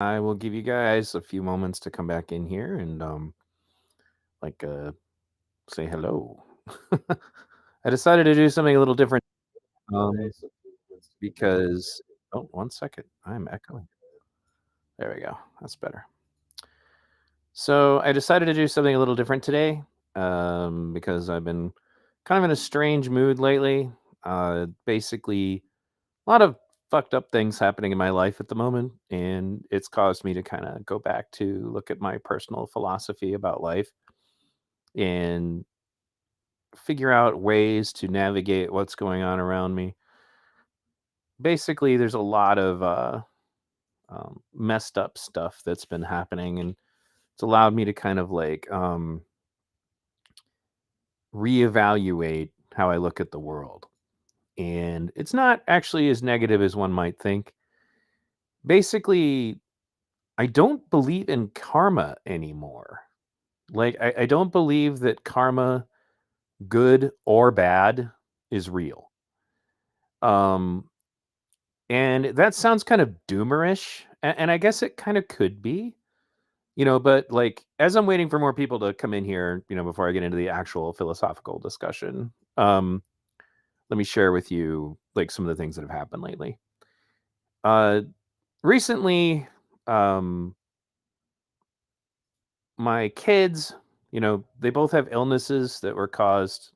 I will give you guys a few moments to come back in here and like say hello. I decided to do something a little different um because oh, 1 second. I'm echoing. There we go. That's better. So I decided to do something a little different today because I've been kind of in a strange mood lately. Basically, a lot of fucked up things happening in my life at the moment, and it's caused me to kind of go back to look at my personal philosophy about life and figure out ways to navigate what's going on around me. Basically, there's a lot of messed up stuff that's been happening, and it's allowed me to kind of like reevaluate how I look at the world. And it's not actually as negative as one might think. Basically, I don't believe in karma anymore. Like, I don't believe that karma, good or bad, is real. Um, and that sounds kind of doomerish, and I guess it kind of could be, but like as I'm waiting for more people to come in here, before I get into the actual philosophical discussion, let me share with you like some of the things that have happened lately. Uh, Recently, um, my kids, they both have illnesses that were caused,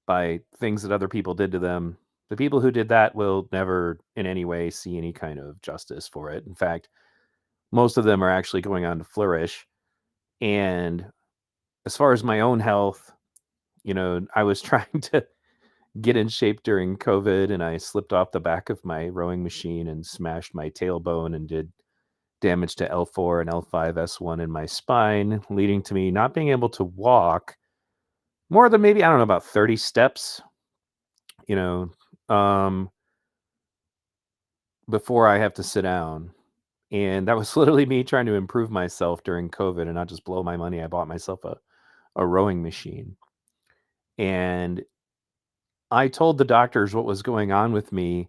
by things that other people did to them. The people who did that will never in any way see any kind of justice for it. In fact, most of them are actually going on to flourish. And as far as my own health, I was trying to get in shape during COVID and I slipped off the back of my rowing machine and smashed my tailbone and did damage to L4 and L5 S1 in my spine, leading to me not being able to walk more than maybe, I don't know, about 30 steps, you know, um, before I have to sit down. And that was literally me trying to improve myself during COVID and not just blow my money. I bought myself a rowing machine. And I told the doctors what was going on with me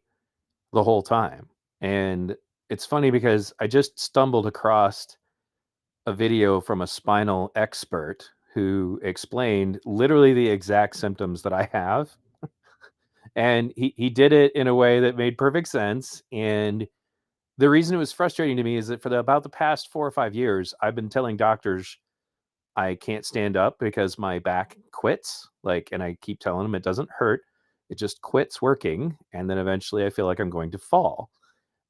the whole time. And it's funny because I just stumbled across a video from a spinal expert who explained literally the exact symptoms that I have. And he did it in a way that made perfect sense. And the reason it was frustrating to me is that for about the past 4 or 5 years, I've been telling doctors I can't stand up because my back quits. Like, and I keep telling them it doesn't hurt. It just quits working. And then eventually I feel like I'm going to fall.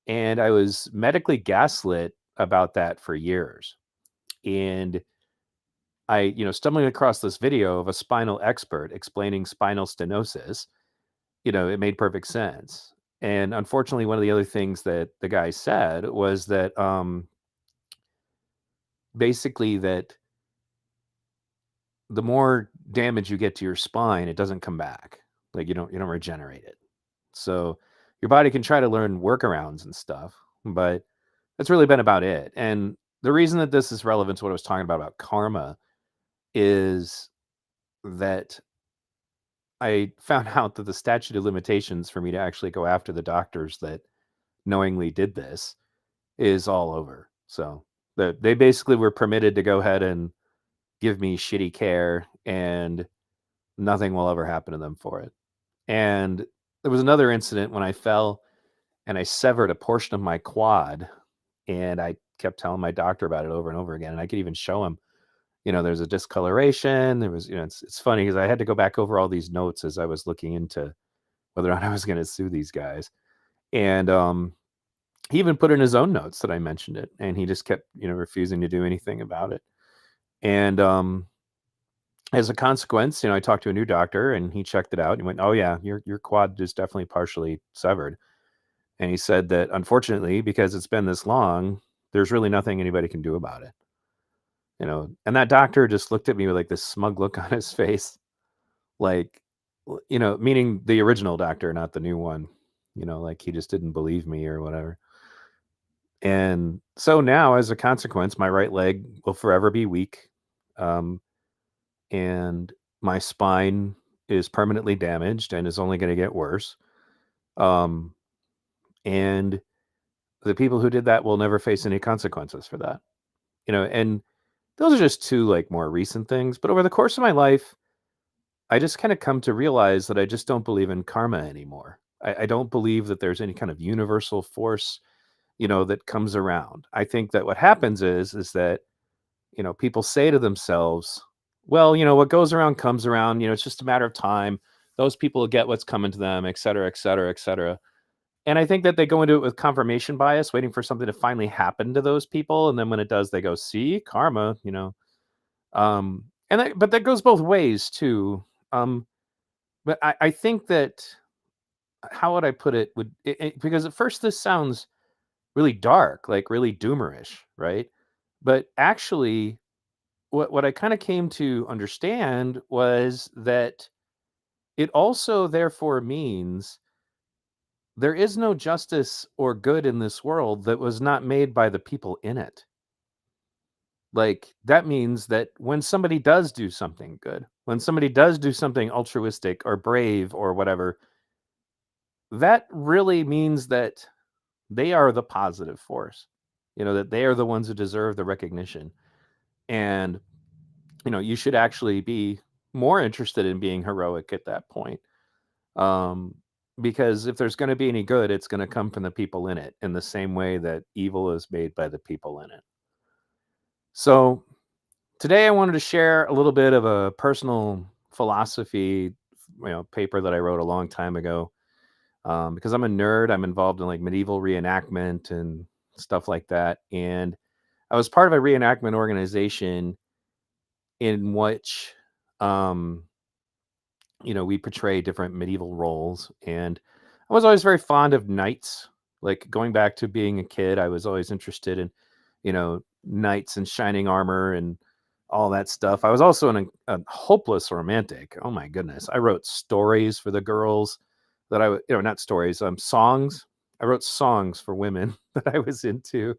And I was medically gaslit about that for years. And I, stumbling across this video of a spinal expert explaining spinal stenosis, it made perfect sense. And unfortunately, one of the other things that the guy said was that basically that the more damage you get to your spine, it doesn't come back. Like you don't regenerate it. So your body can try to learn workarounds and stuff, but that's really been about it. And the reason that this is relevant to what I was talking about karma is that I found out that the statute of limitations for me to actually go after the doctors that knowingly did this is all over. So they basically were permitted to go ahead and give me shitty care and nothing will ever happen to them for it. And there was another incident when I fell and I severed a portion of my quad and I kept telling my doctor about it over and over again. And I could even show him, there's a discoloration. There was, it's funny because I had to go back over all these notes as I was looking into whether or not I was going to sue these guys. And he even put in his own notes that I mentioned it, and he just kept, refusing to do anything about it. And as a consequence, I talked to a new doctor, and he checked it out. And he went, "Oh yeah, your quad is definitely partially severed." And he said that unfortunately, because it's been this long, there's really nothing anybody can do about it. And that doctor just looked at me with like this smug look on his face, like, meaning the original doctor, not the new one. Like he just didn't believe me or whatever. And so now, as a consequence, my right leg will forever be weak. Um, and my spine is permanently damaged and is only going to get worse. Um, and the people who did that will never face any consequences for that. And those are just two like more recent things. But over the course of my life, I just kind of come to realize that I just don't believe in karma anymore. I don't believe that there's any kind of universal force, that comes around. I think that what happens is that, people say to themselves, well, what goes around comes around, it's just a matter of time. Those people will get what's coming to them, et cetera, et cetera, et cetera. And I think that they go into it with confirmation bias, waiting for something to finally happen to those people. And then when it does, they go, see, karma. But that goes both ways too. But I think that, how would I put it? Because at first this sounds really dark, like really doomerish, right? But actually, what I kind of came to understand was that it also therefore means there is no justice or good in this world that was not made by the people in it. Like, that means that when somebody does do something good, when somebody does do something altruistic or brave or whatever, that really means that they are the positive force, that they are the ones who deserve the recognition. And, you should actually be more interested in being heroic at that point. Um, because if there's going to be any good, it's going to come from the people in it, in the same way that evil is made by the people in it. So today I wanted to share a little bit of a personal philosophy, paper that I wrote a long time ago. Because I'm a nerd, I'm involved in like medieval reenactment and stuff like that. And I was part of a reenactment organization in which, um, we portray different medieval roles. And I was always very fond of knights. Like, going back to being a kid, I was always interested in, knights and shining armor and all that stuff. I was also a hopeless romantic. Oh my goodness. I wrote stories for the girls that I would, not stories, songs. I wrote songs for women that I was into.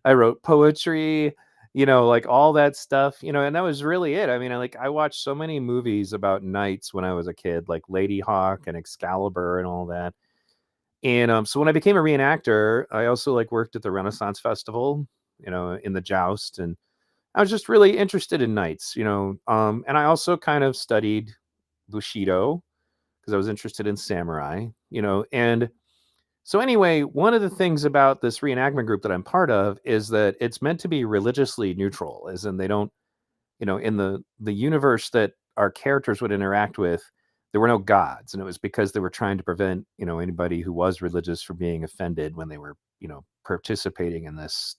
I wrote poetry, like all that stuff, and that was really it. I mean, I watched so many movies about knights when I was a kid, like Lady Hawk and Excalibur and all that. And so when I became a reenactor, I also like worked at the Renaissance Festival, in the joust, and I was just really interested in knights, and I also kind of studied Bushido because I was interested in samurai, and so anyway, one of the things about this reenactment group that I'm part of is that it's meant to be religiously neutral, as in they don't, in the universe that our characters would interact with, there were no gods, and it was because they were trying to prevent, anybody who was religious from being offended when they were, participating in this,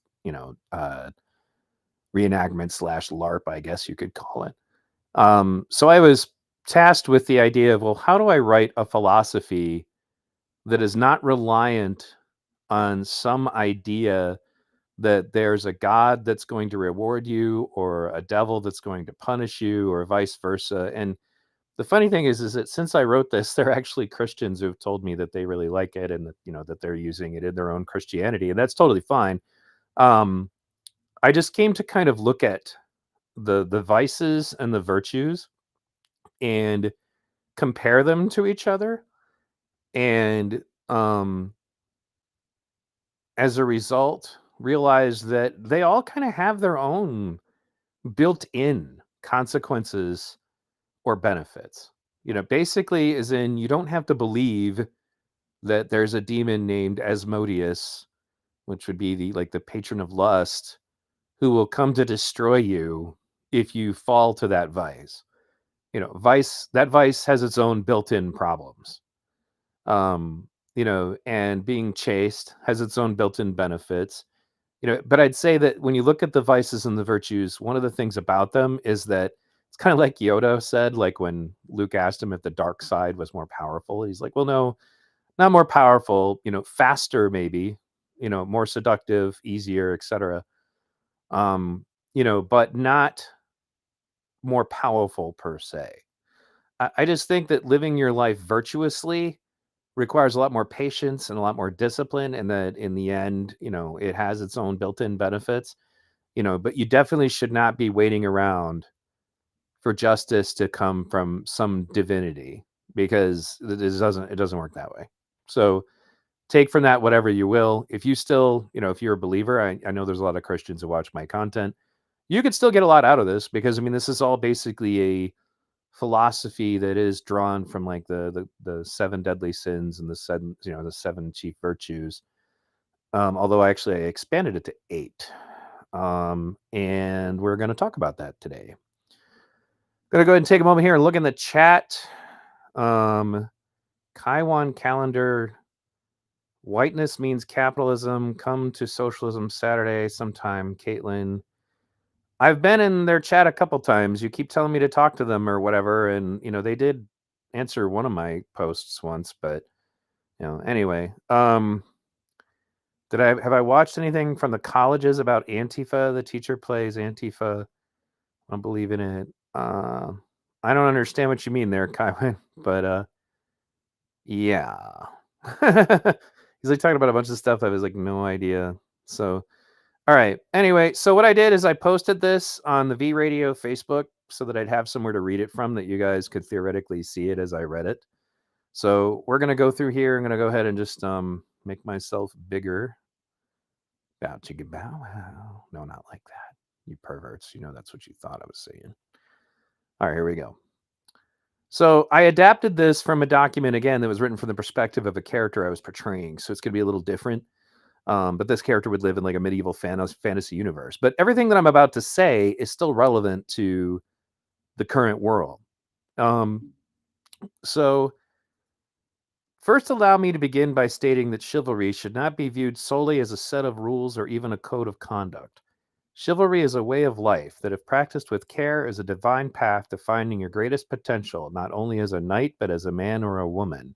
reenactment slash LARP, I guess you could call it. So I was tasked with the idea of, well, how do I write a philosophy that is not reliant on some idea that there's a God that's going to reward you or a devil that's going to punish you or vice versa. And the funny thing is that since I wrote this, there are actually Christians who've told me that they really like it and that, that they're using it in their own Christianity, and that's totally fine. Um, I just came to kind of look at the vices and the virtues and compare them to each other. And as a result, realize that they all kind of have their own built-in consequences or benefits. Basically, as in, you don't have to believe that there's a demon named Asmodeus, which would be the patron of lust, who will come to destroy you if you fall to that vice. That vice has its own built-in problems. And being chaste has its own built-in benefits. But I'd say that when you look at the vices and the virtues, one of the things about them is that it's kind of like Yoda said, like when Luke asked him if the dark side was more powerful. He's like, well, no, not more powerful, faster, maybe, more seductive, easier, etc. But not more powerful per se. I just think that living your life virtuously requires a lot more patience and a lot more discipline, and that in the end, it has its own built-in benefits. But you definitely should not be waiting around for justice to come from some divinity, because it doesn't work that way. So take from that whatever you will. If you still, if you're a believer, I know there's a lot of Christians who watch my content. You could still get a lot out of this because, I mean, this is all basically a philosophy that is drawn from like the seven deadly sins and the seven chief virtues. Although I expanded it to 8. And we're going to talk about that today. Going to go ahead and take a moment here and look in the chat. Kaiwan calendar. Whiteness means capitalism. Come to socialism Saturday sometime, Caitlin. I've been in their chat a couple times. You keep telling me to talk to them or whatever, and they did answer one of my posts once, but anyway. Have I watched anything from the colleges about Antifa? The teacher plays Antifa. I don't believe in it. I don't understand what you mean there, Kaiwan, but yeah. He's like talking about a bunch of stuff that I was like no idea. So all right. Anyway, so what I did is I posted this on the V Radio Facebook so that I'd have somewhere to read it from, that you guys could theoretically see it as I read it. So we're going to go through here. I'm going to go ahead and just make myself bigger. Bow chicka bow wow. No, not like that. You perverts. That's what you thought I was saying. All right, here we go. So I adapted this from a document, again, that was written from the perspective of a character I was portraying. So it's going to be a little different. But this character would live in like a medieval fantasy universe. But everything that I'm about to say is still relevant to the current world. So first, allow me to begin by stating that chivalry should not be viewed solely as a set of rules or even a code of conduct. Chivalry is a way of life that, if practiced with care, is a divine path to finding your greatest potential, not only as a knight, but as a man or a woman.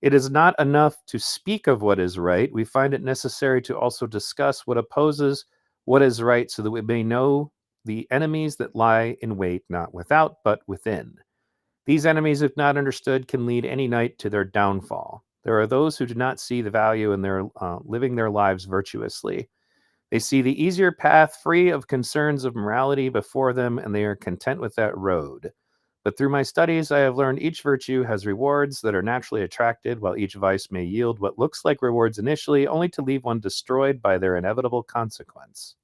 It is not enough to speak of what is right. We find it necessary to also discuss what opposes what is right, so that we may know the enemies that lie in wait, not without, but within. These enemies, if not understood, can lead any knight to their downfall. There are those who do not see the value in their living their lives virtuously. They see the easier path free of concerns of morality before them, and they are content with that road. But through my studies, I have learned each virtue has rewards that are naturally attracted, while each vice may yield what looks like rewards initially, only to leave one destroyed by their inevitable consequence.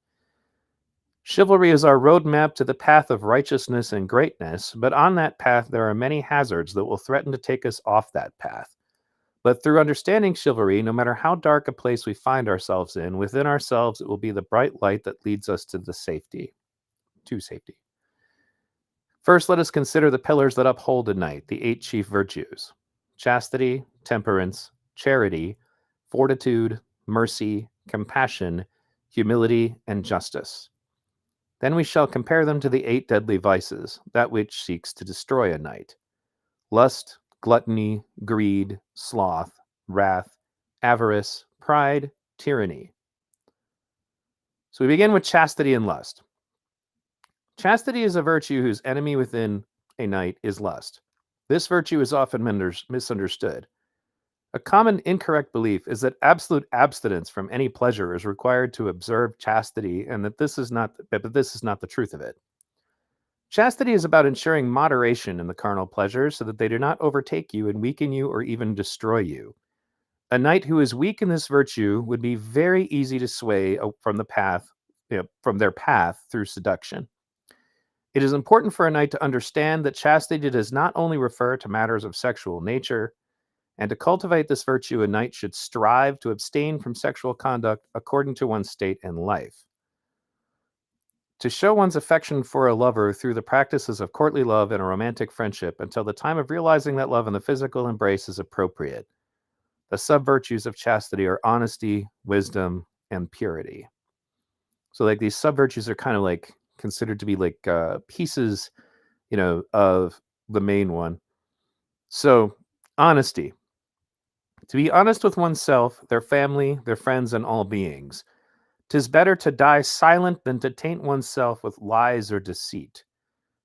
Chivalry is our roadmap to the path of righteousness and greatness, but on that path there are many hazards that will threaten to take us off that path. But through understanding chivalry, no matter how dark a place we find ourselves in, within ourselves it will be the bright light that leads us to safety. First, let us consider the pillars that uphold a knight, the 8 chief virtues: chastity, temperance, charity, fortitude, mercy, compassion, humility, and justice. Then we shall compare them to the 8 deadly vices, that which seeks to destroy a knight: lust, gluttony, greed, sloth, wrath, avarice, pride, tyranny. So we begin with chastity and lust. Chastity is a virtue whose enemy within a knight is lust. This virtue is often misunderstood. A common incorrect belief is that absolute abstinence from any pleasure is required to observe chastity, and that this is not the truth of it. Chastity is about ensuring moderation in the carnal pleasures so that they do not overtake you and weaken you or even destroy you. A knight who is weak in this virtue would be very easy to sway from their path through seduction. It is important for a knight to understand that chastity does not only refer to matters of sexual nature, and to cultivate this virtue, a knight should strive to abstain from sexual conduct according to one's state in life. To show one's affection for a lover through the practices of courtly love and a romantic friendship until the time of realizing that love in the physical embrace is appropriate. The sub-virtues of chastity are honesty, wisdom, and purity. So like these sub-virtues are kind of like considered to be like pieces, of the main one. So honesty. To be honest with oneself, their family, their friends, and all beings. 'Tis better to die silent than to taint oneself with lies or deceit.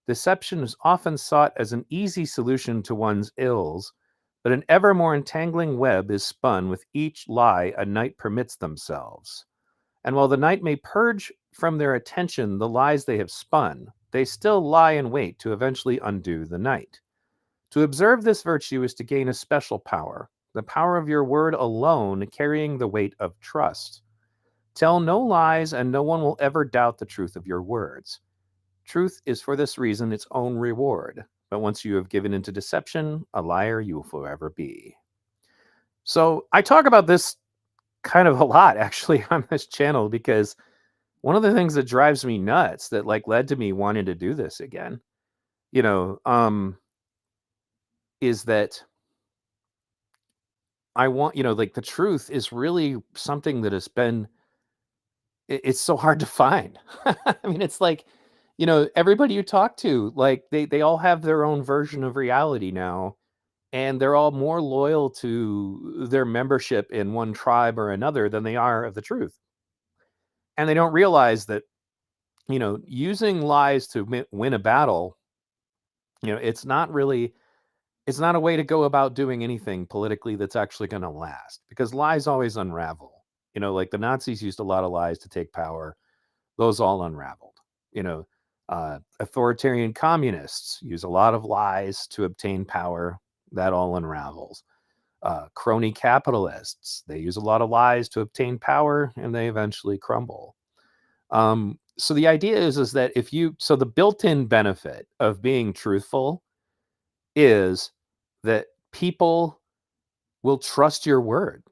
Deception is often sought as an easy solution to one's ills, but an ever more entangling web is spun with each lie a knight permits themselves. And while the knight may purge from their attention the lies they have spun, they still lie in wait to eventually undo the knight. To observe this virtue is to gain a special power. the power of your word alone carrying the weight of trust. Tell no lies, and no one will ever doubt the truth of your words. Truth is for this reason its own reward. But once you have given into deception, a liar you will forever be. So I talk about this kind of a lot actually on this channel because one of the things that drives me nuts that like led to me wanting to do this again, you know, is that I want, like the truth is really something that has been it's so hard to find. I mean, it's like, everybody you talk to, like they all have their own version of reality now, and they're all more loyal to their membership in one tribe or another than they are of the truth. And they don't realize that, using lies to win a battle, it's not really it's not a way to go about doing anything politically that's actually going to last because lies always unravel. Like the Nazis used a lot of lies to take power. Those all unraveled. Authoritarian communists use a lot of lies to obtain power. That all unravels. Crony capitalists, they use a lot of lies to obtain power and they eventually crumble. So the idea is that so the built-in benefit of being truthful is that people will trust your word.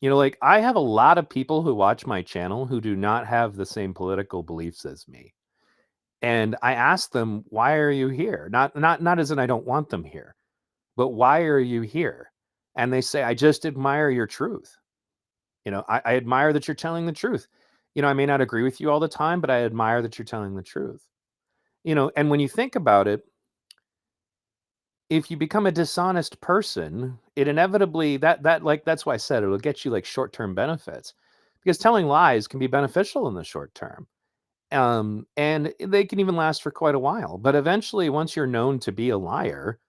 Like I have a lot of people who watch my channel who do not have the same political beliefs as me. And I ask them, "Why are you here?" Not as in I don't want them here, but why are you here? And they say, "I just admire your truth. I admire that you're telling the truth. I may not agree with you all the time, but I admire that you're telling the truth." And when you think about it, if you become a dishonest person, it inevitably that's why I said it'll get you like short-term benefits because telling lies can be beneficial in the short term. And they can even last for quite a while. But eventually, once you're known to be a liar,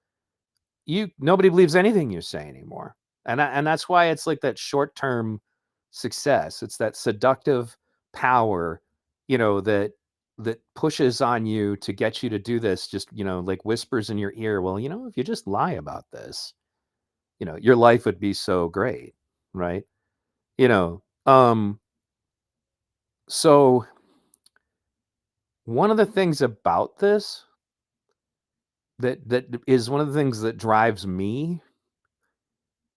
nobody believes anything you say anymore. And that's why it's like that short-term success. It's that seductive power, that pushes on you to get you to do this, just, like whispers in your ear, well, if you just lie about this, your life would be so great, right? You know, um, so one of the things about this that is one of the things that drives me,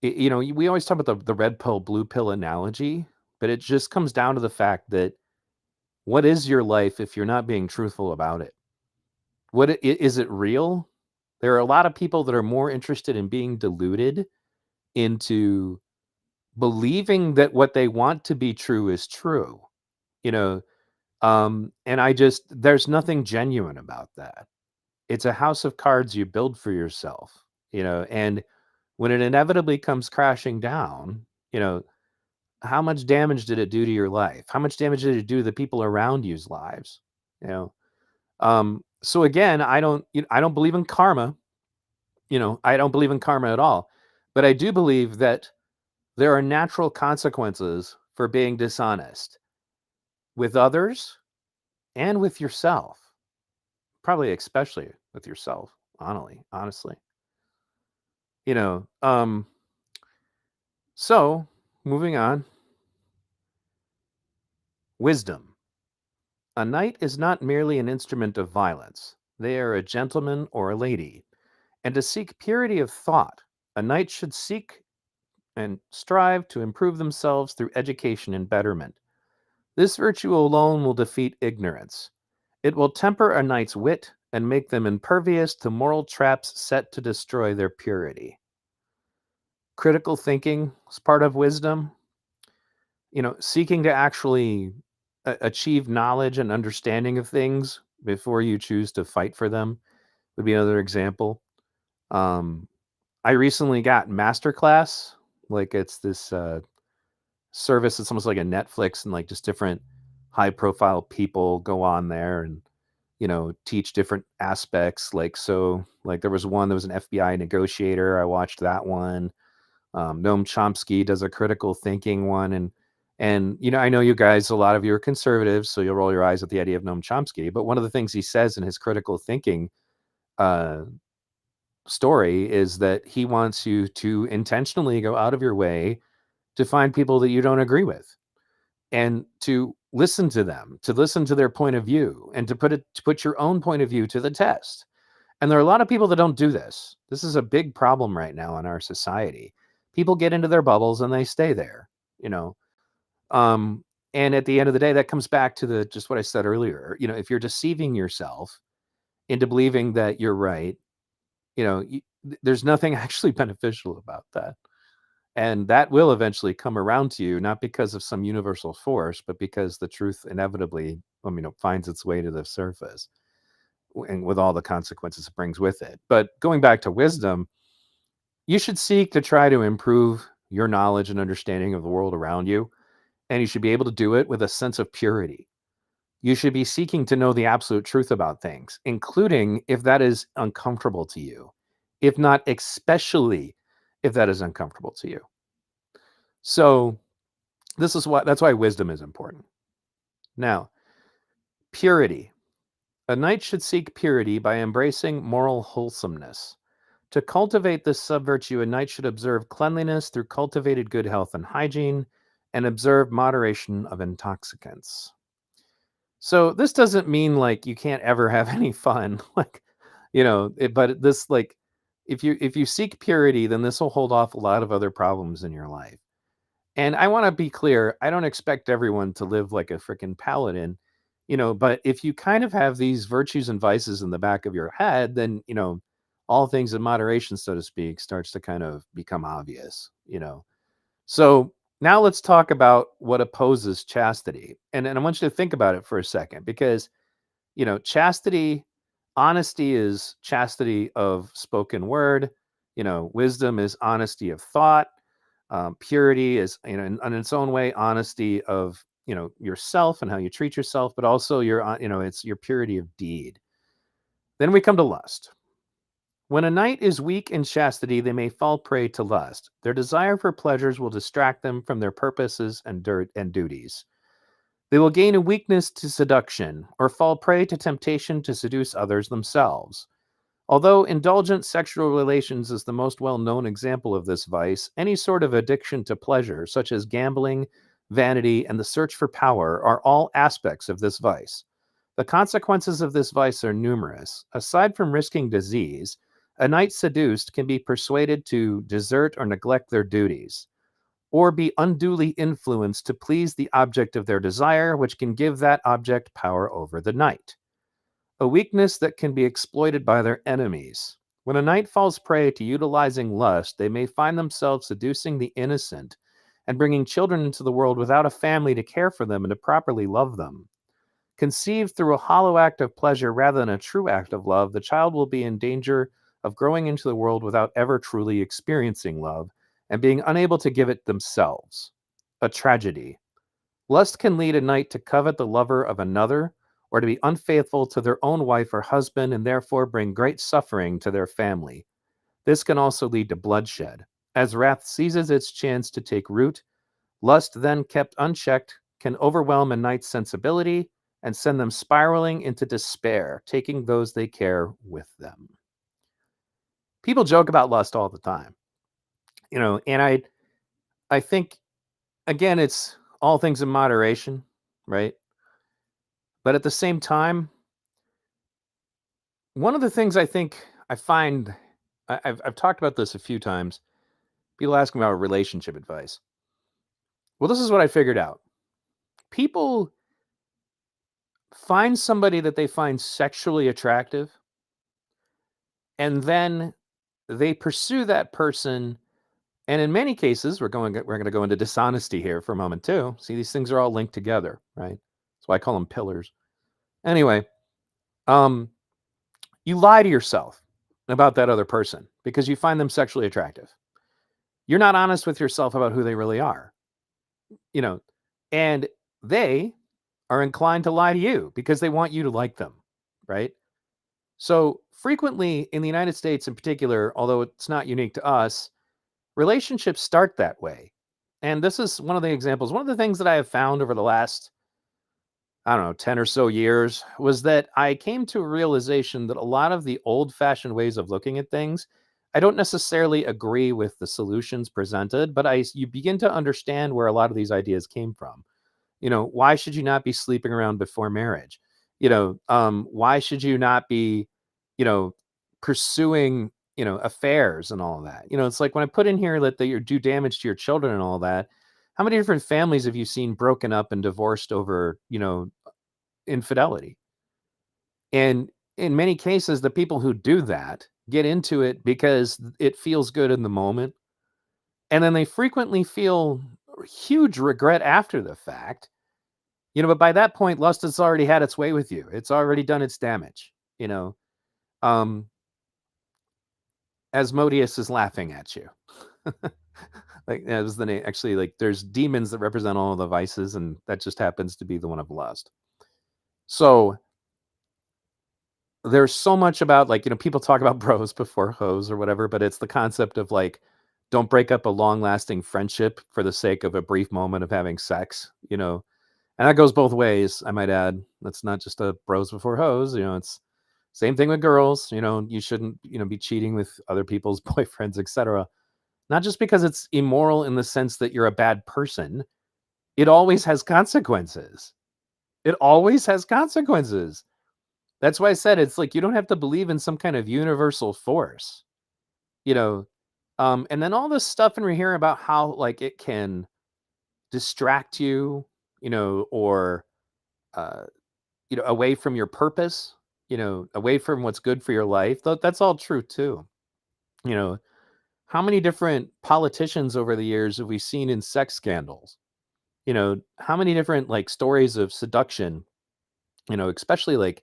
we always talk about the red pill, blue pill analogy, but it just comes down to the fact that what is your life if you're not being truthful about it? Is it real? There are a lot of people that are more interested in being deluded into believing that what they want to be true is true, you know, and there's nothing genuine about that. It's a house of cards you build for yourself, and when it inevitably comes crashing down, how much damage did it do to your life? How much damage did it do to the people around you's lives? You know, so again, I don't believe in karma. I don't believe in karma at all, but I do believe that there are natural consequences for being dishonest with others and with yourself. Probably especially with yourself, honestly. You know, um, so moving on, wisdom. A knight is not merely an instrument of violence. They are a gentleman or a lady. And to seek purity of thought, a knight should seek and strive to improve themselves through education and betterment. This virtue alone will defeat ignorance. It will temper a knight's wit and make them impervious to moral traps set to destroy their purity. Critical thinking is part of wisdom. Seeking to actually achieve knowledge and understanding of things before you choose to fight for them would be another example. Um, I recently got Masterclass. Like it's this service. It's almost like a Netflix, and like just different high profile people go on there and teach different aspects. Like there was one that was an FBI negotiator. I watched that one. Noam Chomsky does a critical thinking one, and I know you guys, a lot of you are conservatives, so you'll roll your eyes at the idea of Noam Chomsky. But one of the things he says in his critical thinking uh, story is that he wants you to intentionally go out of your way to find people that you don't agree with and to listen to them, to listen to their point of view, and to put your own point of view to the test. And there are a lot of people that don't do this. This is a big problem right now in our society. People get into their bubbles and they stay there, you know. Um, and at the end of the day, that comes back to the just what I said earlier. If you're deceiving yourself into believing that you're right, there's nothing actually beneficial about that. And that will eventually come around to you, not because of some universal force, but because the truth inevitably, finds its way to the surface, and with all the consequences it brings with it. But going back to wisdom, you should seek to try to improve your knowledge and understanding of the world around you. And you should be able to do it with a sense of purity. You should be seeking to know the absolute truth about things, including if that is uncomfortable to you, if not especially if that is uncomfortable to you. So that's why wisdom is important. Now, purity. A knight should seek purity by embracing moral wholesomeness. To cultivate this sub-virtue, a knight should observe cleanliness through cultivated good health and hygiene, and observe moderation of intoxicants. So this doesn't mean like you can't ever have any fun, like, but this, like, if you seek purity, then this will hold off a lot of other problems in your life. And I want to be clear, I don't expect everyone to live like a freaking paladin, but if you kind of have these virtues and vices in the back of your head, then, all things in moderation, so to speak, starts to kind of become obvious. So now let's talk about what opposes chastity. And I want you to think about it for a second, because, chastity, honesty is chastity of spoken word, wisdom is honesty of thought. Purity is, in its own way, honesty of, yourself and how you treat yourself, but also it's your purity of deed. Then we come to lust. When a knight is weak in chastity, they may fall prey to lust. Their desire for pleasures will distract them from their purposes and duties. They will gain a weakness to seduction, or fall prey to temptation to seduce others themselves. Although indulgent sexual relations is the most well-known example of this vice, any sort of addiction to pleasure, such as gambling, vanity, and the search for power, are all aspects of this vice. The consequences of this vice are numerous. Aside from risking disease, a knight seduced can be persuaded to desert or neglect their duties, or be unduly influenced to please the object of their desire, which can give that object power over the knight. A weakness that can be exploited by their enemies. When a knight falls prey to utilizing lust, they may find themselves seducing the innocent and bringing children into the world without a family to care for them and to properly love them. Conceived through a hollow act of pleasure rather than a true act of love, the child will be in danger of growing into the world without ever truly experiencing love and being unable to give it themselves. A tragedy. Lust can lead a knight to covet the lover of another, or to be unfaithful to their own wife or husband, and therefore bring great suffering to their family. This can also lead to bloodshed. As wrath seizes its chance to take root, lust, then kept unchecked, can overwhelm a knight's sensibility and send them spiraling into despair, taking those they care with them. People joke about lust all the time, and I think, again, it's all things in moderation, right? But at the same time, one of the things I think I find, I've talked about this a few times. People ask me about relationship advice. Well, this is what I figured out. People find somebody that they find sexually attractive, and then they pursue that person. And in many cases, we're going to go into dishonesty here for a moment too. See, these things are all linked together, right? That's why I call them pillars. Anyway, you lie to yourself about that other person because you find them sexually attractive. You're not honest with yourself about who they really are, you know, and they are inclined to lie to you because they want you to like them, right? So frequently in the United States in particular, although it's not unique to us, relationships start that way. And this is one of the examples. One of the things that I have found over the last, I don't know, 10 or so years was that I came to a realization that a lot of the old fashioned ways of looking at things, I don't necessarily agree with the solutions presented, but you begin to understand where a lot of these ideas came from. Why should you not be sleeping around before marriage? Why should you not be, you know, pursuing, affairs and all of that? It's like when I put in here that you do damage to your children and all that. How many different families have you seen broken up and divorced over, infidelity? And in many cases, the people who do that get into it because it feels good in the moment. And then they frequently feel huge regret after the fact. But by that point, lust has already had its way with you. It's already done its damage. You know, um, Asmodeus is laughing at you. Like that was the name. Actually, like there's demons that represent all of the vices, and that just happens to be the one of lust. So there's so much about like, people talk about bros before hoes or whatever, but it's the concept of like, don't break up a long lasting friendship for the sake of a brief moment of having sex, and that goes both ways, I might add. That's not just a bros before hoes, it's same thing with girls. You shouldn't, be cheating with other people's boyfriends, etc. Not just because it's immoral in the sense that you're a bad person. It always has consequences. It always has consequences. That's why I said it's like you don't have to believe in some kind of universal force, you know. And then all this stuff, and we hear about how like it can distract you, or uh, away from your purpose, away from what's good for your life. That's all true too. You know, how many different politicians over the years have we seen in sex scandals? How many different like stories of seduction, especially like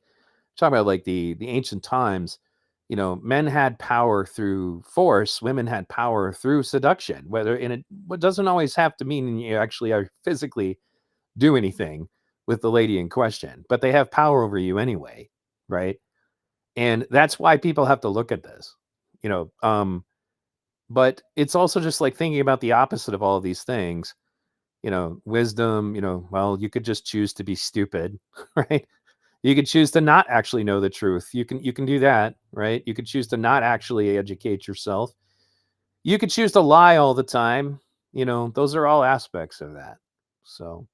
talk about like the ancient times. Men had power through force, women had power through seduction. Whether in it, what doesn't always have to mean you actually are physically do anything with the lady in question, but they have power over you anyway, right? And that's why people have to look at this, you know. But it's also just like thinking about the opposite of all of these things, wisdom. Well, you could just choose to be stupid, right? You could choose to not actually know the truth. You can do that, right? You could choose to not actually educate yourself. You could choose to lie all the time. Those are all aspects of that. So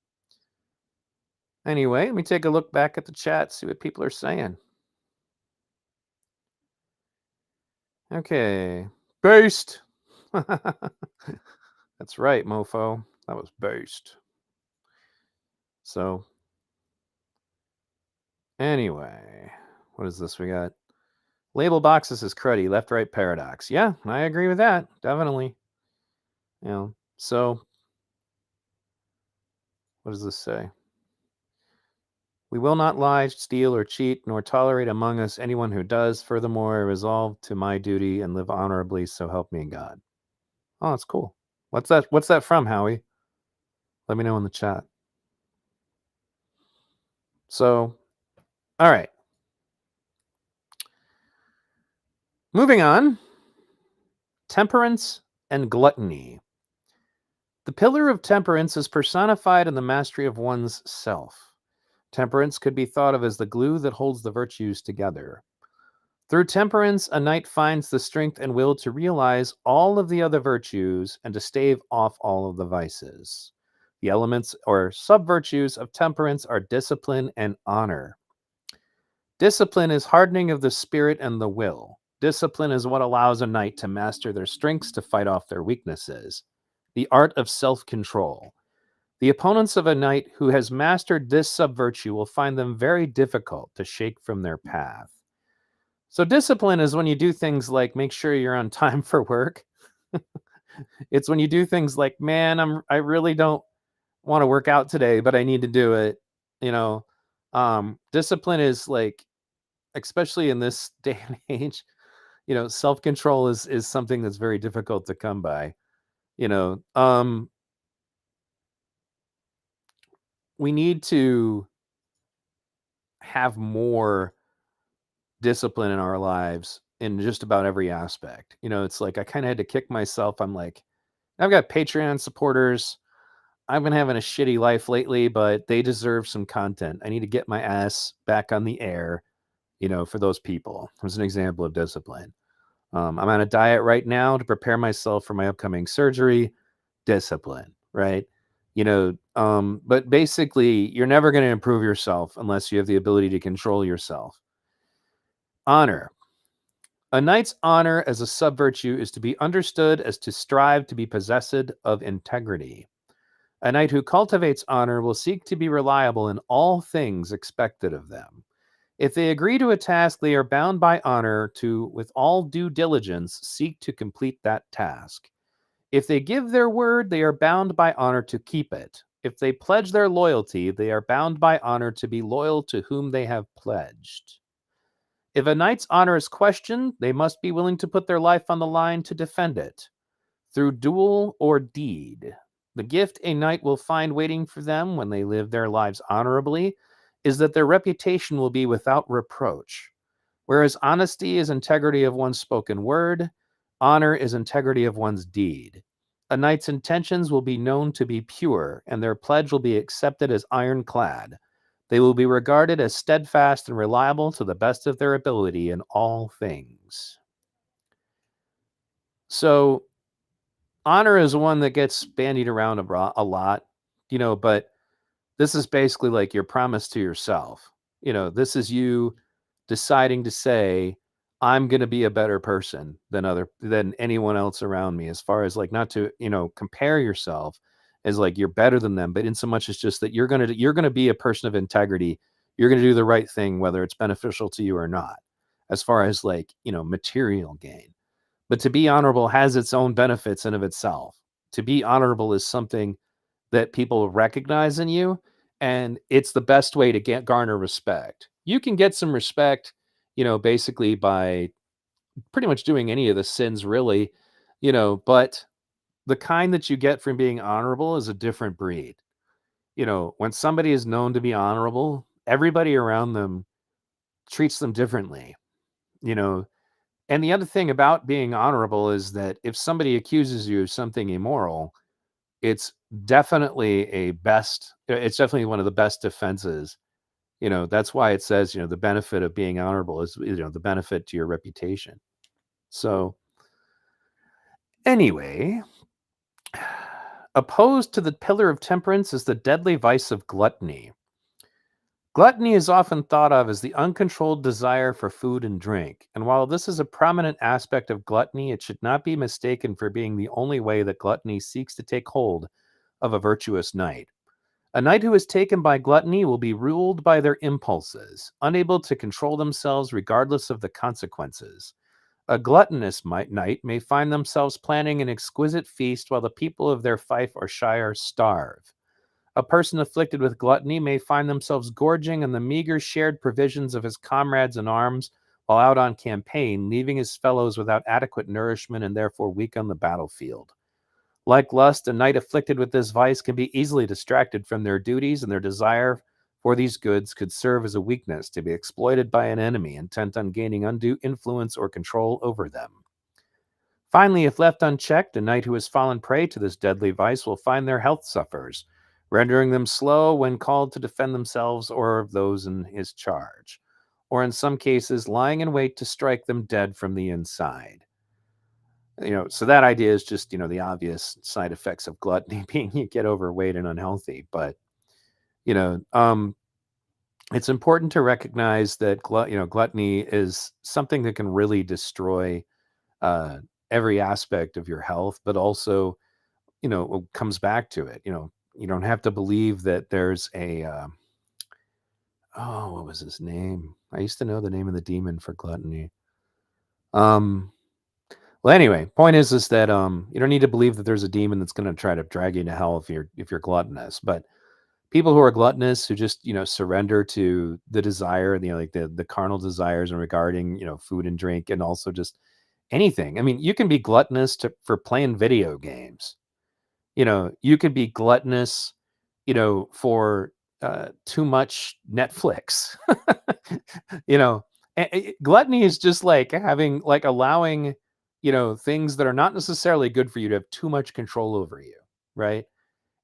anyway, let me take a look back at the chat, see what people are saying. Okay. Based. That's right, mofo. That was based. So anyway, what is this we got? Label boxes is cruddy, left right paradox. Yeah, I agree with that. Definitely. So what does this say? We will not lie, steal, or cheat, nor tolerate among us anyone who does. Furthermore, I resolve to my duty and live honorably, so help me God. Oh, that's cool. What's that from, Howie? Let me know in the chat. So, all right. Moving on. Temperance and gluttony. The pillar of temperance is personified in the mastery of one's self. Temperance could be thought of as the glue that holds the virtues together. Through temperance, a knight finds the strength and will to realize all of the other virtues and to stave off all of the vices. The elements or sub-virtues of temperance are discipline and honor. Discipline is hardening of the spirit and the will. Discipline is what allows a knight to master their strengths to fight off their weaknesses. The art of self-control. The opponents of a knight who has mastered this sub-virtue will find them very difficult to shake from their path. So discipline is when you do things like make sure you're on time for work. It's when you do things like, man, I really don't want to work out today, but I need to do it. You know, discipline is like, especially in this day and age, self-control is something that's very difficult to come by. You know, we need to have more discipline in our lives in just about every aspect. It's like I kind of had to kick myself. I'm like, I've got Patreon supporters. I've been having a shitty life lately, but they deserve some content. I need to get my ass back on the air, for those people. There's an example of discipline. I'm on a diet right now to prepare myself for my upcoming surgery. Discipline, right? But basically, you're never going to improve yourself unless you have the ability to control yourself. Honor. A knight's honor as a sub-virtue is to be understood as to strive to be possessed of integrity. A knight who cultivates honor will seek to be reliable in all things expected of them. If they agree to a task, they are bound by honor to, with all due diligence, seek to complete that task. If they give their word, they are bound by honor to keep it. If they pledge their loyalty, they are bound by honor to be loyal to whom they have pledged. If a knight's honor is questioned, they must be willing to put their life on the line to defend it, through duel or deed. The gift a knight will find waiting for them when they live their lives honorably is that their reputation will be without reproach. Whereas honesty is integrity of one's spoken word, honor is integrity of one's deed. A knight's intentions will be known to be pure, and their pledge will be accepted as ironclad. They will be regarded as steadfast and reliable to the best of their ability in all things. So, honor is one that gets bandied around a lot, but this is basically like your promise to yourself. This is you deciding to say, I'm going to be a better person than anyone else around me, as far as like not to, compare yourself as like you're better than them, but in so much as just that you're going to be a person of integrity. You're going to do the right thing, whether it's beneficial to you or not, as far as like, material gain. But to be honorable has its own benefits in of itself. To be honorable is something that people recognize in you, and it's the best way to garner respect. You can get some respect, basically by pretty much doing any of the sins, really, but the kind that you get from being honorable is a different breed. When somebody is known to be honorable, everybody around them treats them differently, you know, and the other thing about being honorable is that if somebody accuses you of something immoral, it's it's definitely one of the best defenses. That's why it says, the benefit of being honorable is, the benefit to your reputation. So anyway, opposed to the pillar of temperance is the deadly vice of gluttony. Gluttony is often thought of as the uncontrolled desire for food and drink, and while this is a prominent aspect of gluttony, it should not be mistaken for being the only way that gluttony seeks to take hold of a virtuous knight. A knight who is taken by gluttony will be ruled by their impulses, unable to control themselves regardless of the consequences. A gluttonous knight may find themselves planning an exquisite feast while the people of their fief or shire starve. A person afflicted with gluttony may find themselves gorging on the meager shared provisions of his comrades in arms while out on campaign, leaving his fellows without adequate nourishment and therefore weak on the battlefield. Like lust, a knight afflicted with this vice can be easily distracted from their duties, and their desire for these goods could serve as a weakness to be exploited by an enemy intent on gaining undue influence or control over them. Finally, if left unchecked, a knight who has fallen prey to this deadly vice will find their health suffers, rendering them slow when called to defend themselves or of those in his charge, or in some cases, lying in wait to strike them dead from the inside. So that idea is just, the obvious side effects of gluttony being you get overweight and unhealthy. But, you know, um, it's important to recognize that, gluttony is something that can really destroy uh, every aspect of your health, but also, comes back to it. You don't have to believe that there's oh, what was his name? I used to know the name of the demon for gluttony. Um, Well, anyway, point is that you don't need to believe that there's a demon that's going to try to drag you into hell if you're gluttonous. But people who are gluttonous, who just surrender to the desire, like the carnal desires and regarding food and drink, and also just anything. I mean, you can be gluttonous for playing video games. You could be gluttonous, for too much Netflix. you know, Gluttony is just like allowing, things that are not necessarily good for you to have too much control over you, right?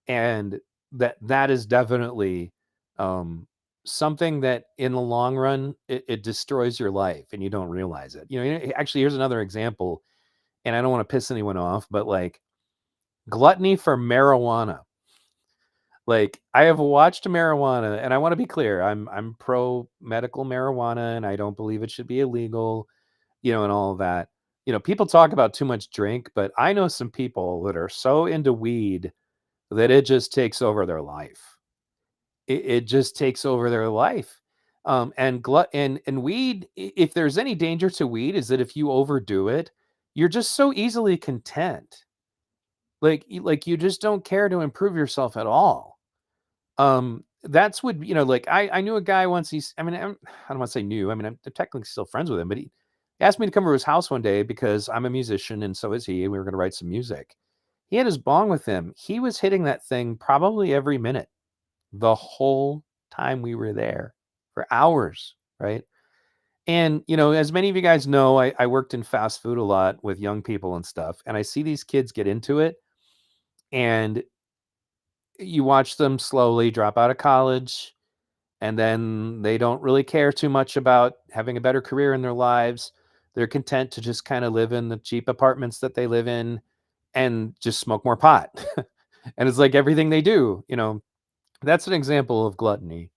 And that is definitely um something that in the long run it destroys your life and you don't realize it. Actually, here's another example, and I don't want to piss anyone off, but like gluttony for marijuana. Like, I have watched marijuana, and I want to be clear, I'm pro medical marijuana, and I don't believe it should be illegal, and all of that. People talk about too much drink, but I know some people that are so into weed that it just takes over their life. It just takes over their life. And weed, if there's any danger to weed, is that if you overdo it, you're just so easily content. Like you just don't care to improve yourself at all. That's what, like I knew a guy once. I don't want to say new. I mean, I'm technically still friends with him, but he asked me to come over to his house one day because I'm a musician and so is he, and we were going to write some music. He had his bong with him. He was hitting that thing probably every minute the whole time we were there for hours, right? And, as many of you guys know, I worked in fast food a lot with young people and stuff, and I see these kids get into it, and you watch them slowly drop out of college, and then they don't really care too much about having a better career in their lives. They're content to just kind of live in the cheap apartments that they live in and just smoke more pot. And it's like everything they do, that's an example of gluttony,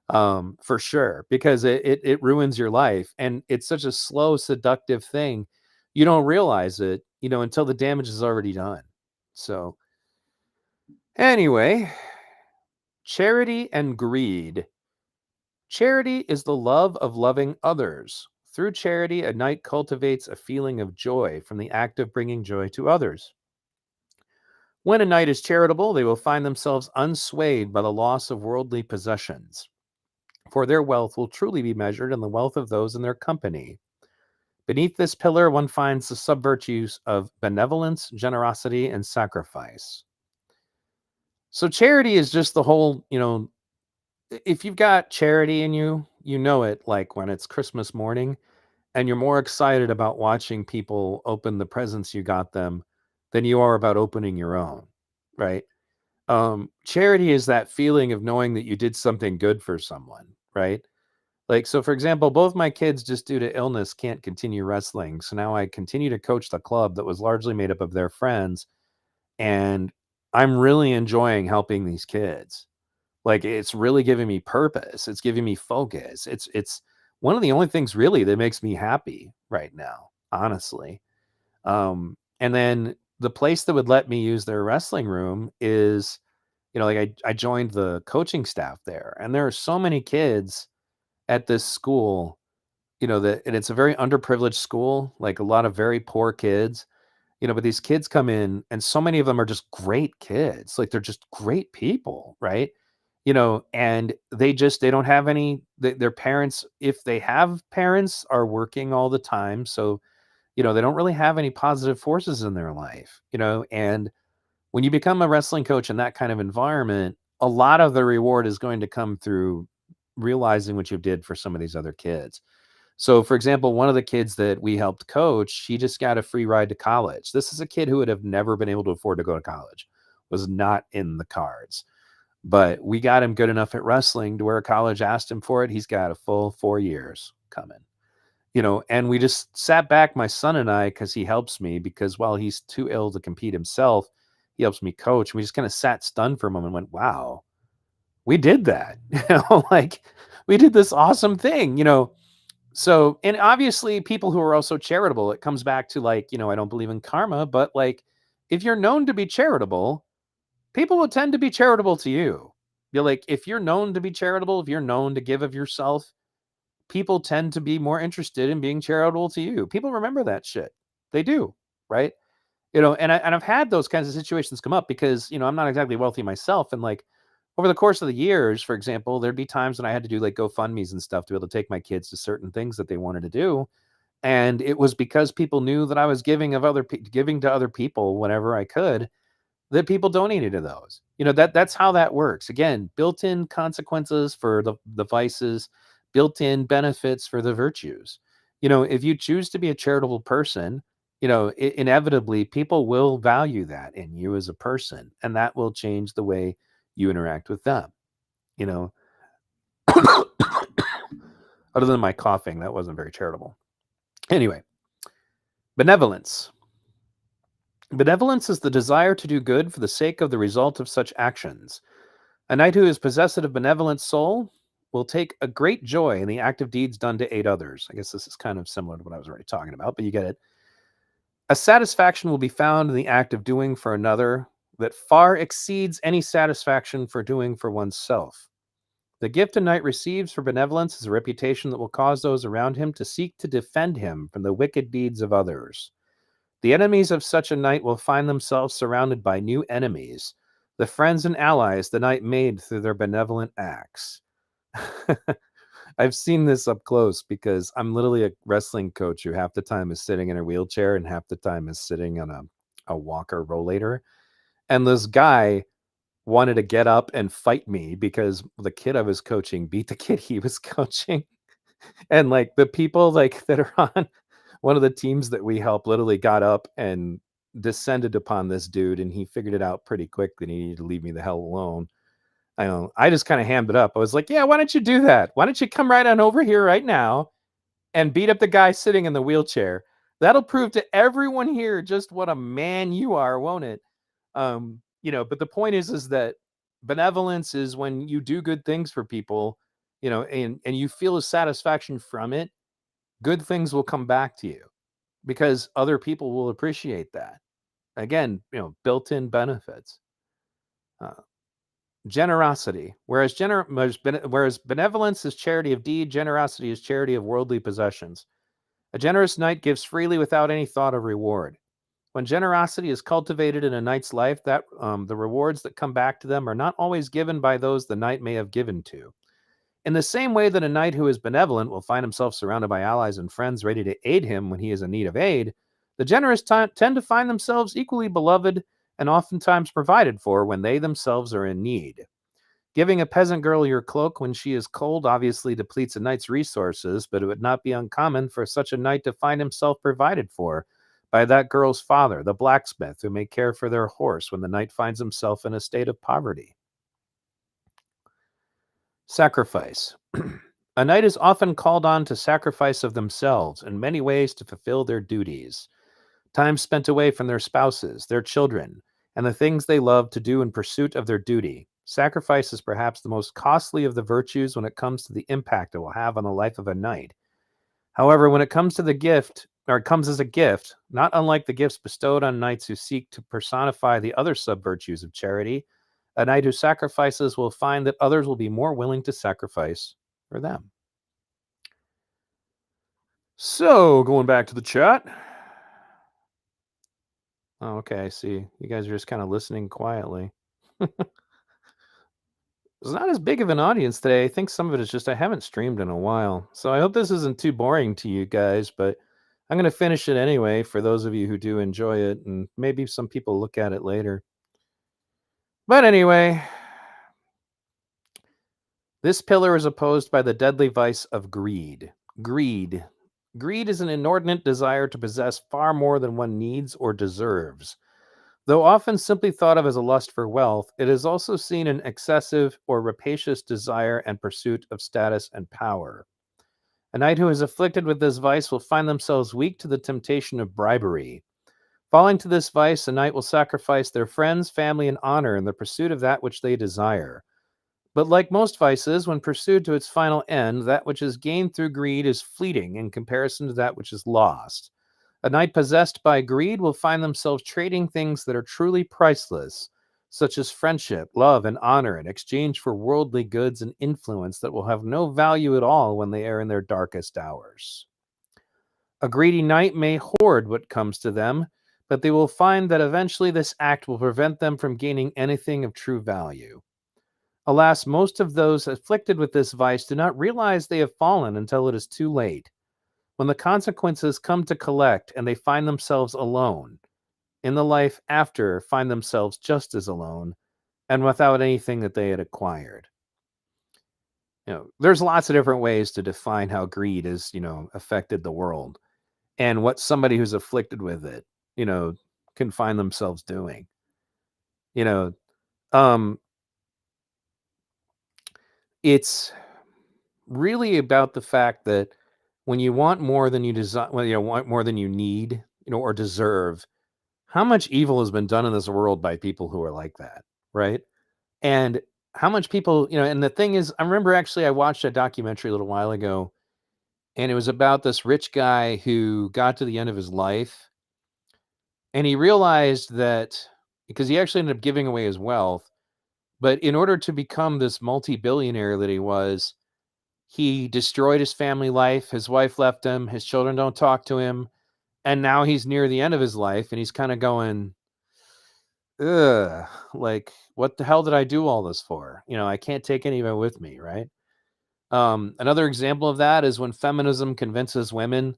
for sure, because it ruins your life, and it's such a slow, seductive thing. You don't realize it, until the damage is already done. So anyway, charity and greed. Charity is the love of loving others. Through charity, a knight cultivates a feeling of joy from the act of bringing joy to others. When a knight is charitable, they will find themselves unswayed by the loss of worldly possessions, for their wealth will truly be measured in the wealth of those in their company. Beneath this pillar, one finds the sub-virtues of benevolence, generosity, and sacrifice. So charity is just the whole, if you've got charity in you, you know it like when it's Christmas morning and you're more excited about watching people open the presents you got them than you are about opening your own, right? Charity is that feeling of knowing that you did something good for someone, right? Like, so for example, both my kids, just due to illness, can't continue wrestling. So now I continue to coach the club that was largely made up of their friends. And I'm really enjoying helping these kids. Like, it's really giving me purpose. It's giving me focus. It's one of the only things really that makes me happy right now, honestly. And then the place that would let me use their wrestling room is, like I joined the coaching staff there, and there are so many kids at this school, that, and it's a very underprivileged school, like a lot of very poor kids, but these kids come in and so many of them are just great kids. Like, they're just great people, right? And they don't have their parents, if they have parents, are working all the time. So, they don't really have any positive forces in their life, and when you become a wrestling coach in that kind of environment, a lot of the reward is going to come through realizing what you did for some of these other kids. So, for example, one of the kids that we helped coach, he just got a free ride to college. This is a kid who would have never been able to afford to go to college, was not in the cards. But we got him good enough at wrestling to where college asked him for it. He's got a full 4 years coming. And we just sat back, my son and I, because he helps me, because while he's too ill to compete himself, he helps me coach. We just kind of sat stunned for a moment and went, wow, we did that. Like, we did this awesome thing, So, and obviously people who are also charitable, it comes back to, like, I don't believe in karma, but like, if you're known to be charitable, people will tend to be charitable to you. You're like, if you're known to be charitable, if you're known to give of yourself, people tend to be more interested in being charitable to you. People remember that shit. They do, right? And I've had those kinds of situations come up because, I'm not exactly wealthy myself. And like, over the course of the years, for example, there'd be times when I had to do like GoFundMe's and stuff to be able to take my kids to certain things that they wanted to do. And it was because people knew that I was giving to other people whenever I could, that people donated to those. That's how that works. Again, built-in consequences for the vices, built-in benefits for the virtues. If you choose to be a charitable person, inevitably people will value that in you as a person, and that will change the way you interact with them. You know, other than my coughing, that wasn't very charitable. Anyway, benevolence. Benevolence is the desire to do good for the sake of the result of such actions. A knight who is possessed of benevolent soul will take a great joy in the active deeds done to aid others. I guess this is kind of similar to what I was already talking about, but you get it. A satisfaction will be found in the act of doing for another that far exceeds any satisfaction for doing for oneself. The gift a knight receives for benevolence is a reputation that will cause those around him to seek to defend him from the wicked deeds of others. The enemies of such a knight will find themselves surrounded by new enemies, the friends and allies the knight made through their benevolent acts. I've seen this up close because I'm literally a wrestling coach who half the time is sitting in a wheelchair and half the time is sitting on a walker rollator. And this guy wanted to get up and fight me because the kid I was coaching beat the kid he was coaching. And like the people like that are on one of the teams that we help literally got up and descended upon this dude, and he figured it out pretty quickly and he needed to leave me the hell alone. I know. I just kind of hammed it up. I was like, yeah, why don't you do that? Why don't you come right on over here right now and beat up the guy sitting in the wheelchair? That'll prove to everyone here just what a man you are, won't it? But the point is that benevolence is when you do good things for people, and you feel a satisfaction from it, good things will come back to you because other people will appreciate that. Again, built-in benefits. Uh, Generosity. Whereas benevolence is charity of deed, generosity is charity of worldly possessions. A generous knight gives freely without any thought of reward. When generosity is cultivated in a knight's life, that the rewards that come back to them are not always given by those the knight may have given to. In the same way that a knight who is benevolent will find himself surrounded by allies and friends ready to aid him when he is in need of aid, the generous tend to find themselves equally beloved and oftentimes provided for when they themselves are in need. Giving a peasant girl your cloak when she is cold obviously depletes a knight's resources, but it would not be uncommon for such a knight to find himself provided for by that girl's father, the blacksmith, who may care for their horse when the knight finds himself in a state of poverty. Sacrifice. A knight is often called on to sacrifice of themselves in many ways to fulfill their duties. Time spent away from their spouses, their children, and the things they love to do in pursuit of their duty. Sacrifice is perhaps the most costly of the virtues when it comes to the impact it will have on the life of a knight. However, when it comes to the gift, or it comes as a gift, not unlike the gifts bestowed on knights who seek to personify the other sub-virtues of charity, a knight who sacrifices will find that others will be more willing to sacrifice for them. So, going back to the chat. Oh, okay, I see. You guys are just kind of listening quietly. It's not as big of an audience today. I think some of it is just I haven't streamed in a while. So I hope this isn't too boring to you guys, but I'm going to finish it anyway for those of you who do enjoy it, and maybe some people look at it later. But anyway, this pillar is opposed by the deadly vice of greed. Greed. Greed is an inordinate desire to possess far more than one needs or deserves. Though often simply thought of as a lust for wealth, it is also seen an excessive or rapacious desire and pursuit of status and power. A knight who is afflicted with this vice will find themselves weak to the temptation of bribery. Falling to this vice, a knight will sacrifice their friends, family, and honor in the pursuit of that which they desire. But like most vices, when pursued to its final end, that which is gained through greed is fleeting in comparison to that which is lost. A knight possessed by greed will find themselves trading things that are truly priceless, such as friendship, love, and honor, in exchange for worldly goods and influence that will have no value at all when they are in their darkest hours. A greedy knight may hoard what comes to them, but they will find that eventually this act will prevent them from gaining anything of true value. Alas, most of those afflicted with this vice do not realize they have fallen until it is too late. When the consequences come to collect and they find themselves alone, in the life after, find themselves just as alone and without anything that they had acquired. There's lots of different ways to define how greed has, affected the world. and what somebody who's afflicted with it, can find themselves doing. You know, um, it's really about the fact that when you want more than you desire, well, want more than you need, or deserve, how much evil has been done in this world by people who are like that, right? And how much people, and the thing is, I remember actually I watched a documentary a little while ago, and it was about this rich guy who got to the end of his life, and he realized that because he actually ended up giving away his wealth, but in order to become this multi-billionaire that he was, he destroyed his family life. His wife left him. His children don't talk to him. And now he's near the end of his life and he's kind of going, ugh, like, what the hell did I do all this for? I can't take any of it with me, right? Another example of that is when feminism convinces women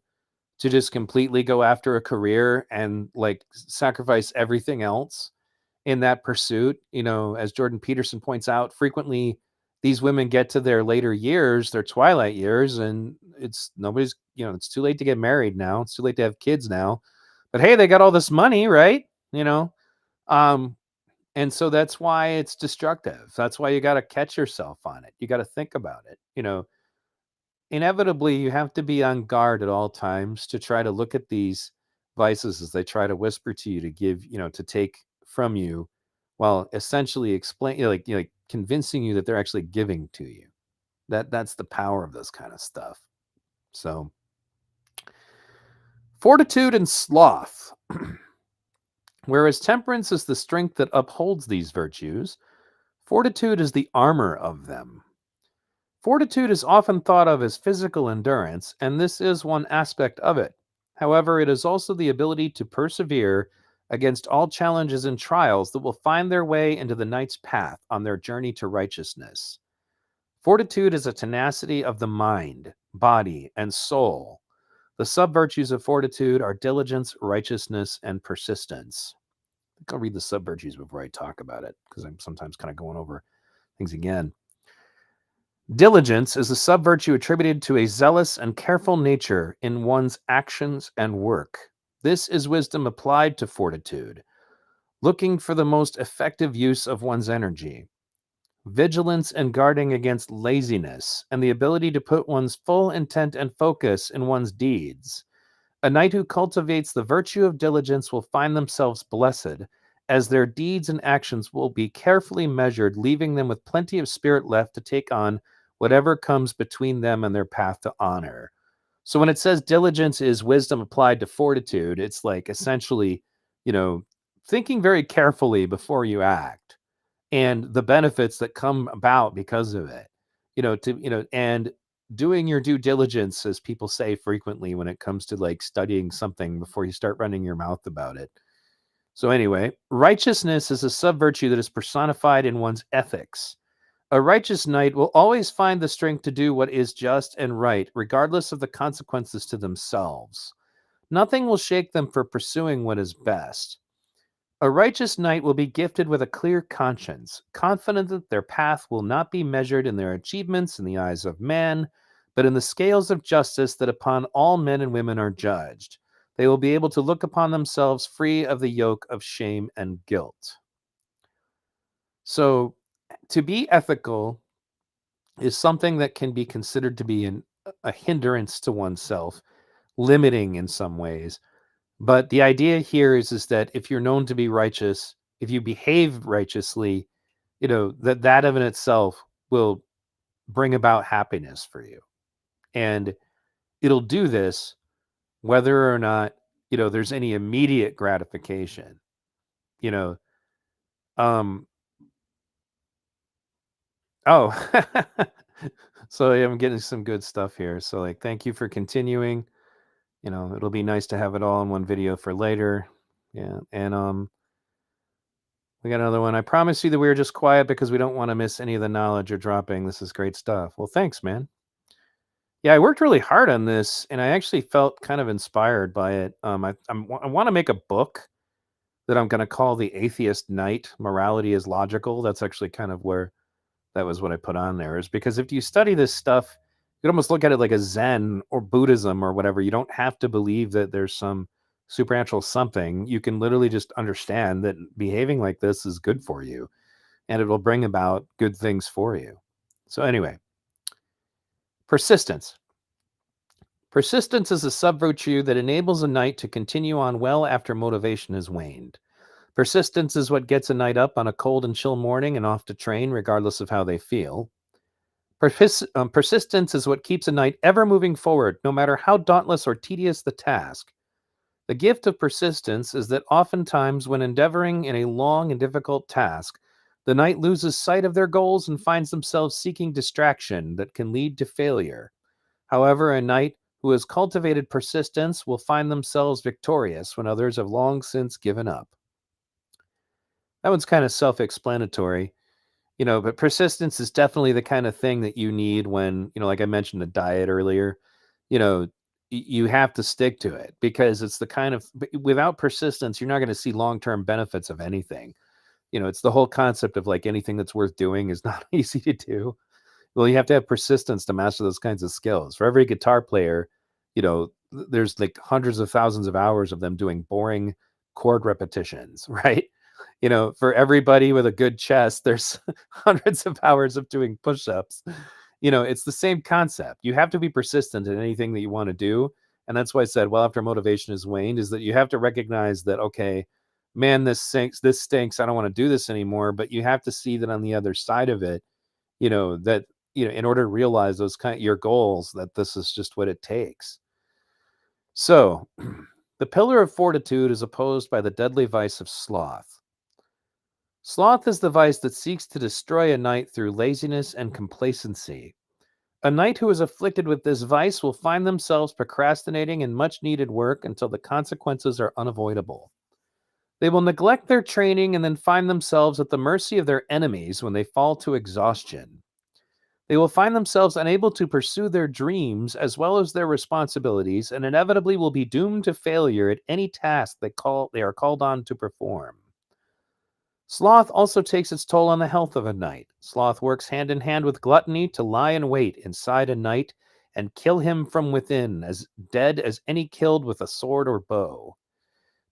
to just completely go after a career and like sacrifice everything else in that pursuit. As Jordan Peterson points out, frequently these women get to their later years, their twilight years, and it's too late to get married now. It's too late to have kids now. But hey, they got all this money, right? Um, and so that's why it's destructive. That's why you got to catch yourself on it. You got to think about it. Inevitably, you have to be on guard at all times to try to look at these vices as they try to whisper to you to give, to take from you, while essentially explain, like convincing you that they're actually giving to you. That's the power of this kind of stuff. So, fortitude and sloth. Whereas temperance is the strength that upholds these virtues, fortitude is the armor of them. Fortitude is often thought of as physical endurance, and this is one aspect of it. However, it is also the ability to persevere against all challenges and trials that will find their way into the knight's path on their journey to righteousness. Fortitude is a tenacity of the mind, body, and soul. The sub-virtues of fortitude are diligence, righteousness, and persistence. I think I'll read the sub-virtues before I talk about it, because I'm sometimes kind of going over things again. Diligence is a sub-virtue attributed to a zealous and careful nature in one's actions and work. This is wisdom applied to fortitude, looking for the most effective use of one's energy. Vigilance and guarding against laziness, and the ability to put one's full intent and focus in one's deeds. A knight who cultivates the virtue of diligence will find themselves blessed, as their deeds and actions will be carefully measured, leaving them with plenty of spirit left to take on whatever comes between them and their path to honor. So when it says diligence is wisdom applied to fortitude, it's like essentially, thinking very carefully before you act, and the benefits that come about because of it. And doing your due diligence, as people say frequently when it comes to like studying something before you start running your mouth about it. So anyway, righteousness is a sub-virtue that is personified in one's ethics. A righteous knight will always find the strength to do what is just and right, regardless of the consequences to themselves. Nothing will shake them for pursuing what is best. A righteous knight will be gifted with a clear conscience, confident that their path will not be measured in their achievements in the eyes of man, but in the scales of justice that upon all men and women are judged. They will be able to look upon themselves free of the yoke of shame and guilt. So, to be ethical is something that can be considered to be a hindrance to oneself, limiting in some ways. But the idea here is that if you're known to be righteous, if you behave righteously, that of in itself will bring about happiness for you. And it'll do this whether or not, there's any immediate gratification. You know, um oh. So yeah, I'm getting some good stuff here. So like thank you for continuing. It'll be nice to have it all in one video for later. Yeah. And we got another one. I promise you that we were just quiet because we don't want to miss any of the knowledge you're dropping. This is great stuff. Well, thanks, man. Yeah, I worked really hard on this, and I actually felt kind of inspired by it. I want to make a book that I'm going to call The Atheist Knight. Morality is Logical. That's actually kind of where that was what I put on there. Is because if you study this stuff, you almost look at it like a Zen or Buddhism or whatever. You don't have to believe that there's some supernatural something. You can literally just understand that behaving like this is good for you and it will bring about good things for you. So, anyway, persistence. Persistence is a sub-virtue that enables a knight to continue on well after motivation has waned. Persistence is what gets a knight up on a cold and chill morning and off to train, regardless of how they feel. Persistence is what keeps a knight ever moving forward, no matter how dauntless or tedious the task. The gift of persistence is that oftentimes, when endeavoring in a long and difficult task, the knight loses sight of their goals and finds themselves seeking distraction that can lead to failure. However, a knight who has cultivated persistence will find themselves victorious when others have long since given up. That one's kind of self-explanatory, but persistence is definitely the kind of thing that you need when, like I mentioned, the diet earlier, you know, you have to stick to it because it's the kind of, without persistence, you're not going to see long-term benefits of anything. It's the whole concept of like anything that's worth doing is not easy to do. Well, you have to have persistence to master those kinds of skills. For every guitar player, there's like hundreds of thousands of hours of them doing boring chord repetitions, right? For everybody with a good chest, there's hundreds of hours of doing push-ups. It's the same concept. You have to be persistent in anything that you want to do. And that's why I said, well, after motivation has waned, is that you have to recognize that, okay, man, this stinks. I don't want to do this anymore. But you have to see that on the other side of it, that, in order to realize those your goals, that this is just what it takes. So the pillar of fortitude is opposed by the deadly vice of sloth. Sloth is the vice that seeks to destroy a knight through laziness and complacency. A knight who is afflicted with this vice will find themselves procrastinating in much needed work until the consequences are unavoidable. They will neglect their training and then find themselves at the mercy of their enemies when they fall to exhaustion. They will find themselves unable to pursue their dreams as well as their responsibilities and inevitably will be doomed to failure at any task they are called on to perform. Sloth also takes its toll on the health of a knight. Sloth works hand in hand with gluttony to lie in wait inside a knight and kill him from within, as dead as any killed with a sword or bow.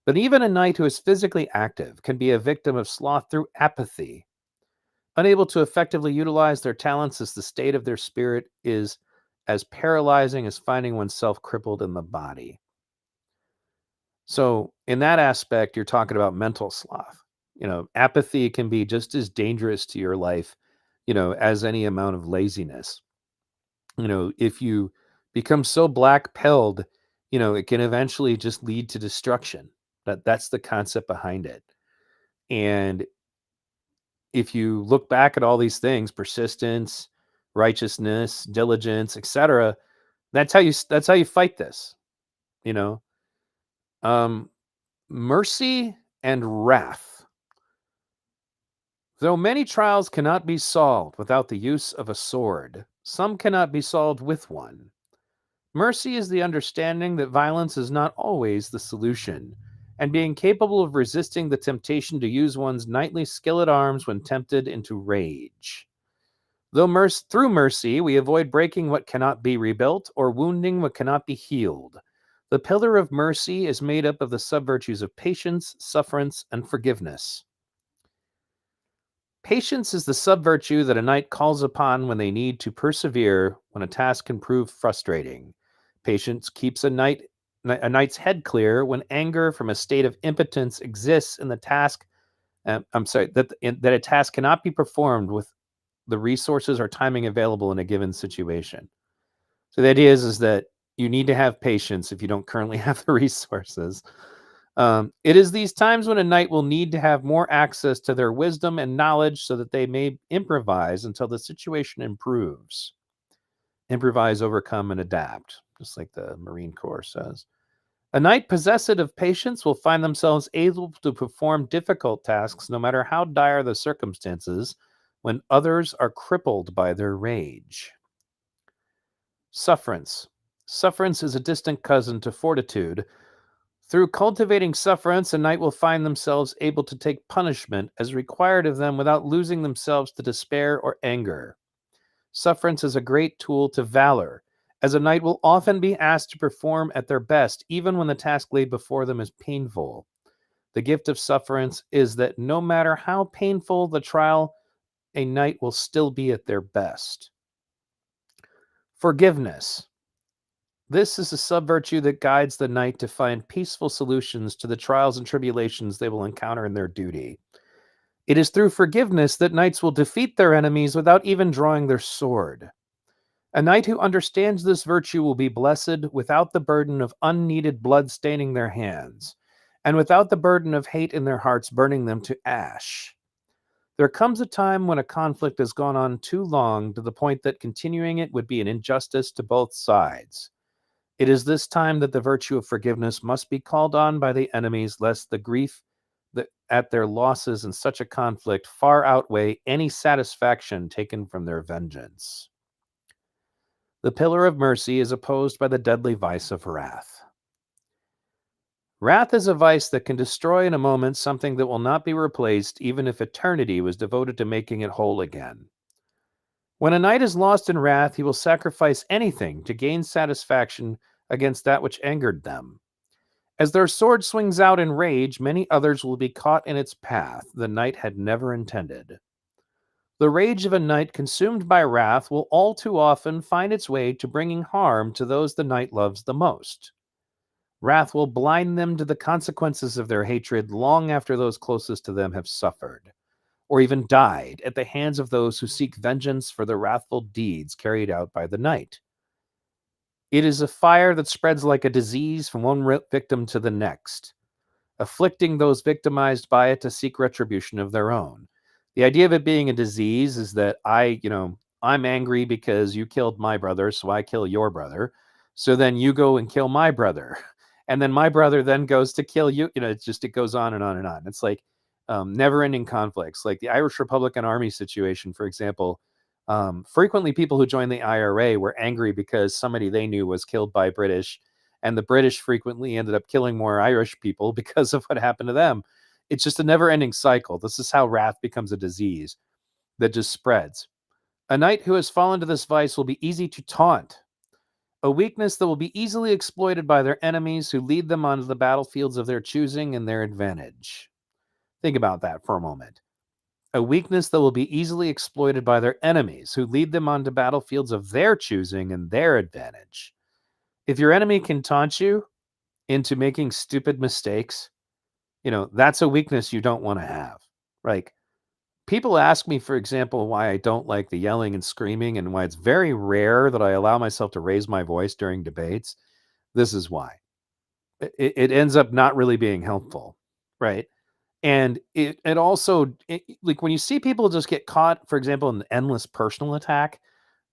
But even a knight who is physically active can be a victim of sloth through apathy. Unable to effectively utilize their talents as the state of their spirit is as paralyzing as finding oneself crippled in the body. So in that aspect, you're talking about mental sloth. Apathy can be just as dangerous to your life, as any amount of laziness. If you become so black-pilled, it can eventually just lead to destruction. That's the concept behind it. And if you look back at all these things, persistence, righteousness, diligence, etc., that's how you fight this, you know. Mercy and wrath. Though many trials cannot be solved without the use of a sword, some cannot be solved with one. Mercy is the understanding that violence is not always the solution, and being capable of resisting the temptation to use one's knightly skill at arms when tempted into rage. Though through mercy, we avoid breaking what cannot be rebuilt or wounding what cannot be healed. The pillar of mercy is made up of the sub-virtues of patience, sufferance, and forgiveness. Patience is the sub-virtue that a knight calls upon when they need to persevere when a task can prove frustrating. Patience keeps a knight's head clear when anger from a state of impotence exists in the task. That a task cannot be performed with the resources or timing available in a given situation. So the idea is that you need to have patience if you don't currently have the resources. It is these times when a knight will need to have more access to their wisdom and knowledge so that they may improvise until the situation improves. Improvise, overcome, and adapt, just like the Marine Corps says. A knight possessed of patience will find themselves able to perform difficult tasks no matter how dire the circumstances when others are crippled by their rage. Sufferance. Sufferance is a distant cousin to fortitude. Through cultivating sufferance, a knight will find themselves able to take punishment as required of them without losing themselves to despair or anger. Sufferance is a great tool to valor, as a knight will often be asked to perform at their best, even when the task laid before them is painful. The gift of sufferance is that no matter how painful the trial, a knight will still be at their best. Forgiveness. This is a sub-virtue that guides the knight to find peaceful solutions to the trials and tribulations they will encounter in their duty. It is through forgiveness that knights will defeat their enemies without even drawing their sword. A knight who understands this virtue will be blessed without the burden of unneeded blood staining their hands, and without the burden of hate in their hearts burning them to ash. There comes a time when a conflict has gone on too long to the point that continuing it would be an injustice to both sides. It is this time that the virtue of forgiveness must be called on by the enemies, lest the grief at their losses in such a conflict far outweigh any satisfaction taken from their vengeance. The pillar of mercy is opposed by the deadly vice of wrath. Wrath is a vice that can destroy in a moment something that will not be replaced, even if eternity was devoted to making it whole again. When a knight is lost in wrath, he will sacrifice anything to gain satisfaction against that which angered them. As their sword swings out in rage, many others will be caught in its path the knight had never intended. The rage of a knight consumed by wrath will all too often find its way to bringing harm to those the knight loves the most. Wrath will blind them to the consequences of their hatred long after those closest to them have suffered, or even died at the hands of those who seek vengeance for the wrathful deeds carried out by the knight. It is a fire that spreads like a disease from one victim to the next, afflicting those victimized by it to seek retribution of their own. The idea of it being a disease is that I'm angry because you killed my brother, so I kill your brother. So then you go and kill my brother. And then my brother then goes to kill you. It goes on and on and on. It's like never-ending conflicts. Like the Irish Republican Army situation, for example. Frequently people who joined the IRA were angry because somebody they knew was killed by British, and the British frequently ended up killing more Irish people because of what happened to them. It's just a never-ending cycle. This is how wrath becomes a disease that just spreads. A knight who has fallen to this vice will be easy to taunt, a weakness that will be easily exploited by their enemies who lead them onto the battlefields of their choosing and their advantage. Think about that for a moment. A weakness that will be easily exploited by their enemies who lead them onto battlefields of their choosing and their advantage. If your enemy can taunt you into making stupid mistakes, that's a weakness you don't want to have. Like, people ask me, for example, why I don't like the yelling and screaming and why it's very rare that I allow myself to raise my voice during debates. This is why. It ends up not really being helpful, right? And it also, like when you see people just get caught, for example, in an endless personal attack,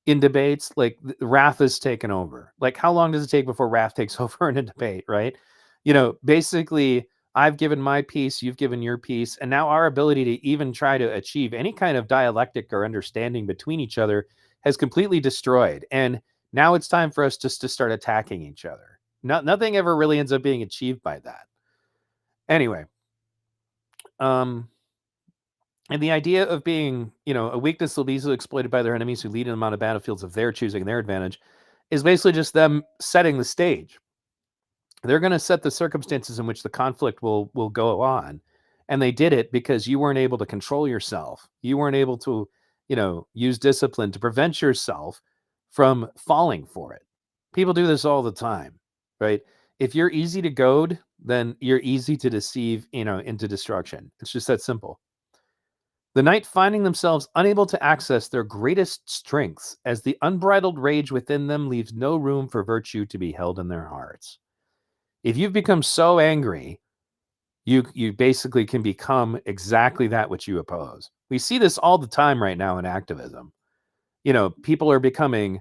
in debates, like wrath is taken over. Like, how long does it take before wrath takes over in a debate, right? Basically, I've given my piece, you've given your piece, and now our ability to even try to achieve any kind of dialectic or understanding between each other has completely destroyed. And now it's time for us just to start attacking each other. Nothing ever really ends up being achieved by that. Anyway, and the idea of being, a weakness will be easily exploited by their enemies who lead them on the battlefields of their choosing and their advantage is basically just them setting the stage. They're going to set the circumstances in which the conflict will go on. And they did it because you weren't able to control yourself. You weren't able to, use discipline to prevent yourself from falling for it. People do this all the time, right? If you're easy to goad, then you're easy to deceive, into destruction. It's just that simple. The knight finding themselves unable to access their greatest strengths as the unbridled rage within them leaves no room for virtue to be held in their hearts. If you've become so angry, you basically can become exactly that which you oppose. We see this all the time right now in activism. People are becoming,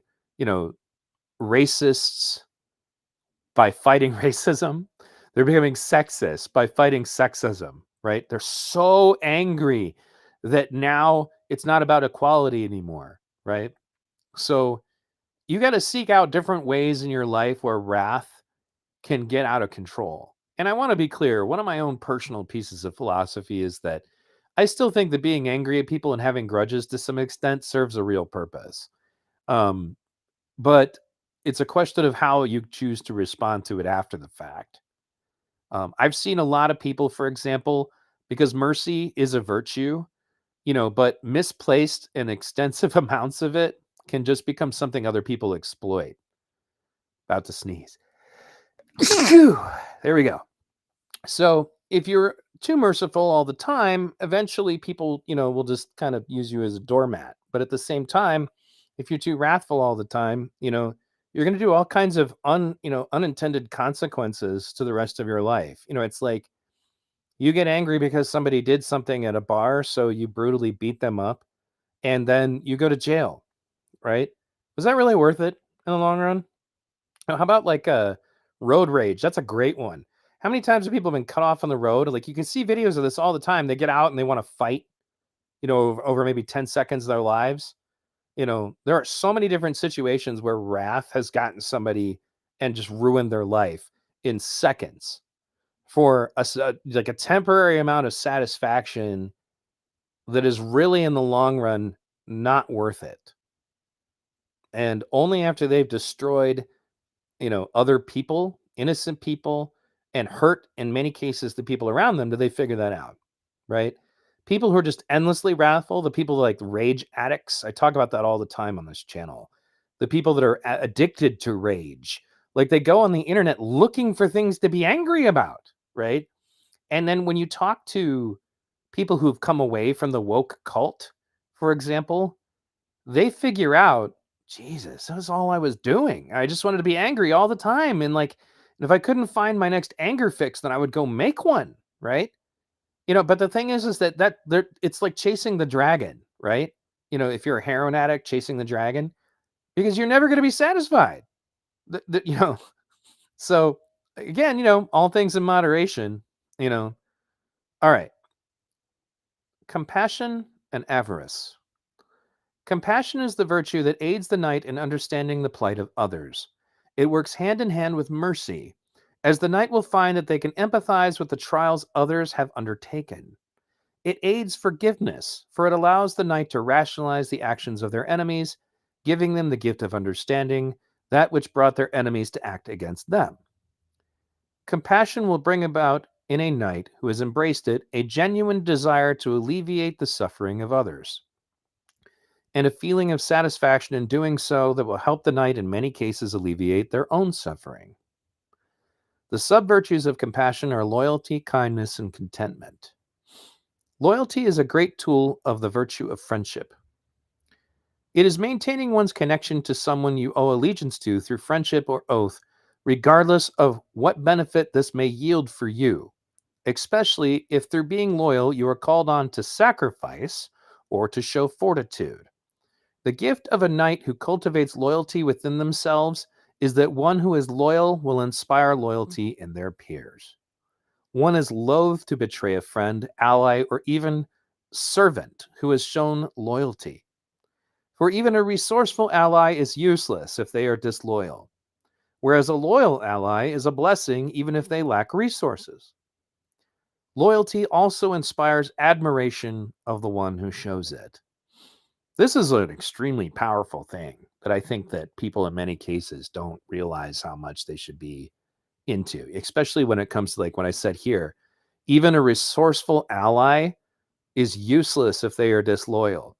racists by fighting racism. They're becoming sexist by fighting sexism, right? They're so angry that now it's not about equality anymore, right? So you got to seek out different ways in your life where wrath can get out of control. And I want to be clear, one of my own personal pieces of philosophy is that I still think that being angry at people and having grudges to some extent serves a real purpose. Um, but it's a question of how you choose to respond to it after the fact. I've seen a lot of people, for example, because mercy is a virtue, but misplaced and extensive amounts of it can just become something other people exploit. About to sneeze. There we go. So if you're too merciful all the time, eventually people, will just kind of use you as a doormat. But at the same time, if you're too wrathful all the time, you're going to do all kinds of unintended consequences to the rest of your life. It's like you get angry because somebody did something at a bar, so you brutally beat them up, and then you go to jail, right? Was that really worth it in the long run? How about like a road rage? That's a great one. How many times have people been cut off on the road? Like you can see videos of this all the time. They get out and they want to fight, over maybe 10 seconds of their lives. There are so many different situations where wrath has gotten somebody and just ruined their life in seconds for like a temporary amount of satisfaction that is really in the long run not worth it. And only after they've destroyed other people, innocent people, and hurt in many cases the people around them, do they figure that out, right? People who are just endlessly wrathful, the people like rage addicts, I talk about that all the time on this channel. The people that are addicted to rage, like they go on the internet looking for things to be angry about, right? And then when you talk to people who've come away from the woke cult, for example, they figure out, Jesus, that was all I was doing. I just wanted to be angry all the time. And like, if I couldn't find my next anger fix, then I would go make one, right? But the thing is that there, it's like chasing the dragon, right? If you're a heroin addict chasing the dragon, because you're never going to be satisfied. The, so again, all things in moderation, you know. All right. Compassion and avarice. Compassion is the virtue that aids the knight in understanding the plight of others. It works hand in hand with mercy, as the knight will find that they can empathize with the trials others have undertaken. It aids forgiveness, for it allows the knight to rationalize the actions of their enemies, giving them the gift of understanding that which brought their enemies to act against them. Compassion will bring about in a knight who has embraced it a genuine desire to alleviate the suffering of others, and a feeling of satisfaction in doing so that will help the knight in many cases alleviate their own suffering. The sub-virtues of compassion are loyalty, kindness, and contentment. Loyalty is a great tool of the virtue of friendship. It is maintaining one's connection to someone you owe allegiance to through friendship or oath, regardless of what benefit this may yield for you, especially if through being loyal you are called on to sacrifice or to show fortitude. The gift of a knight who cultivates loyalty within themselves is that one who is loyal will inspire loyalty in their peers. One is loath to betray a friend, ally, or even servant who has shown loyalty. For even a resourceful ally is useless if they are disloyal, whereas a loyal ally is a blessing even if they lack resources. Loyalty also inspires admiration of the one who shows it. This is an extremely powerful thing that I think that people in many cases don't realize how much they should be into, especially when it comes to, like, when I said here, even a resourceful ally is useless if they are disloyal.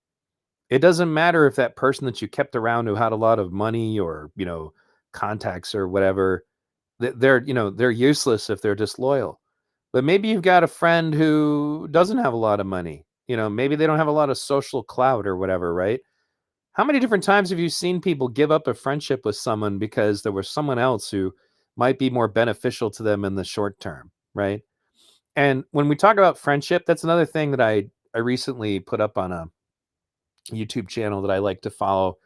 It doesn't matter if that person that you kept around who had a lot of money or, contacts or whatever, they're useless if they're disloyal. But maybe you've got a friend who doesn't have a lot of money. Maybe they don't have a lot of social clout or whatever, right? How many different times have you seen people give up a friendship with someone because there was someone else who might be more beneficial to them in the short term, right? And when we talk about friendship, that's another thing that I recently put up on a YouTube channel that I like to follow.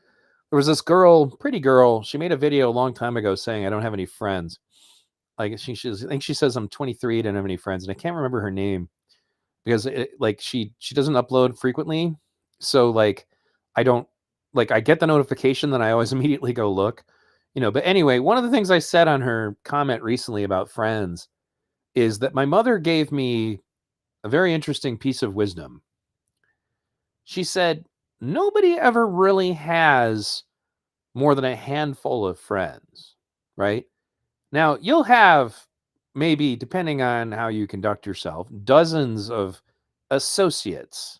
There was this girl, pretty girl. She made a video a long time ago saying, "I don't have any friends." Like I think she says I'm 23, I don't have any friends, and I can't remember her name because like she doesn't upload frequently, so like I don't like I get the notification, then I always immediately go look, But anyway, one of the things I said on her comment recently about friends is that my mother gave me a very interesting piece of wisdom. She said, nobody ever really has more than a handful of friends, right? Now, you'll have maybe, depending on how you conduct yourself, dozens of associates,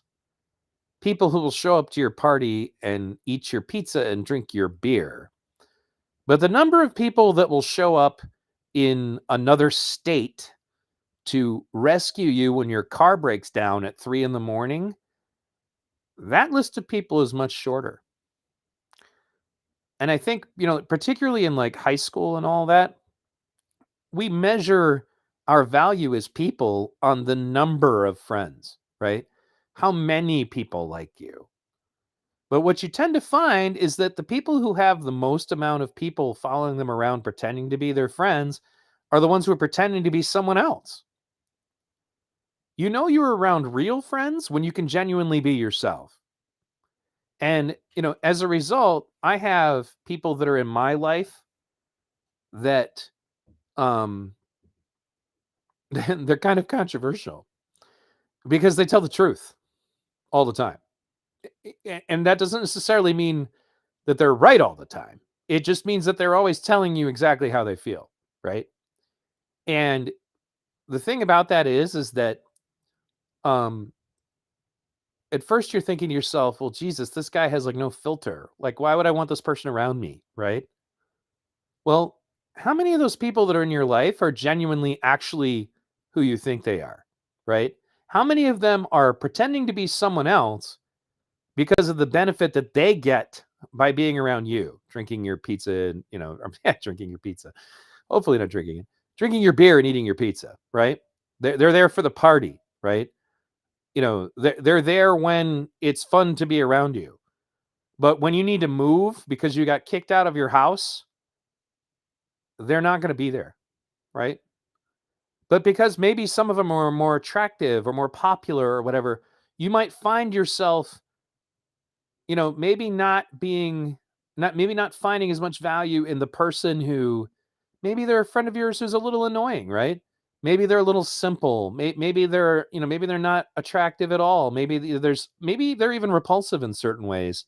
people who will show up to your party and eat your pizza and drink your beer. But the number of people that will show up in another state to rescue you when your car breaks down at 3 in the morning, that list of people is much shorter. And I think, particularly in like high school and all that, we measure our value as people on the number of friends, right? How many people like you. But what you tend to find is that the people who have the most amount of people following them around pretending to be their friends are the ones who are pretending to be someone else. You know you're around real friends when you can genuinely be yourself. And, as a result, I have people that are in my life that um they're kind of controversial because they tell the truth all the time. And that doesn't necessarily mean that they're right all the time. It just means that they're always telling you exactly how they feel, right? And the thing about that is that um at first you're thinking to yourself, well, Jesus, this guy has like no filter. Like, why would I want this person around me? Right. Well, how many of those people that are in your life are genuinely actually who you think they are? Right. How many of them are pretending to be someone else because of the benefit that they get by being around you, drinking your pizza and, drinking your pizza, hopefully not drinking it, drinking your beer and eating your pizza, right? They're there for the party, right? They're there when it's fun to be around you. But when you need to move because you got kicked out of your house, they're not going to be there, right? But because maybe some of them are more attractive or more popular or whatever, you might find yourself, maybe not finding as much value in the person who maybe they're a friend of yours who's a little annoying, right? Maybe they're a little simple. Maybe maybe they're not attractive at all. Maybe they're even repulsive in certain ways.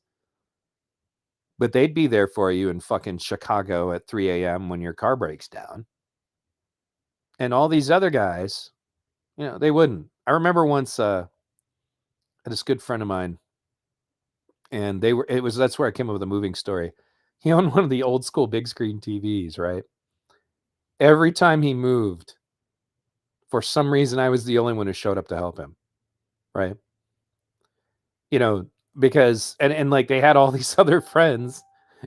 But they'd be there for you in fucking Chicago at 3 a.m. when your car breaks down. And all these other guys, they wouldn't. I remember once this good friend of mine, and that's where I came up with a moving story. He owned one of the old school big screen TVs, right? Every time he moved, for some reason, I was the only one who showed up to help him, right? Because, and like they had all these other friends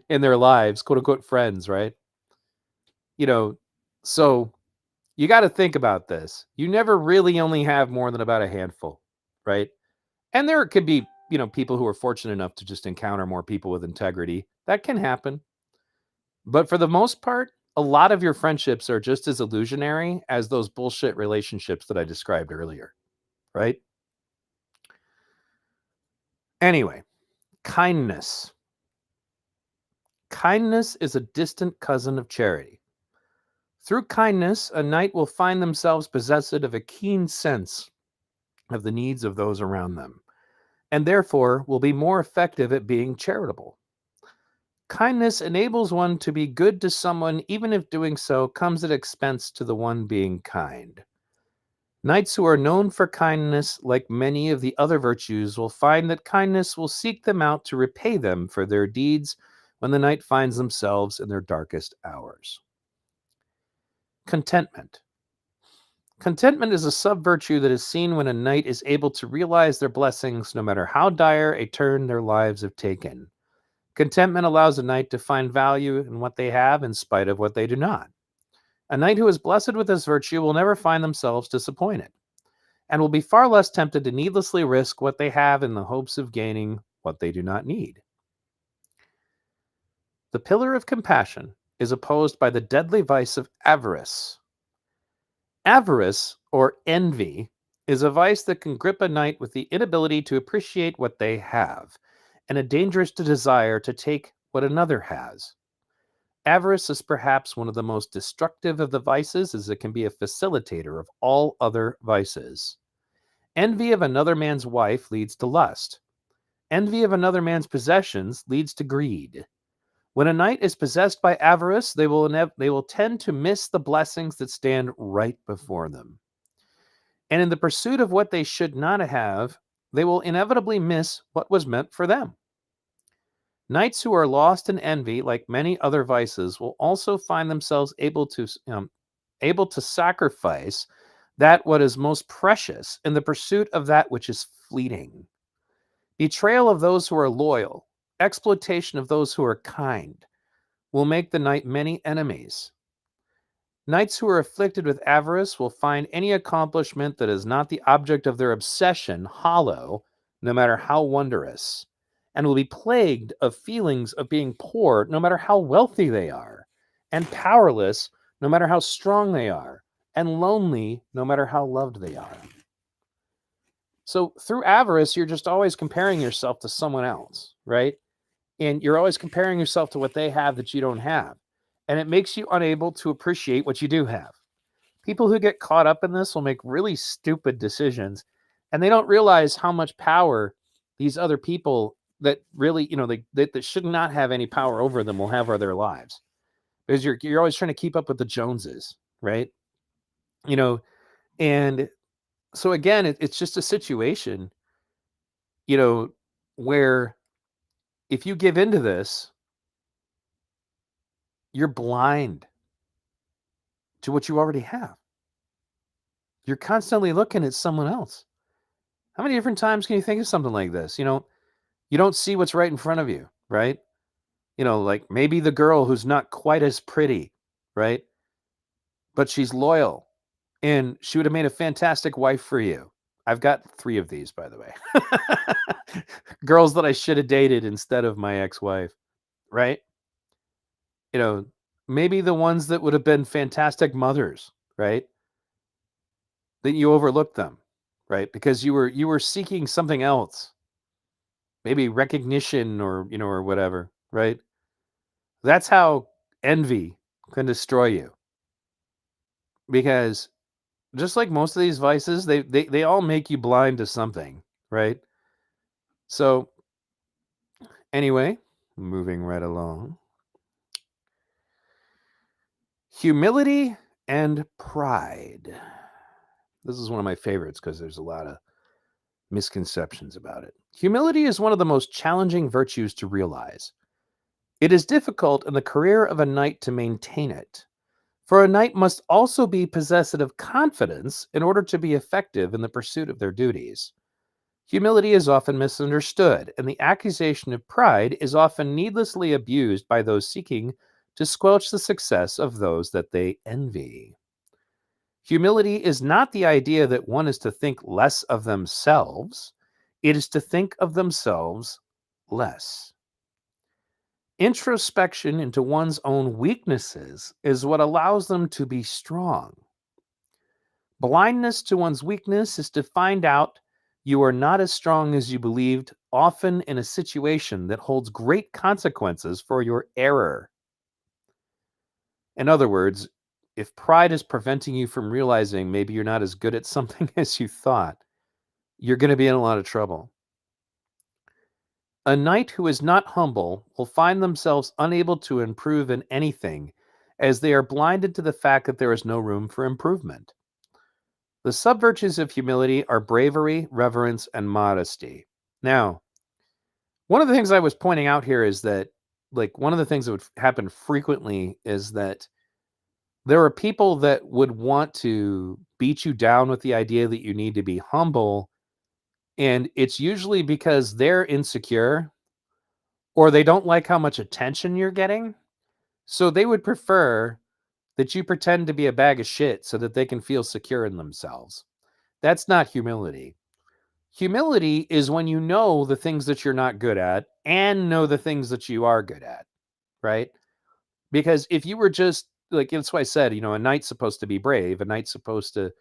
in their lives, quote unquote friends, right? So you got to think about this. You never really only have more than about a handful, right? And there could be, people who are fortunate enough to just encounter more people with integrity. That can happen. But for the most part, a lot of your friendships are just as illusionary as those bullshit relationships that I described earlier, right? Anyway, kindness. Kindness is a distant cousin of charity. Through kindness, a knight will find themselves possessed of a keen sense of the needs of those around them, and therefore will be more effective at being charitable. Kindness enables one to be good to someone, even if doing so comes at expense to the one being kind. Knights who are known for kindness, like many of the other virtues, will find that kindness will seek them out to repay them for their deeds when the knight finds themselves in their darkest hours. Contentment. Contentment is a sub-virtue that is seen when a knight is able to realize their blessings no matter how dire a turn their lives have taken. Contentment allows a knight to find value in what they have in spite of what they do not. A knight who is blessed with this virtue will never find themselves disappointed, and will be far less tempted to needlessly risk what they have in the hopes of gaining what they do not need. The pillar of compassion is opposed by the deadly vice of avarice. Avarice, or envy, is a vice that can grip a knight with the inability to appreciate what they have, and a dangerous desire to take what another has. Avarice is perhaps one of the most destructive of the vices, as it can be a facilitator of all other vices. Envy of another man's wife leads to lust. Envy of another man's possessions leads to greed. When a knight is possessed by avarice, they will tend to miss the blessings that stand right before them. And in the pursuit of what they should not have, they will inevitably miss what was meant for them. Knights who are lost in envy, like many other vices, will also find themselves able to sacrifice that what is most precious in the pursuit of that which is fleeting. Betrayal of those who are loyal, exploitation of those who are kind, will make the knight many enemies. Knights who are afflicted with avarice will find any accomplishment that is not the object of their obsession hollow, no matter how wondrous, and will be plagued of feelings of being poor, no matter how wealthy they are, and powerless, no matter how strong they are, and lonely, no matter how loved they are. So through avarice, you're just always comparing yourself to someone else, right? And you're always comparing yourself to what they have that you don't have. And it makes you unable to appreciate what you do have. People who get caught up in this will make really stupid decisions, and they don't realize how much power these other people that really, that should not have any power over them will have over their lives. Because you're always trying to keep up with the Joneses, right? You know, and so again, it's just a situation, you know, where if you give into this, you're blind to what you already have. You're constantly looking at someone else. How many different times can you think of something like this? You don't see what's right in front of you, right? Like maybe the girl who's not quite as pretty, right? But she's loyal and she would have made a fantastic wife for you. I've got 3 of these, by the way. Girls that I should have dated instead of my ex-wife, right? You know, maybe the ones that would have been fantastic mothers, right? That you overlooked them, right? Because you were seeking something else, maybe recognition or whatever, right? That's how envy can destroy you. Because just like most of these vices, they all make you blind to something, right? So anyway, moving right along. Humility and pride. This is one of my favorites because there's a lot of misconceptions about it. Humility is one of the most challenging virtues to realize. It is difficult in the career of a knight to maintain it, for a knight must also be possessed of confidence in order to be effective in the pursuit of their duties. Humility is often misunderstood, and the accusation of pride is often needlessly abused by those seeking to squelch the success of those that they envy. Humility is not the idea that one is to think less of themselves, it is to think of themselves less. Introspection into one's own weaknesses is what allows them to be strong. Blindness to one's weakness is to find out you are not as strong as you believed, often in a situation that holds great consequences for your error. In other words, if pride is preventing you from realizing maybe you're not as good at something as you thought, you're going to be in a lot of trouble. A knight who is not humble will find themselves unable to improve in anything, as they are blinded to the fact that there is no room for improvement. The sub-virtues of humility are bravery, reverence, and modesty. Now, one of the things I was pointing out here is that, like, one of the things that would happen frequently is that there are people that would want to beat you down with the idea that you need to be humble, and it's usually because they're insecure or they don't like how much attention you're getting. So they would prefer that you pretend to be a bag of shit so that they can feel secure in themselves. That's not humility. Humility is when you know the things that you're not good at and know the things that you are good at, right? Because if you were just like, that's why I said, a knight's supposed to be brave, a knight's supposed to,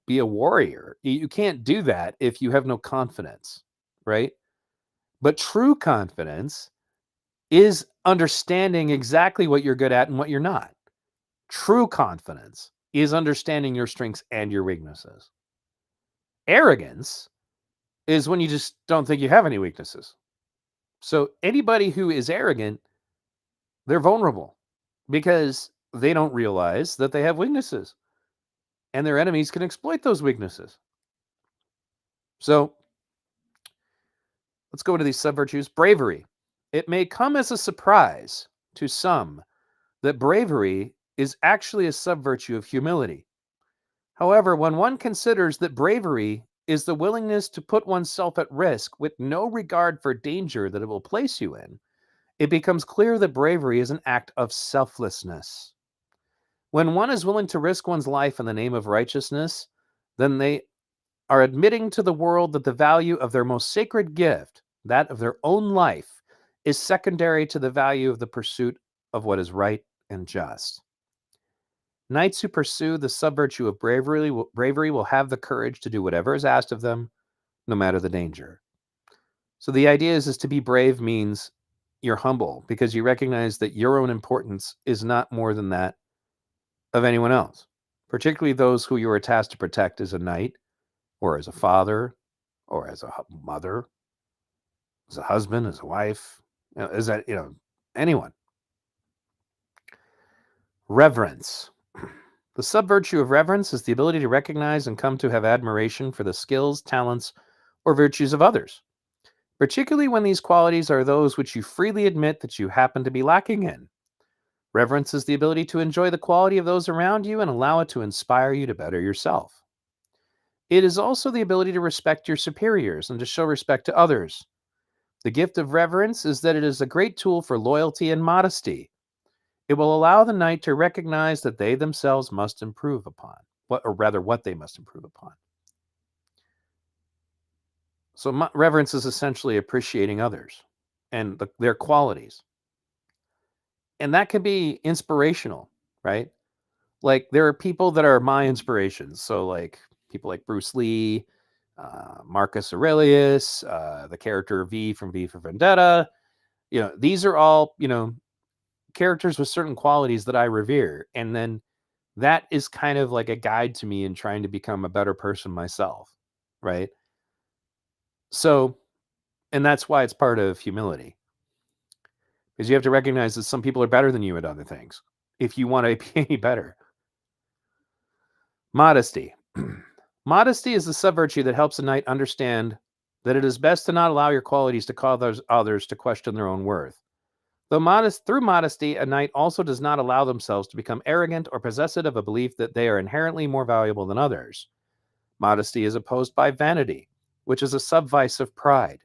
be a warrior. You can't do that if you have no confidence, right? But true confidence is understanding exactly what you're good at and what you're not. True confidence is understanding your strengths and your weaknesses. Arrogance is when you just don't think you have any weaknesses. So anybody who is arrogant They're vulnerable because they don't realize that they have weaknesses, and their enemies can exploit those weaknesses. So let's go into these sub-virtues. Bravery. It may come as a surprise to some that bravery is actually a sub-virtue of humility. However, when one considers that bravery is the willingness to put oneself at risk with no regard for danger that it will place you in, it becomes clear that bravery is an act of selflessness. When one is willing to risk one's life in the name of righteousness, then they are admitting to the world that the value of their most sacred gift, that of their own life, is secondary to the value of the pursuit of what is right and just. Knights who pursue the sub-virtue of bravery will have the courage to do whatever is asked of them, no matter the danger. So the idea is to be brave means you're humble because you recognize that your own importance is not more than that of anyone else, particularly those who you are tasked to protect as a knight, or as a father, or as a mother, as a husband, as a wife, anyone. Reverence. The sub-virtue of reverence is the ability to recognize and come to have admiration for the skills, talents, or virtues of others, particularly when these qualities are those which you freely admit that you happen to be lacking in. Reverence is the ability to enjoy the quality of those around you and allow it to inspire you to better yourself. It is also the ability to respect your superiors and to show respect to others. The gift of reverence is that it is a great tool for loyalty and modesty. It will allow the knight to recognize that they themselves must improve upon, what they must improve upon. So reverence is essentially appreciating others and their qualities. And that can be inspirational, right? Like there are people that are my inspirations. So like people like Bruce Lee, Marcus Aurelius, the character V from V for Vendetta. These are all, characters with certain qualities that I revere. And then that is kind of like a guide to me in trying to become a better person myself, right? So, and that's why it's part of humility, because you have to recognize that some people are better than you at other things if you want to be any better. Modesty. Modesty is the sub-virtue that helps a knight understand that it is best to not allow your qualities to cause others to question their own worth. Through modesty, a knight also does not allow themselves to become arrogant or possessive of a belief that they are inherently more valuable than others. Modesty is opposed by vanity, which is a sub-vice of pride.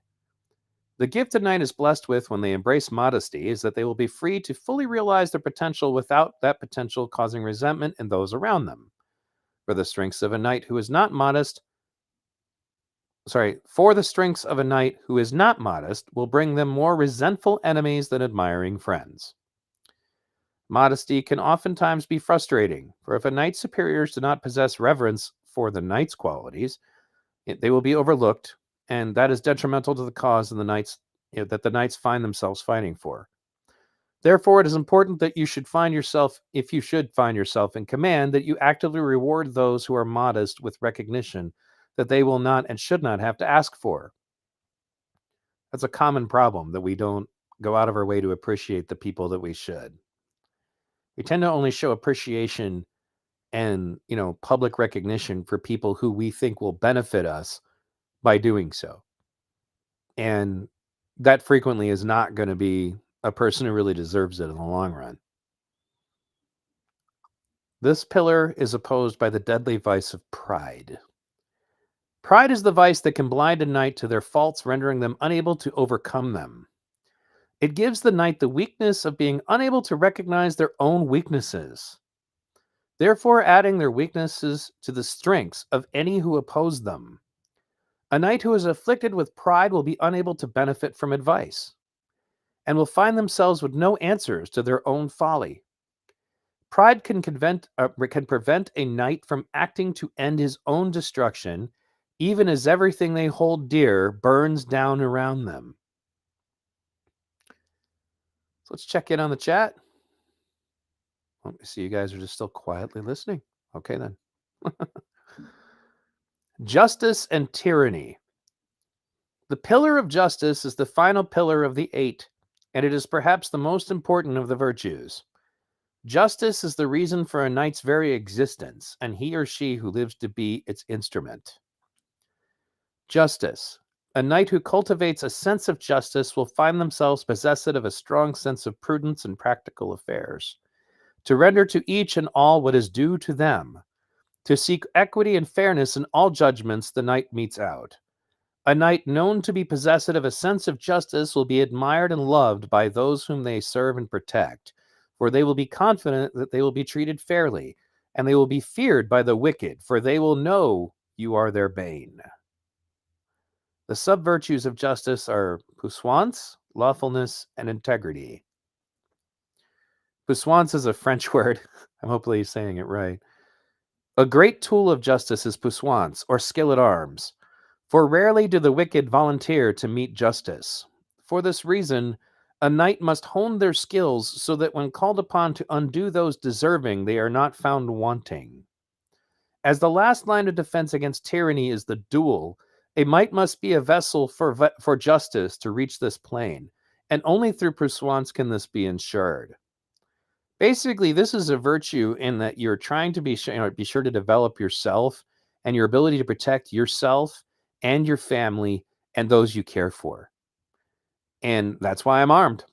The gift a knight is blessed with when they embrace modesty is that they will be free to fully realize their potential without that potential causing resentment in those around them. For the strengths of a knight who is not modest, for the strengths of a knight who is not modest will bring them more resentful enemies than admiring friends. Modesty can oftentimes be frustrating, for if a knight's superiors do not possess reverence for the knight's qualities, they will be overlooked, and that is detrimental to the cause of the knights that the knights find themselves fighting for. Therefore, it is important that if you should find yourself in command, that you actively reward those who are modest with recognition that they will not and should not have to ask for. That's a common problem, that we don't go out of our way to appreciate the people that we should. We tend to only show appreciation and, public recognition for people who we think will benefit us by doing so. And that frequently is not going to be a person who really deserves it in the long run. This pillar is opposed by the deadly vice of pride. Pride is the vice that can blind a knight to their faults, rendering them unable to overcome them. It gives the knight the weakness of being unable to recognize their own weaknesses, therefore adding their weaknesses to the strengths of any who oppose them. A knight who is afflicted with pride will be unable to benefit from advice, and will find themselves with no answers to their own folly. Pride can prevent a knight from acting to end his own destruction, even as everything they hold dear burns down around them. So let's check in on the chat. Let me see, you guys are just still quietly listening. Okay, then. Justice and tyranny. The pillar of justice is the final pillar of the 8. and it is perhaps the most important of the virtues. Justice is the reason for a knight's very existence, and he or she who lives to be its instrument. Justice. A knight who cultivates a sense of justice will find themselves possessed of a strong sense of prudence in practical affairs, to render to each and all what is due to them, to seek equity and fairness in all judgments the knight meets out. A knight known to be possessed of a sense of justice will be admired and loved by those whom they serve and protect, for they will be confident that they will be treated fairly, and they will be feared by the wicked, for they will know you are their bane. The sub-virtues of justice are puissance, lawfulness, and integrity. Puissance is a French word. I'm hopefully saying it right. A great tool of justice is puissance, or skill at arms, for rarely do the wicked volunteer to meet justice. For this reason, a knight must hone their skills so that when called upon to undo those deserving, they are not found wanting. As the last line of defense against tyranny is the duel, a knight must be a vessel for justice to reach this plane, and only through puissance can this be ensured. Basically, this is a virtue in that you're trying to be sure to develop yourself and your ability to protect yourself and your family and those you care for. And that's why I'm armed.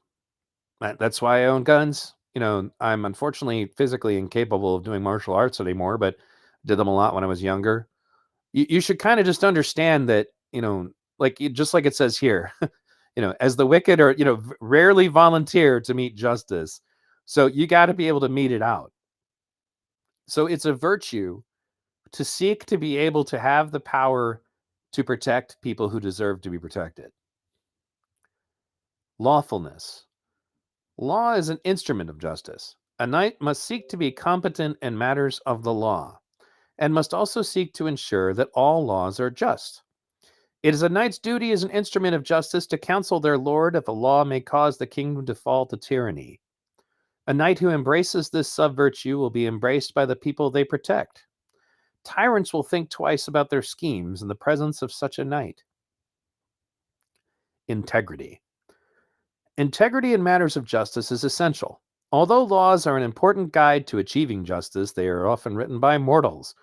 That's why I own guns. I'm unfortunately physically incapable of doing martial arts anymore, but did them a lot when I was younger. You should kind of just understand that, just like it says here, as the wicked are, rarely volunteer to meet justice. So you got to be able to mete it out. So it's a virtue to seek to be able to have the power to protect people who deserve to be protected. Lawfulness. Law is an instrument of justice. A knight must seek to be competent in matters of the law, and must also seek to ensure that all laws are just. It is a knight's duty as an instrument of justice to counsel their lord if a law may cause the kingdom to fall to tyranny. A knight who embraces this sub-virtue will be embraced by the people they protect. Tyrants will think twice about their schemes in the presence of such a knight. Integrity. Integrity in matters of justice is essential. Although laws are an important guide to achieving justice, they are often written by mortals,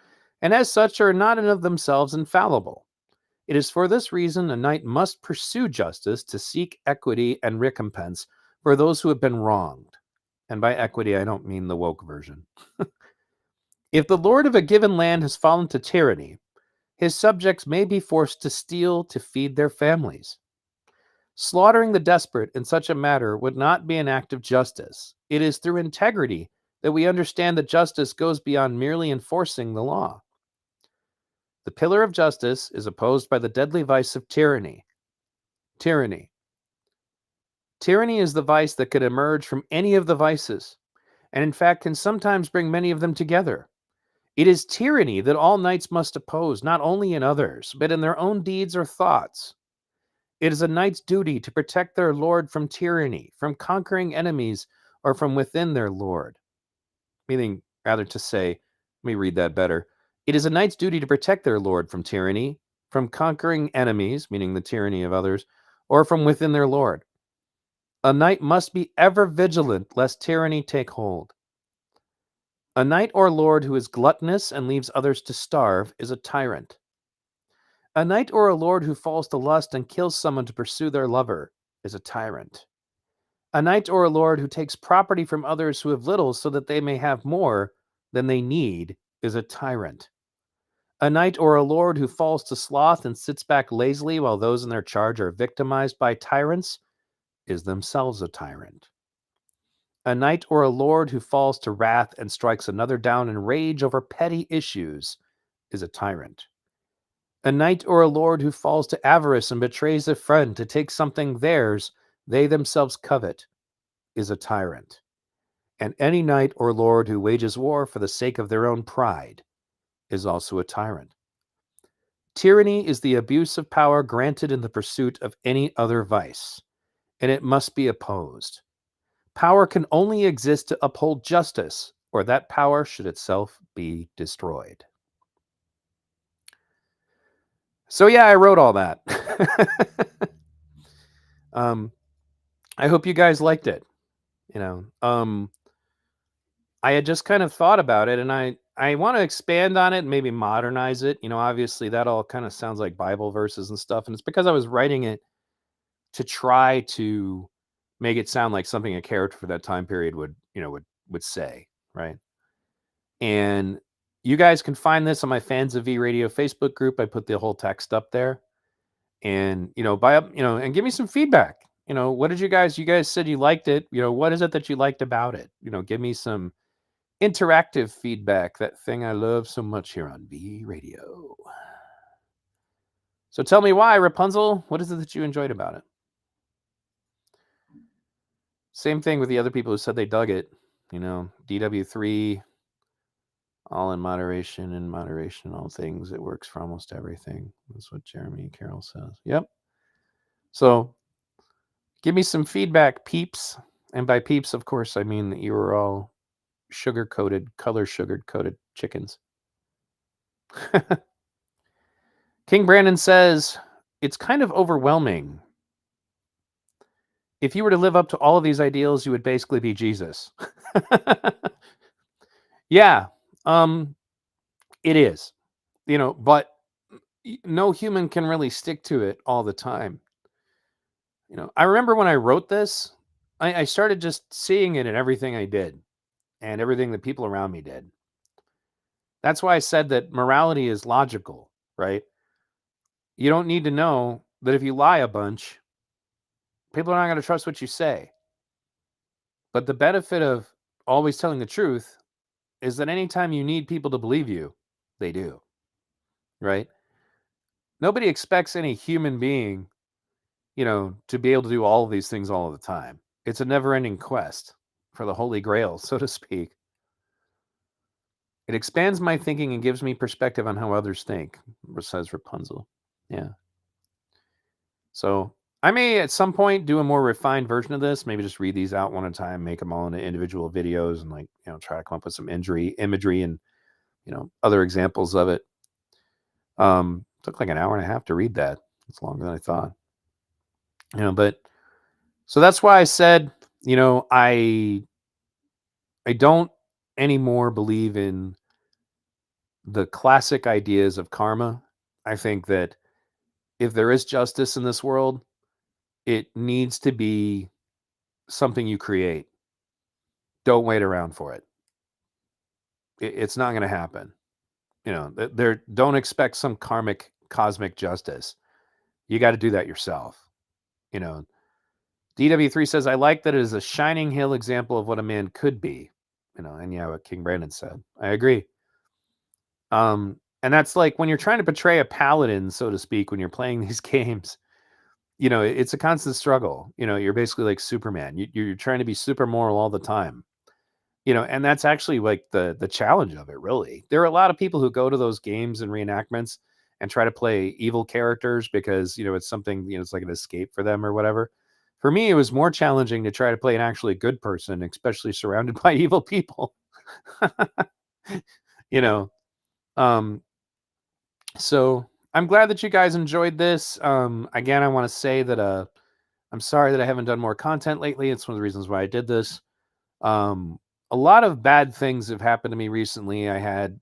and as such are not in of themselves infallible. It is for this reason a knight must pursue justice to seek equity and recompense for those who have been wronged. And by equity, I don't mean the woke version. If the lord of a given land has fallen to tyranny, his subjects may be forced to steal to feed their families. Slaughtering the desperate in such a matter would not be an act of justice. It is through integrity that we understand that justice goes beyond merely enforcing the law. The pillar of justice is opposed by the deadly vice of tyranny. Tyranny. Tyranny is the vice that could emerge from any of the vices, and in fact can sometimes bring many of them together. It is tyranny that all knights must oppose, not only in others, but in their own deeds or thoughts. It is a knight's duty to protect their lord from tyranny, from conquering enemies, or from within their lord. Meaning, rather to say, let me read that better. It is a knight's duty to protect their lord from tyranny, from conquering enemies, meaning the tyranny of others, or from within their lord. A knight must be ever vigilant lest tyranny take hold. A knight or lord who is gluttonous and leaves others to starve is a tyrant. A knight or a lord who falls to lust and kills someone to pursue their lover is a tyrant. A knight or a lord who takes property from others who have little so that they may have more than they need is a tyrant. A knight or a lord who falls to sloth and sits back lazily while those in their charge are victimized by tyrants is themselves a tyrant. A knight or a lord who falls to wrath and strikes another down in rage over petty issues is a tyrant. A knight or a lord who falls to avarice and betrays a friend to take something theirs they themselves covet is a tyrant. And any knight or lord who wages war for the sake of their own pride is also a tyrant. Tyranny is the abuse of power granted in the pursuit of any other vice, and it must be opposed. Power can only exist to uphold justice, or that power should itself be destroyed. So yeah, I wrote all that. I hope you guys liked it. You know, I had just kind of thought about it, and I want to expand on it and maybe modernize it. Obviously that all kind of sounds like Bible verses and stuff, and it's because I was writing it to try to make it sound like something a character for that time period would say, right? And you guys can find this on my Fans of V Radio Facebook group. I put the whole text up there, and buy up, and give me some feedback. What did you guys said you liked it? What is it that you liked about it? Give me some interactive feedback, that thing I love so much here on V Radio. So tell me why, Rapunzel. What is it that you enjoyed about it? Same thing with the other people who said they dug it. DW3, all in moderation, all things. It works for almost everything. That's what Jeremy Carroll says. Yep. So give me some feedback, peeps. And by peeps, of course, I mean that you are all color sugar coated chickens. King Brandon says, it's kind of overwhelming. If you were to live up to all of these ideals, you would basically be Jesus. Yeah, it is. But no human can really stick to it all the time. I remember when I wrote this, I started just seeing it in everything I did and everything that people around me did. That's why I said that morality is logical, right? You don't need to know that if you lie a bunch, people are not going to trust what you say. But the benefit of always telling the truth is that anytime you need people to believe you, they do, right? Nobody expects any human being, to be able to do all of these things all of the time. It's a never-ending quest for the Holy Grail, so to speak. It expands my thinking and gives me perspective on how others think, says Rapunzel. Yeah. So I may at some point do a more refined version of this. Maybe just read these out one at a time, make them all into individual videos, and try to come up with some imagery, and other examples of it. Took like an hour and a half to read that. It's longer than I thought. But so that's why I said, I don't anymore believe in the classic ideas of karma. I think that if there is justice in this world, it needs to be something you create. Don't wait around for it. It's not going to happen. Don't expect some cosmic justice. You got to do that yourself. DW3 says, I like that it is a shining hill example of what a man could be. And yeah, what King Brandon said. I agree. And that's like when you're trying to portray a paladin, so to speak, when you're playing these games, it's a constant struggle. You're basically like Superman. You're trying to be super moral all the time. And that's actually like the challenge of it, really. There are a lot of people who go to those games and reenactments and try to play evil characters because, it's something, it's like an escape for them or whatever. For me, it was more challenging to try to play an actually good person, especially surrounded by evil people. you know, um, so I'm glad that you guys enjoyed this. Again, I want to say that I'm sorry that I haven't done more content lately. It's one of the reasons why I did this. A lot of bad things have happened to me recently. I had,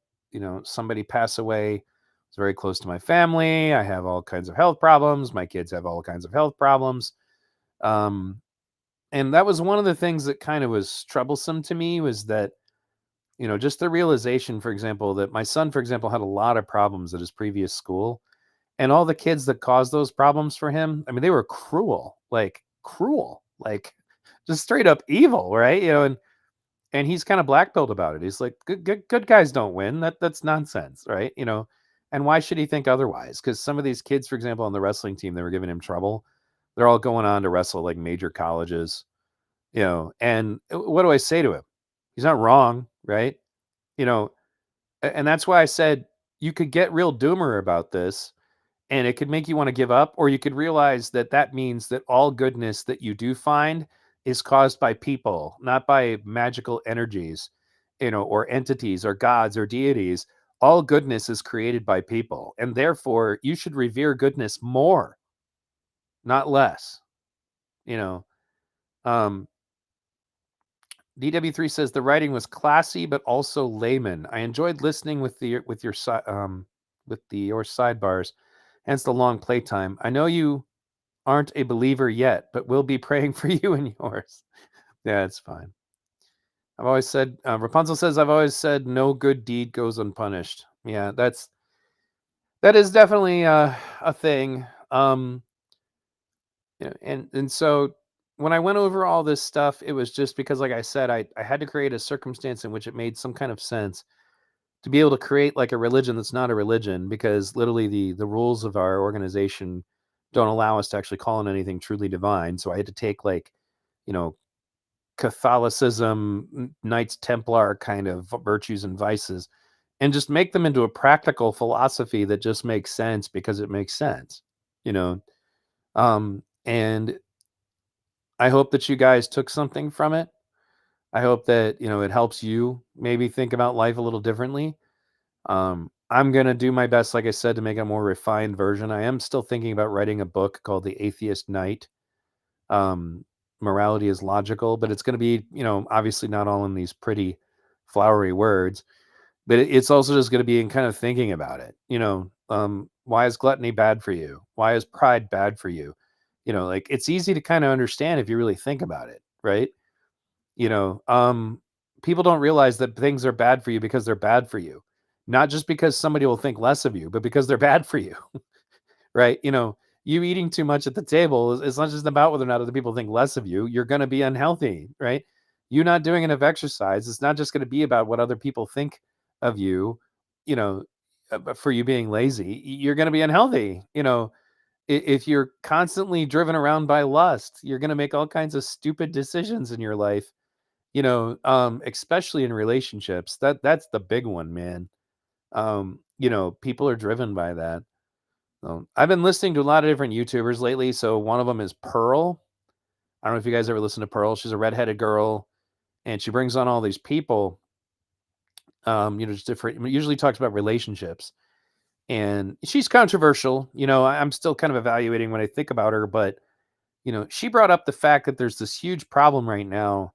somebody pass away. It's very close to my family. I have all kinds of health problems. My kids have all kinds of health problems. And that was one of the things that kind of was troublesome to me, was that, just the realization, for example, that my son, for example, had a lot of problems at his previous school, and all the kids that caused those problems for him, I mean, they were cruel, like just straight up evil, right? And he's kind of black-pilled about it. He's like, good guys don't win. That's nonsense, right? And why should he think otherwise? Because some of these kids, for example, on the wrestling team, they were giving him trouble. They're all going on to wrestle like major colleges, and what do I say to him? He's not wrong, right? You know, and that's why I said you could get real doomer about this, and it could make you want to give up, or you could realize that that means that all goodness that you do find is caused by people, not by magical energies, or entities or gods or deities. All goodness is created by people, and therefore you should revere goodness more, not less. you know Um, DW3 says the writing was classy but also layman. I enjoyed listening with your sidebars, hence the long playtime. I know you aren't a believer yet, but we'll be praying for you and yours. Yeah, it's fine. I've always said, Rapunzel says, I've always said no good deed goes unpunished. Yeah, that is definitely a thing. And so when I went over all this stuff, it was just because, like I said, I had to create a circumstance in which it made some kind of sense to be able to create like a religion that's not a religion, because literally the rules of our organization don't allow us to actually call on anything truly divine. So I had to take like, you know, Catholicism, Knights Templar kind of virtues and vices, and just make them into a practical philosophy that just makes sense because it makes sense, you know. And I hope that you guys took something from it. I hope that, it helps you maybe think about life a little differently. I'm going to do my best, like I said, to make a more refined version. I am still thinking about writing a book called The Atheist Knight. Um, Morality is logical, but it's going to be, obviously not all in these pretty flowery words, but it's also just going to be in kind of thinking about it. Why is gluttony bad for you? Why is pride bad for you? Like, it's easy to kind of understand if you really think about it, right? You know, um, People don't realize that things are bad for you because they're bad for you. Not just because somebody will think less of you, but because they're bad for you, right? You eating too much at the table is it's not just about whether or not other people think less of you. You're going to be unhealthy, right? You not doing enough exercise, it's not just going to be about what other people think of you, you know, for you being lazy. You're going to be unhealthy. If you're constantly driven around by lust, you're going to make all kinds of stupid decisions in your life, especially in relationships. That's the big one, man. People are driven by that. I've been listening to a lot of different YouTubers lately. So one of them is Pearl. I don't know if you guys ever listen to Pearl. She's a redheaded girl, and she brings on all these people. Just different. Usually talks about relationships, and she's controversial. I'm still kind of evaluating when I think about her, but she brought up the fact that there's this huge problem right now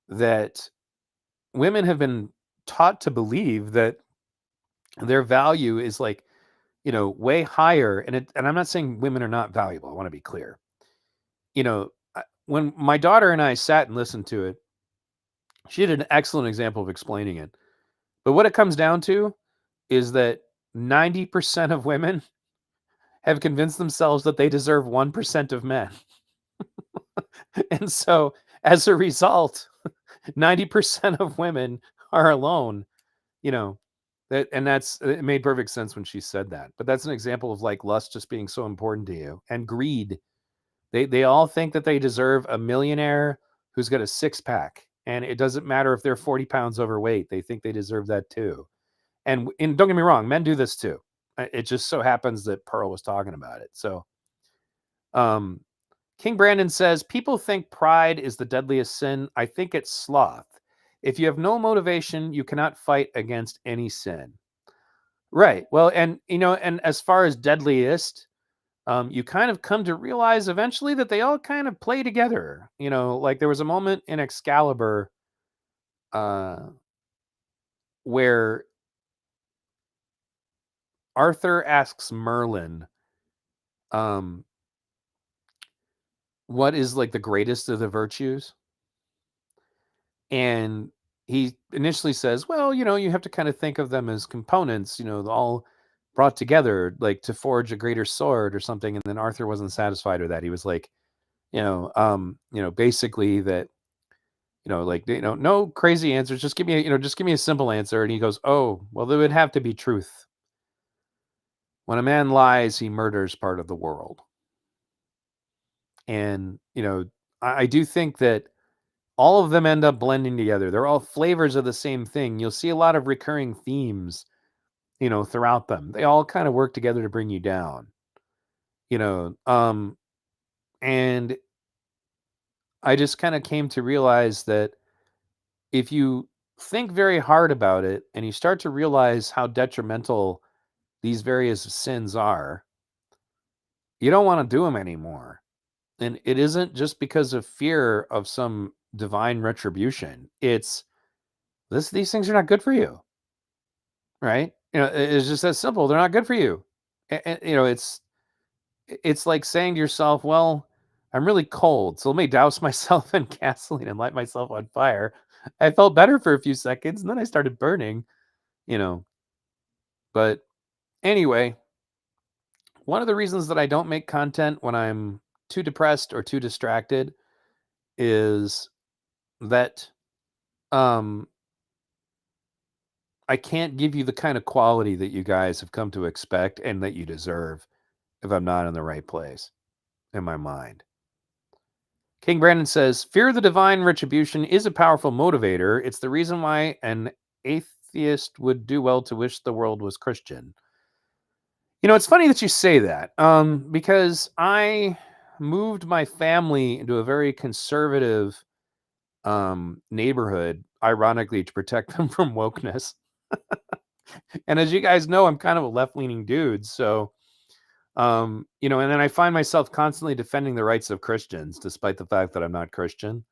that women have been taught to believe that their value is like, way higher. And I'm not saying women are not valuable. I want to be clear. When my daughter and I sat and listened to it, she did an excellent example of explaining it. But what it comes down to is that 90% of women have convinced themselves that they deserve 1% of men. And so as a result, 90% of women are alone, you know, it made perfect sense when she said that. But that's an example of like lust just being so important to you, and greed. They all think that they deserve a millionaire who's got a six pack, and it doesn't matter if they're 40 pounds overweight. They think they deserve that too. And don't get me wrong, men do this too. It just so happens that Pearl was talking about it. So, um, King Brandon says people think pride is the deadliest sin. I think it's sloth. If you have no motivation, you cannot fight against any sin. Right. Well, and as far as deadliest, you kind of come to realize eventually that they all kind of play together. Like there was a moment in Excalibur uh, where Arthur asks Merlin, um, what is like the greatest of the virtues? And he initially says, well, you have to kind of think of them as components, all brought together, like to forge a greater sword or something. And then Arthur wasn't satisfied with that. He was like, basically that, like, no crazy answers. Just give me just give me a simple answer. And he goes, oh, well, there would have to be truth. When a man lies, he murders part of the world. And, I do think that all of them end up blending together. They're all flavors of the same thing. You'll see a lot of recurring themes, throughout them. They all kind of work together to bring you down, you know. And I just kind of came to realize that if you think very hard about it and you start to realize how detrimental these various sins are, you don't want to do them anymore. And it isn't just because of fear of some divine retribution. It's these things are not good for you, right? It's just that simple. They're not good for you. And it's like saying to yourself, well, I'm really cold, so let me douse myself in gasoline and light myself on fire. I felt better for a few seconds, and then I started burning, you know. But anyway, one of the reasons that I don't make content when I'm too depressed or too distracted is that um I can't give you the kind of quality that you guys have come to expect and that you deserve if I'm not in the right place in my mind. King Brandon says, fear of the divine retribution is a powerful motivator. It's the reason why an atheist would do well to wish the world was Christian. It's funny that you say that, because I moved my family into a very conservative neighborhood, ironically, to protect them from wokeness. And as you guys know, I'm kind of a left-leaning dude, so and then I find myself constantly defending the rights of Christians, despite the fact that I'm not Christian.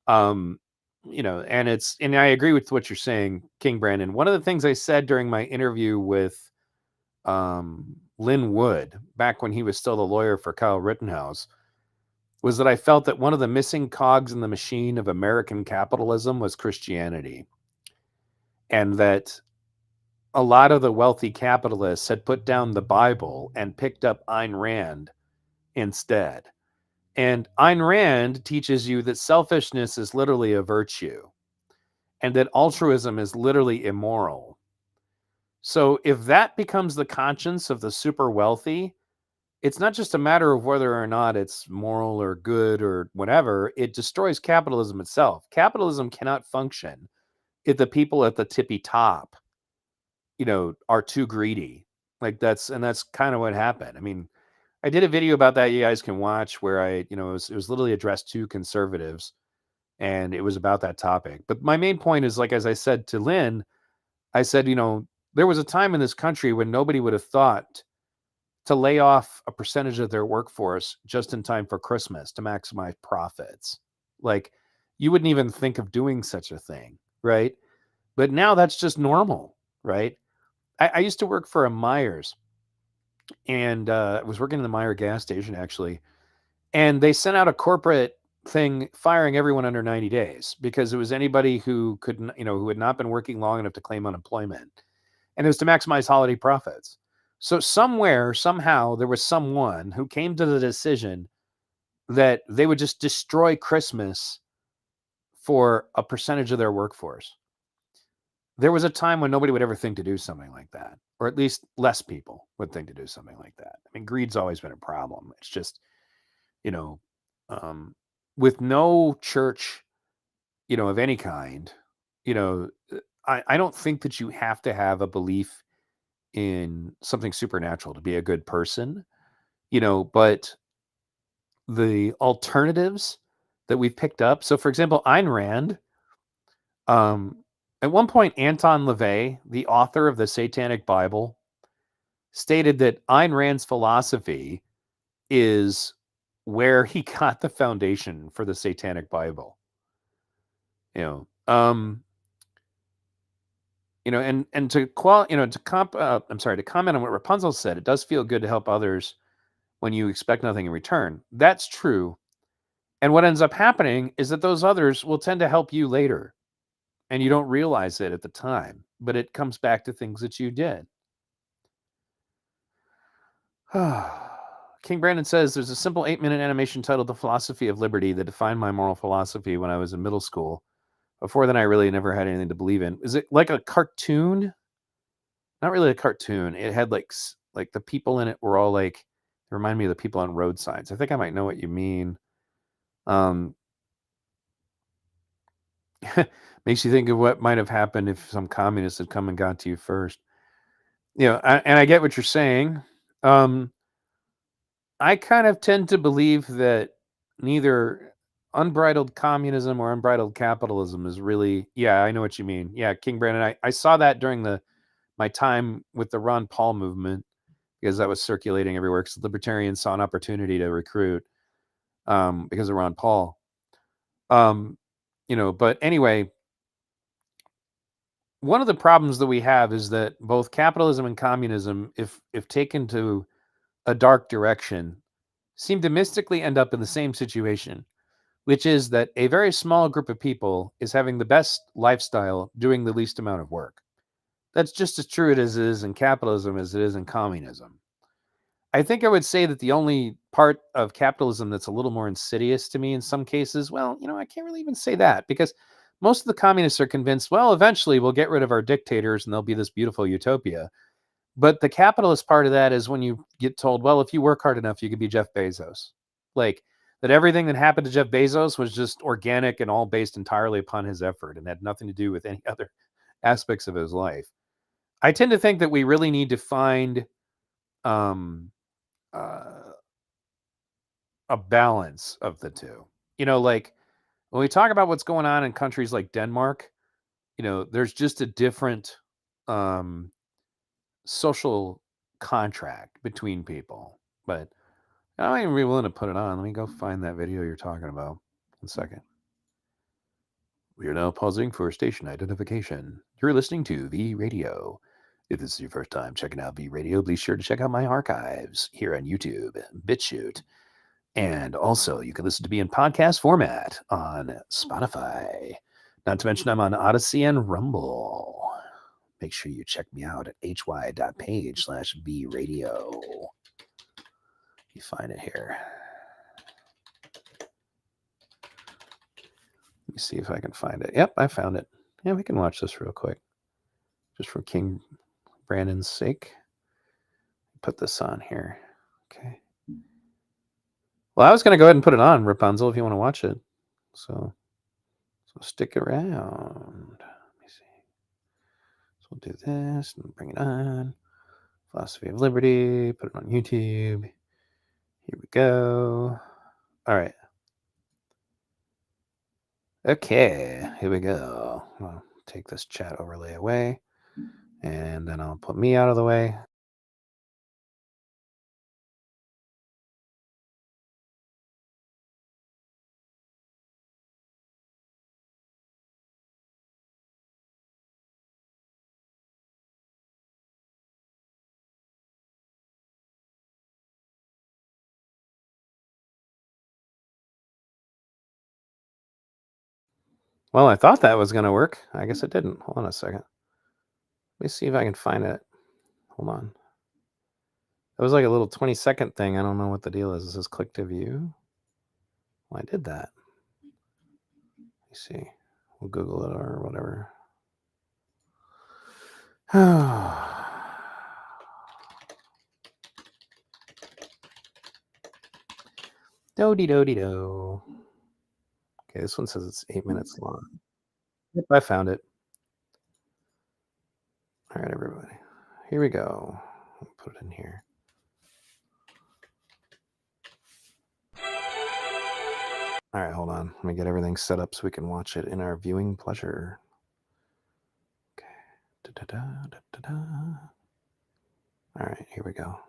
Um, and I agree with what you're saying, King Brandon. One of the things I said during my interview with Lynn Wood, back when he was still the lawyer for Kyle Rittenhouse, was that I felt that one of the missing cogs in the machine of American capitalism was Christianity. And that a lot of the wealthy capitalists had put down the Bible and picked up Ayn Rand instead. And Ayn Rand teaches you that selfishness is literally a virtue and that altruism is literally immoral. So if that becomes the conscience of the super wealthy, it's not just a matter of whether or not it's moral or good or whatever. It destroys capitalism itself. Capitalism cannot function if the people at the tippy top, are too greedy. That's kind of what happened. I mean, I did a video about that you guys can watch where it was literally addressed to conservatives and it was about that topic. But my main point is, like, as I said to Lynn, I said, there was a time in this country when nobody would have thought to lay off a percentage of their workforce just in time for Christmas to maximize profits. Like, you wouldn't even think of doing such a thing, right? But now that's just normal, right? I used to work for a Myers, and I was working in the Meyer gas station actually, and they sent out a corporate thing firing everyone under 90 days because it was anybody who couldn't, who had not been working long enough to claim unemployment, and it was to maximize holiday profits. So somewhere, somehow, there was someone who came to the decision that they would just destroy Christmas for a percentage of their workforce. There was a time when nobody would ever think to do something like that, or at least less people would think to do something like that. I mean, greed's always been a problem. It's just, you know, um, with no church, of any kind, I don't think that you have to have a belief in something supernatural to be a good person, but the alternatives that we've picked up. So, for example, Ayn Rand, um, at one point, Anton LaVey, the author of the Satanic Bible, stated that Ayn Rand's philosophy is where he got the foundation for the Satanic Bible. You know, um, and to to comment on what Rapunzel said, it does feel good to help others when you expect nothing in return. That's true. And what ends up happening is that those others will tend to help you later, and you don't realize it at the time, but it comes back to things that you did. King Brandon says there's a simple 8-minute animation titled The Philosophy of Liberty that defined my moral philosophy when I was in middle school. Before then, I really never had anything to believe in. Is it like a cartoon? Not really a cartoon. It had like the people in it were all like, they remind me of the people on road signs. I think I might know what you mean. Makes you think of what might have happened if some communists had come and got to you first. And I get what you're saying. I kind of tend to believe that neither unbridled communism or unbridled capitalism is really, yeah, I know what you mean. Yeah, King Brandon, I saw that during my time with the Ron Paul movement because that was circulating everywhere because libertarians saw an opportunity to recruit. because of Ron Paul. But anyway, one of the problems that we have is that both capitalism and communism, if taken to a dark direction, seem to mystically end up in the same situation, which is that a very small group of people is having the best lifestyle doing the least amount of work. That's just as true as it is in capitalism as it is in communism. I think I would say that the only part of capitalism that's a little more insidious to me in some cases, well, I can't really even say that, because most of the communists are convinced, well, eventually we'll get rid of our dictators and there'll be this beautiful utopia. But the capitalist part of that is when you get told, well, if you work hard enough, you can be Jeff Bezos. Like, that everything that happened to Jeff Bezos was just organic and all based entirely upon his effort and had nothing to do with any other aspects of his life. I tend to think that we really need to find um, uh, a balance of the two. Like when we talk about what's going on in countries like Denmark, there's just a different um, social contract between people. But I don't even be willing to put it on. Let me go find that video you're talking about. 1 second. We are now pausing for station identification. You're listening to V Radio. If this is your first time checking out V Radio, be sure to check out my archives here on YouTube, BitChute. And also, you can listen to me in podcast format on Spotify. Not to mention, I'm on Odyssey and Rumble. Make sure you check me out at hy.page/vradio. You find it here. Let me see if I can find it. Yep, I found it. Yeah, we can watch this real quick. Just for King Brandon's sake. Put this on here. Okay. Well, I was going to go ahead and put it on, Rapunzel, if you want to watch it. So stick around. Let me see. So we'll do this and bring it on. Philosophy of Liberty. Put it on YouTube. Here we go. All right. Okay, here we go. I'll take this chat overlay away, and then I'll put me out of the way. Well, I thought that was going to work. I guess it didn't. Hold on a second. Let me see if I can find it. Hold on. It was like a little 20-second thing. I don't know what the deal is. It says click to view. Well, I did that. Let me see. We'll Google it or whatever. Do-de-do-de-do. Okay, this one says it's 8 minutes long. Yep, I found it. All right, everybody. Here we go. I'll put it in here. All right, hold on. Let me get everything set up so we can watch it in our viewing pleasure. Okay. Da-da-da. All right, here we go.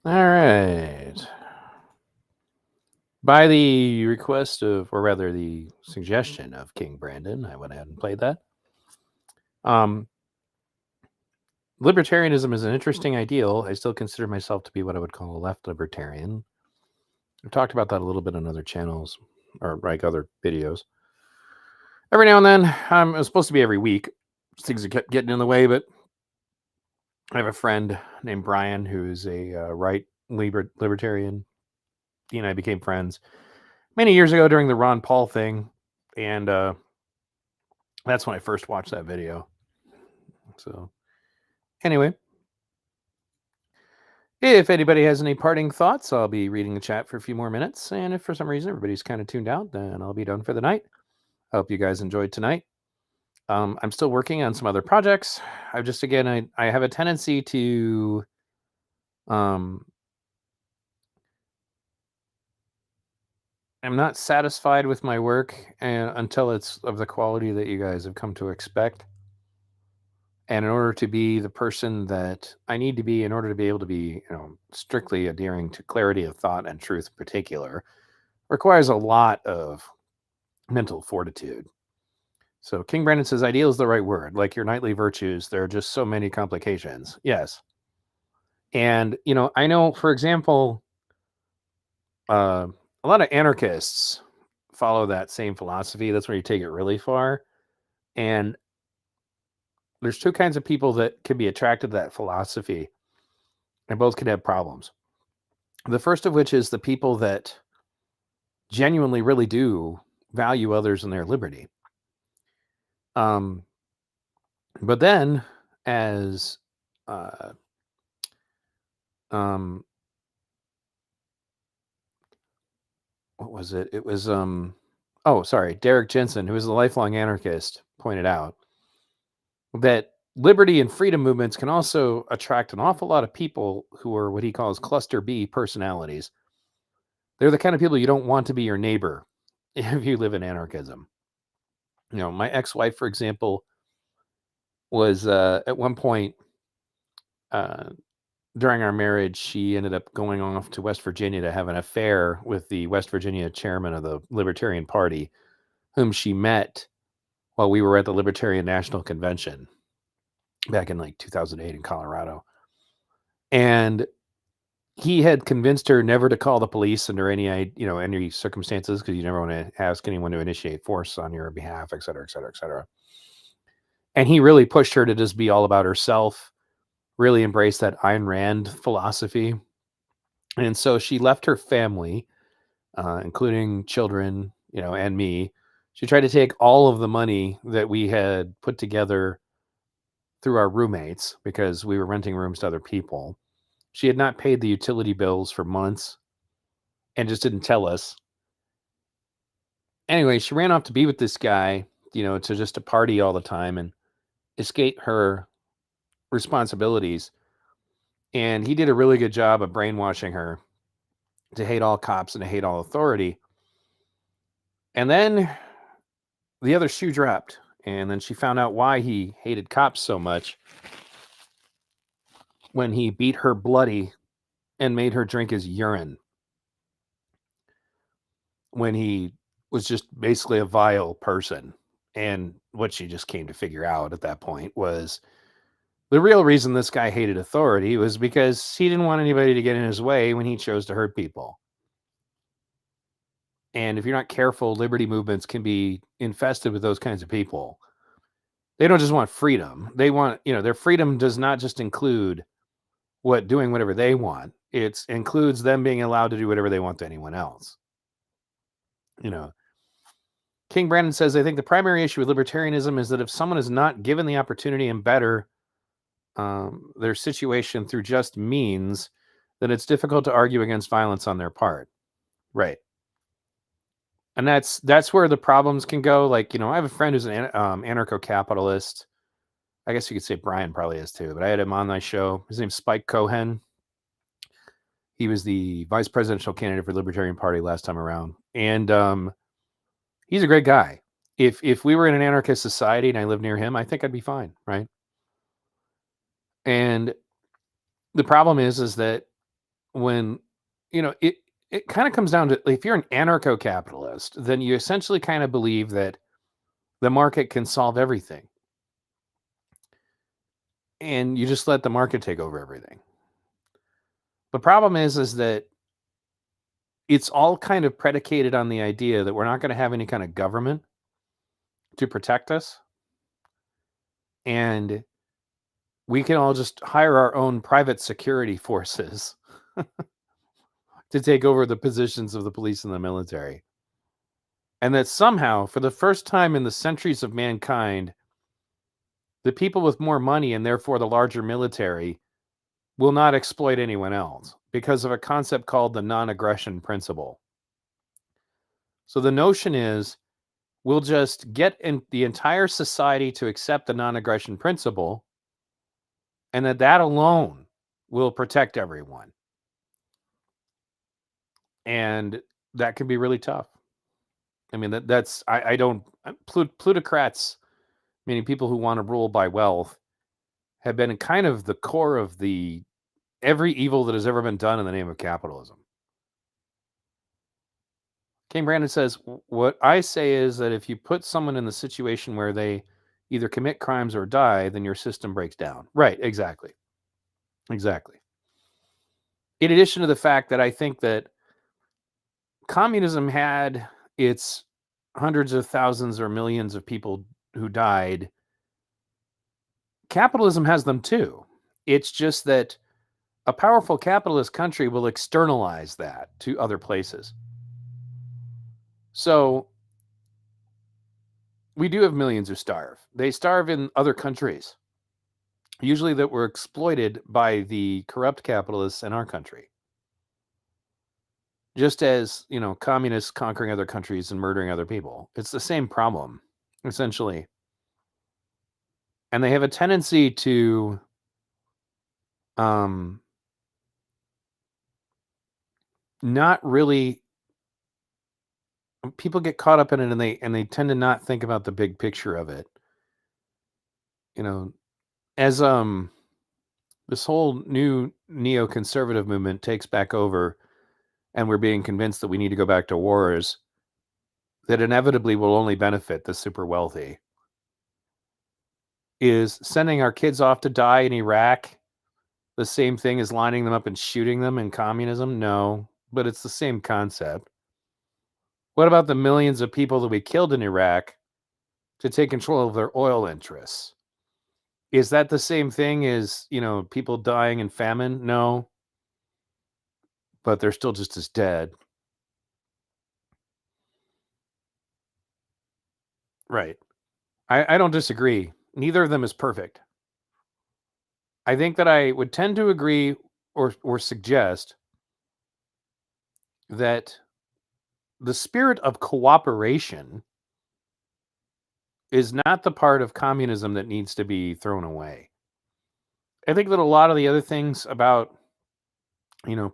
All right. By the request of, or rather the suggestion of King Brandon, I went ahead and played that. Libertarianism is an interesting ideal. I still consider myself to be what I would call a left libertarian. I've talked about that a little bit on other channels or like other videos. Every now and then, it was supposed to be every week. Things kept getting in the way, but I have a friend named Brian who is a right libertarian. He and I became friends many years ago during the Ron Paul thing, and that's when I first watched that video. So, anyway, if anybody has any parting thoughts, I'll be reading the chat for a few more minutes. And if for some reason everybody's kind of tuned out, then I'll be done for the night. I hope you guys enjoyed tonight. I'm still working on some other projects. I have a tendency to I'm not satisfied with my work until it's of the quality that you guys have come to expect. And in order to be the person that I need to be, in order to be able to be, strictly adhering to clarity of thought and truth in particular, requires a lot of mental fortitude. So King Brandon says ideal is the right word. Like your knightly virtues, there are just so many complications. Yes. And, I know, for example, a lot of anarchists follow that same philosophy. That's where you take it really far. And there's two kinds of people that can be attracted to that philosophy, and both can have problems. The first of which is the people that genuinely really do value others and their liberty. But then as what was it? It was Derek Jensen, who is a lifelong anarchist, pointed out that liberty and freedom movements can also attract an awful lot of people who are what he calls cluster B personalities. They're the kind of people you don't want to be your neighbor if you live in anarchism. My ex-wife, for example, was at one point during our marriage, she ended up going off to West Virginia to have an affair with the West Virginia chairman of the Libertarian Party, whom she met while we were at the Libertarian National Convention back in like 2008 in Colorado. And he had convinced her never to call the police under any circumstances, because you never want to ask anyone to initiate force on your behalf, et cetera, et cetera, et cetera. And he really pushed her to just be all about herself, really embrace that Ayn Rand philosophy. And so she left her family, including children, and me. She tried to take all of the money that we had put together through our roommates, because we were renting rooms to other people. She had not paid the utility bills for months and just didn't tell us. Anyway, she ran off to be with this guy, to party all the time and escape her responsibilities. And he did a really good job of brainwashing her to hate all cops and to hate all authority. And then the other shoe dropped. And then she found out why he hated cops so much when he beat her bloody and made her drink his urine, when he was just basically a vile person. And what she just came to figure out at that point was the real reason this guy hated authority was because he didn't want anybody to get in his way when he chose to hurt people. And if you're not careful, liberty movements can be infested with those kinds of people. They don't just want freedom. They want, their freedom does not just include doing whatever they want. It includes them being allowed to do whatever they want to anyone else. King Brandon says, I think the primary issue with libertarianism is that if someone is not given the opportunity and better their situation through just means, then it's difficult to argue against violence on their part. Right. And that's where the problems can go. Like, I have a friend who's an anarcho-capitalist. I guess you could say Brian probably is too, but I had him on my show. His name's Spike Cohen. He was the vice presidential candidate for the Libertarian Party last time around. And he's a great guy. If we were in an anarchist society and I lived near him, I think I'd be fine, right? And the problem is that when, it kind of comes down to, if you're an anarcho-capitalist, then you essentially kind of believe that the market can solve everything. And you just let the market take over everything. The problem is that it's all kind of predicated on the idea that we're not going to have any kind of government to protect us. And we can all just hire our own private security forces to take over the positions of the police and the military. And that somehow, for the first time in the centuries of mankind, the people with more money and therefore the larger military will not exploit anyone else because of a concept called the non-aggression principle. So the notion is we'll just get the entire society to accept the non-aggression principle, and that alone will protect everyone. And that can be really tough. I mean, plutocrats, meaning people who want to rule by wealth, have been kind of the core of every evil that has ever been done in the name of capitalism. King Brandon says, what I say is that if you put someone in the situation where they either commit crimes or die, then your system breaks down. Right, exactly. Exactly. In addition to the fact that I think that communism had its hundreds of thousands or millions of people who died, capitalism has them too. It's just that a powerful capitalist country will externalize that to other places. So we do have millions who starve. They starve in other countries, usually that were exploited by the corrupt capitalists in our country. Just as, communists conquering other countries and murdering other people. It's the same problem, essentially. And they have a tendency to not really, people get caught up in it and they tend to not think about the big picture of it. As this whole new neoconservative movement takes back over and we're being convinced that we need to go back to wars that inevitably will only benefit the super wealthy, is sending our kids off to die in Iraq the same thing as lining them up and shooting them in communism? No, but it's the same concept. What about the millions of people that we killed in Iraq to take control of their oil interests? Is that the same thing as, people dying in famine? No, but they're still just as dead. Right. I don't disagree. Neither of them is perfect. I think that I would tend to agree or suggest that the spirit of cooperation is not the part of communism that needs to be thrown away. I think that a lot of the other things about,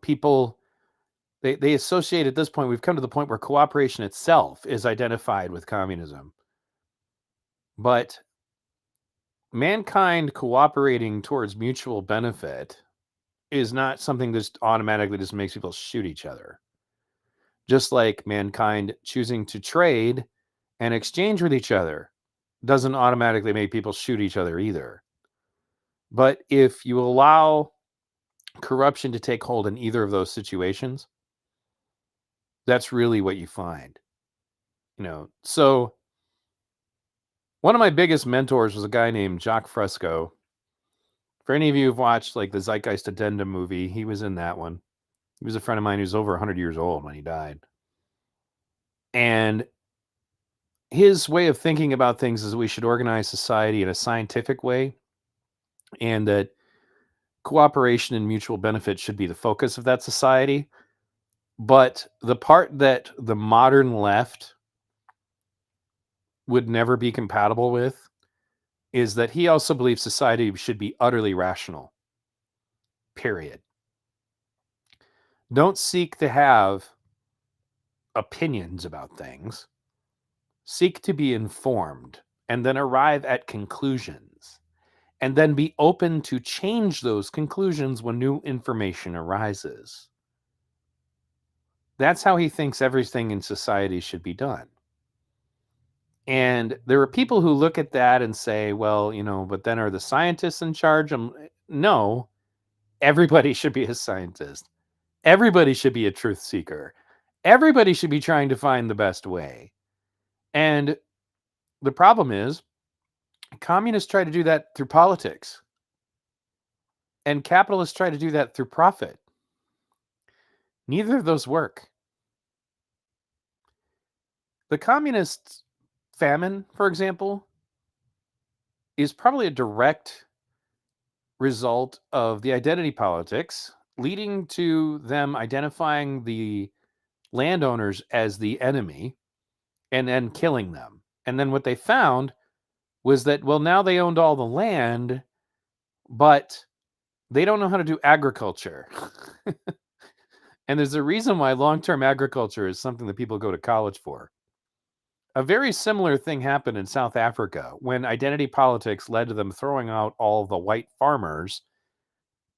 people, they associate at this point, we've come to the point where cooperation itself is identified with communism. But mankind cooperating towards mutual benefit is not something that automatically just makes people shoot each other. Just like mankind choosing to trade and exchange with each other doesn't automatically make people shoot each other either. But if you allow corruption to take hold in either of those situations, that's really what you find. So one of my biggest mentors was a guy named Jacques Fresco. For any of you who've watched like the Zeitgeist Addendum movie, he was in that one. He was a friend of mine who's over 100 years old when he died. And his way of thinking about things is we should organize society in a scientific way, and that cooperation and mutual benefit should be the focus of that society. But the part that the modern left would never be compatible with is that he also believes society should be utterly rational. Period. Don't seek to have opinions about things. Seek to be informed and then arrive at conclusions, and then be open to change those conclusions when new information arises. That's how he thinks everything in society should be done. And there are people who look at that and say, well, but then are the scientists in charge? No, everybody should be a scientist. Everybody should be a truth seeker. Everybody should be trying to find the best way. And the problem is, communists try to do that through politics, and capitalists try to do that through profit. Neither of those work. The communist famine, for example, is probably a direct result of the identity politics, leading to them identifying the landowners as the enemy and then killing them. And then what they found was that, well, now they owned all the land, but they don't know how to do agriculture. And there's a reason why long-term agriculture is something that people go to college for. A very similar thing happened in South Africa when identity politics led to them throwing out all the white farmers.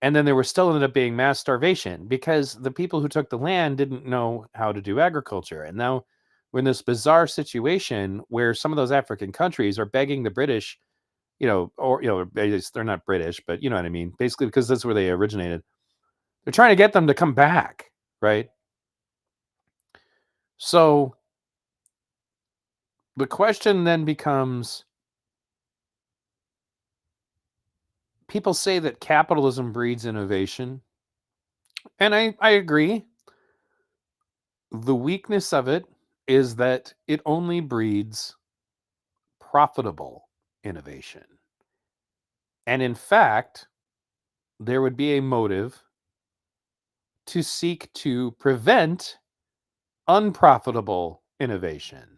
And then there was still ended up being mass starvation because the people who took the land didn't know how to do agriculture. And now we're in this bizarre situation where some of those African countries are begging the British, they're not British, but you know what I mean? Basically, because that's where they originated. They're trying to get them to come back, right? So the question then becomes, people say that capitalism breeds innovation. And I agree. The weakness of it is that it only breeds profitable innovation. And in fact, there would be a motive to seek to prevent unprofitable innovation.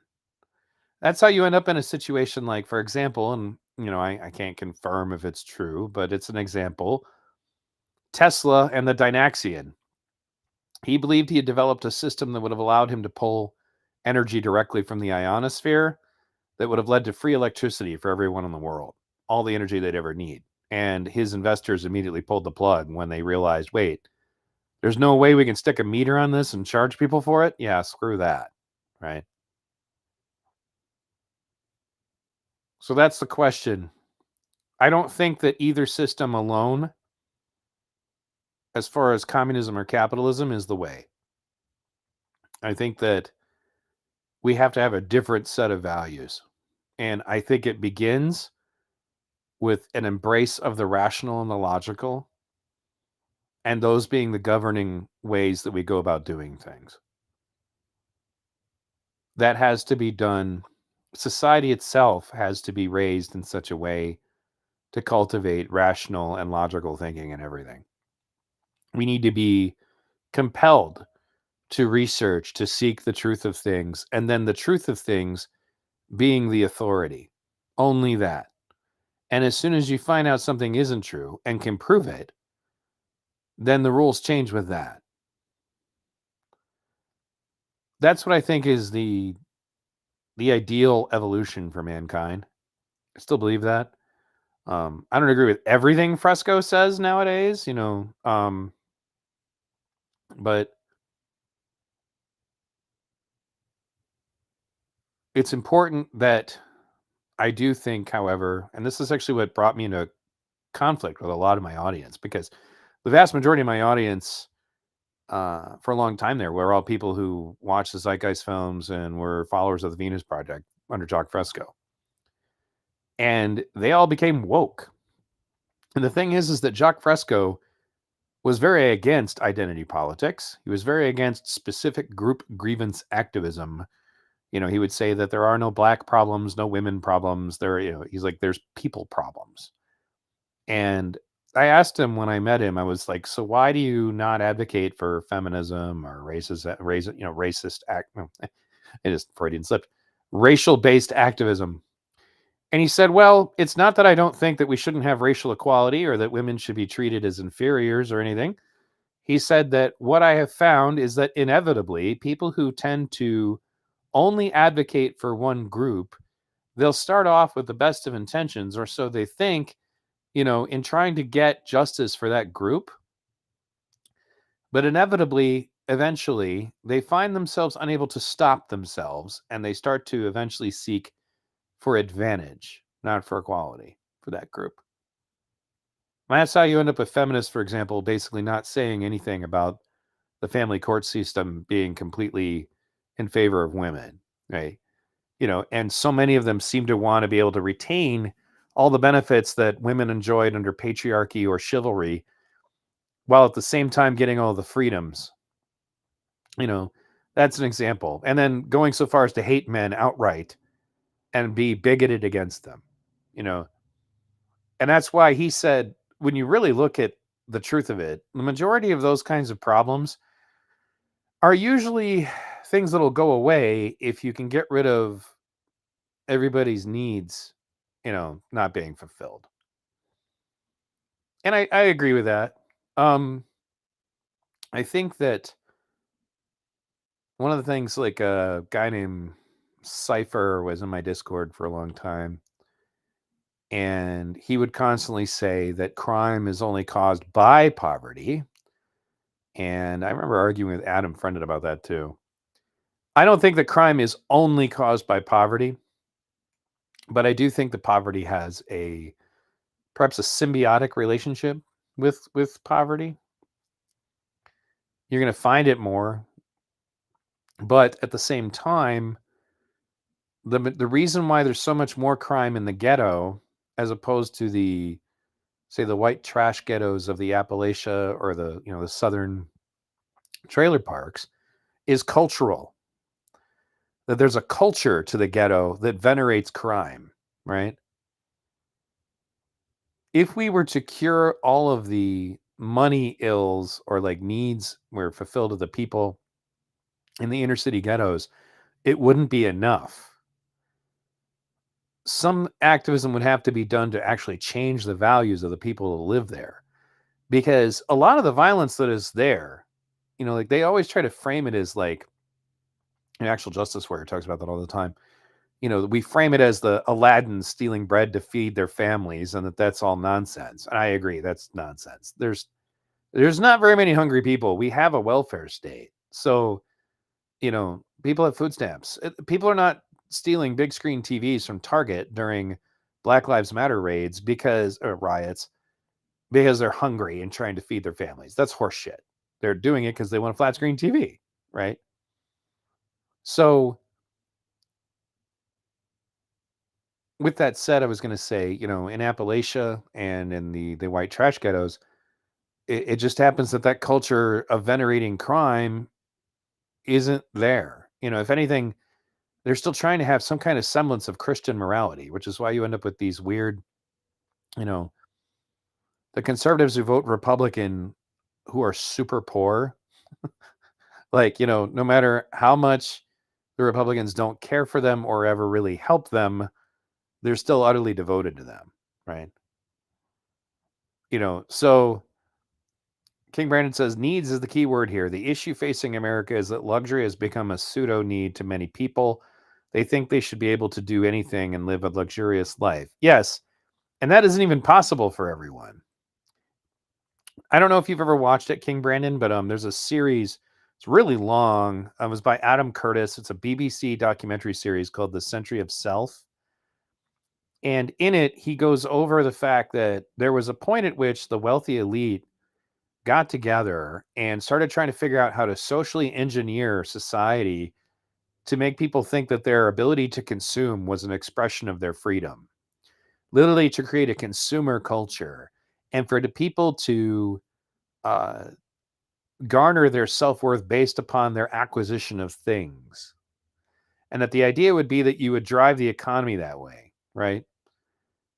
That's how you end up in a situation like, for example, and I can't confirm if it's true, but it's an example. Tesla and the Dynaxion. He believed he had developed a system that would have allowed him to pull energy directly from the ionosphere that would have led to free electricity for everyone in the world, all the energy they'd ever need. And his investors immediately pulled the plug when they realized, wait, there's no way we can stick a meter on this and charge people for it? Yeah, screw that, right? So that's the question. I don't think that either system alone, as far as communism or capitalism, is the way. I think that we have to have a different set of values. And I think it begins with an embrace of the rational and the logical, and those being the governing ways that we go about doing things. That has to be done. Society itself has to be raised in such a way to cultivate rational and logical thinking and everything. We need to be compelled to research, to seek the truth of things, and then the truth of things being the authority. Only that. And as soon as you find out something isn't true and can prove it, then the rules change with that. That's what I think is the ideal evolution for mankind. I still believe that. I don't agree with everything Fresco says nowadays, but it's important that I do think, however, and this is actually what brought me into conflict with a lot of my audience, because the vast majority of my audience for a long time there were all people who watched the Zeitgeist films and were followers of the Venus Project under Jacques Fresco. And they all became woke. And the thing is that Jacques Fresco was very against identity politics. He was very against specific group grievance activism. He would say that there are no black problems, no women problems. He's like, there's people problems. And I asked him when I met him, I was like, so why do you not advocate for feminism or racist act? No, it is Freudian slipped. Racial based activism. And he said, well, it's not that I don't think that we shouldn't have racial equality or that women should be treated as inferiors or anything. He said that what I have found is that inevitably people who tend to only advocate for one group, they'll start off with the best of intentions, or so they think, in trying to get justice for that group. But inevitably, eventually, they find themselves unable to stop themselves, and they start to eventually seek for advantage, not for equality for that group. And that's how you end up with feminists, for example, basically not saying anything about the family court system being completely in favor of women, right? And so many of them seem to want to be able to retain all the benefits that women enjoyed under patriarchy or chivalry, while at the same time getting all the freedoms. That's an example. And then going so far as to hate men outright and be bigoted against them, And that's why he said, when you really look at the truth of it, the majority of those kinds of problems are usually things that'll go away if you can get rid of everybody's needs, not being fulfilled. And I agree with that. I think that one of the things, like a guy named Cypher was in my Discord for a long time, and he would constantly say that crime is only caused by poverty. And I remember arguing with Adam Friended about that too. I don't think that crime is only caused by poverty, but I do think that poverty has perhaps a symbiotic relationship with poverty. You're going to find it more, but at the same time, the reason why there's so much more crime in the ghetto as opposed to the white trash ghettos of the Appalachia or the southern trailer parks is cultural. That there's a culture to the ghetto that venerates crime, right? If we were to cure all of the money ills or like needs were fulfilled to the people in the inner city ghettos, it wouldn't be enough. Some activism would have to be done to actually change the values of the people who live there. Because a lot of the violence that is there, like they always try to frame it as like, Actual Justice Warrior talks about that all the time. We frame it as the Aladdin stealing bread to feed their families, and that's all nonsense. And I agree, that's nonsense. There's not very many hungry people. We have a welfare state. So, people have food stamps. People are not stealing big screen TVs from Target during Black Lives Matter raids or riots because they're hungry and trying to feed their families. That's horseshit. They're doing it because they want a flat screen TV, right? So, with that said, I was going to say, in Appalachia and in the white trash ghettos, it just happens that culture of venerating crime isn't there. If anything, they're still trying to have some kind of semblance of Christian morality, which is why you end up with these weird, the conservatives who vote Republican who are super poor. Like, no matter how much the Republicans don't care for them or ever really help them, they're still utterly devoted to them, right? So King Brandon says needs is the key word here. The issue facing America is that luxury has become a pseudo need to many people. They think they should be able to do anything and live a luxurious life. Yes, and that isn't even possible for everyone. I don't know if you've ever watched it, King Brandon, but there's a series. It's really long. It was by Adam Curtis. It's a BBC documentary series called The Century of Self. And in it, he goes over the fact that there was a point at which the wealthy elite got together and started trying to figure out how to socially engineer society to make people think that their ability to consume was an expression of their freedom, literally to create a consumer culture and for the people to uh, garner their self-worth based upon their acquisition of things. And that the idea would be that you would drive the economy that way, right?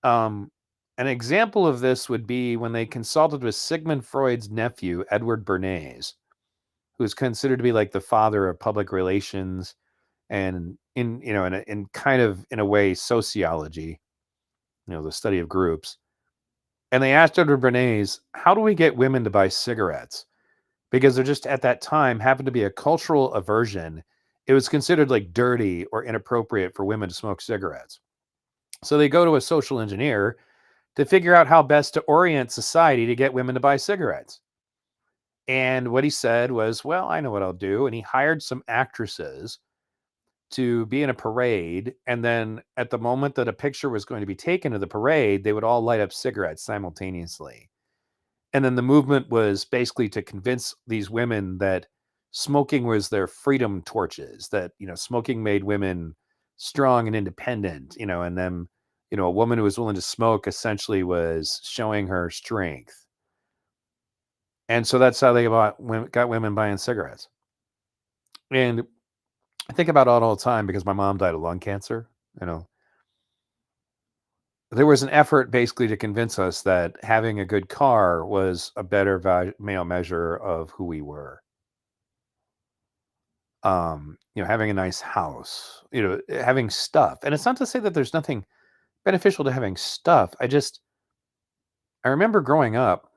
Um, an example of this would be when they consulted with Sigmund Freud's nephew, Edward Bernays, who is considered to be like the father of public relations and in kind of in a way sociology, the study of groups. And they asked Edward Bernays, how do we get women to buy cigarettes? Because there just at that time happened to be a cultural aversion. It was considered like dirty or inappropriate for women to smoke cigarettes. So they go to a social engineer to figure out how best to orient society to get women to buy cigarettes. And what he said was, well, I know what I'll do. And he hired some actresses to be in a parade. And then at the moment that a picture was going to be taken of the parade, they would all light up cigarettes simultaneously. And then the movement was basically to convince these women that smoking was their freedom torches, that, smoking made women strong and independent, and then, a woman who was willing to smoke essentially was showing her strength. And so that's how they got women buying cigarettes. And I think about it all the time because my mom died of lung cancer. There was an effort basically to convince us that having a good car was a better male measure of who we were. Having a nice house, having stuff. And it's not to say that there's nothing beneficial to having stuff. I remember growing up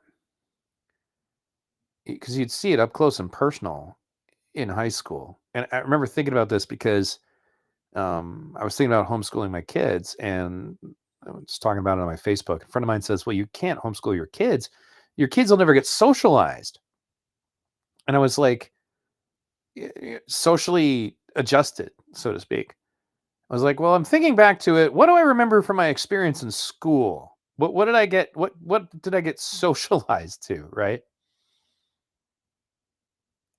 because you'd see it up close and personal in high school. And I remember thinking about this because I was thinking about homeschooling my kids, and I was talking about it on my Facebook. A friend of mine says, well, you can't homeschool your kids. Your kids will never get socialized. And I was like, socially adjusted, so to speak. I was like, well, I'm thinking back to it. What do I remember from my experience in school? What did I get? What did I get socialized to? Right.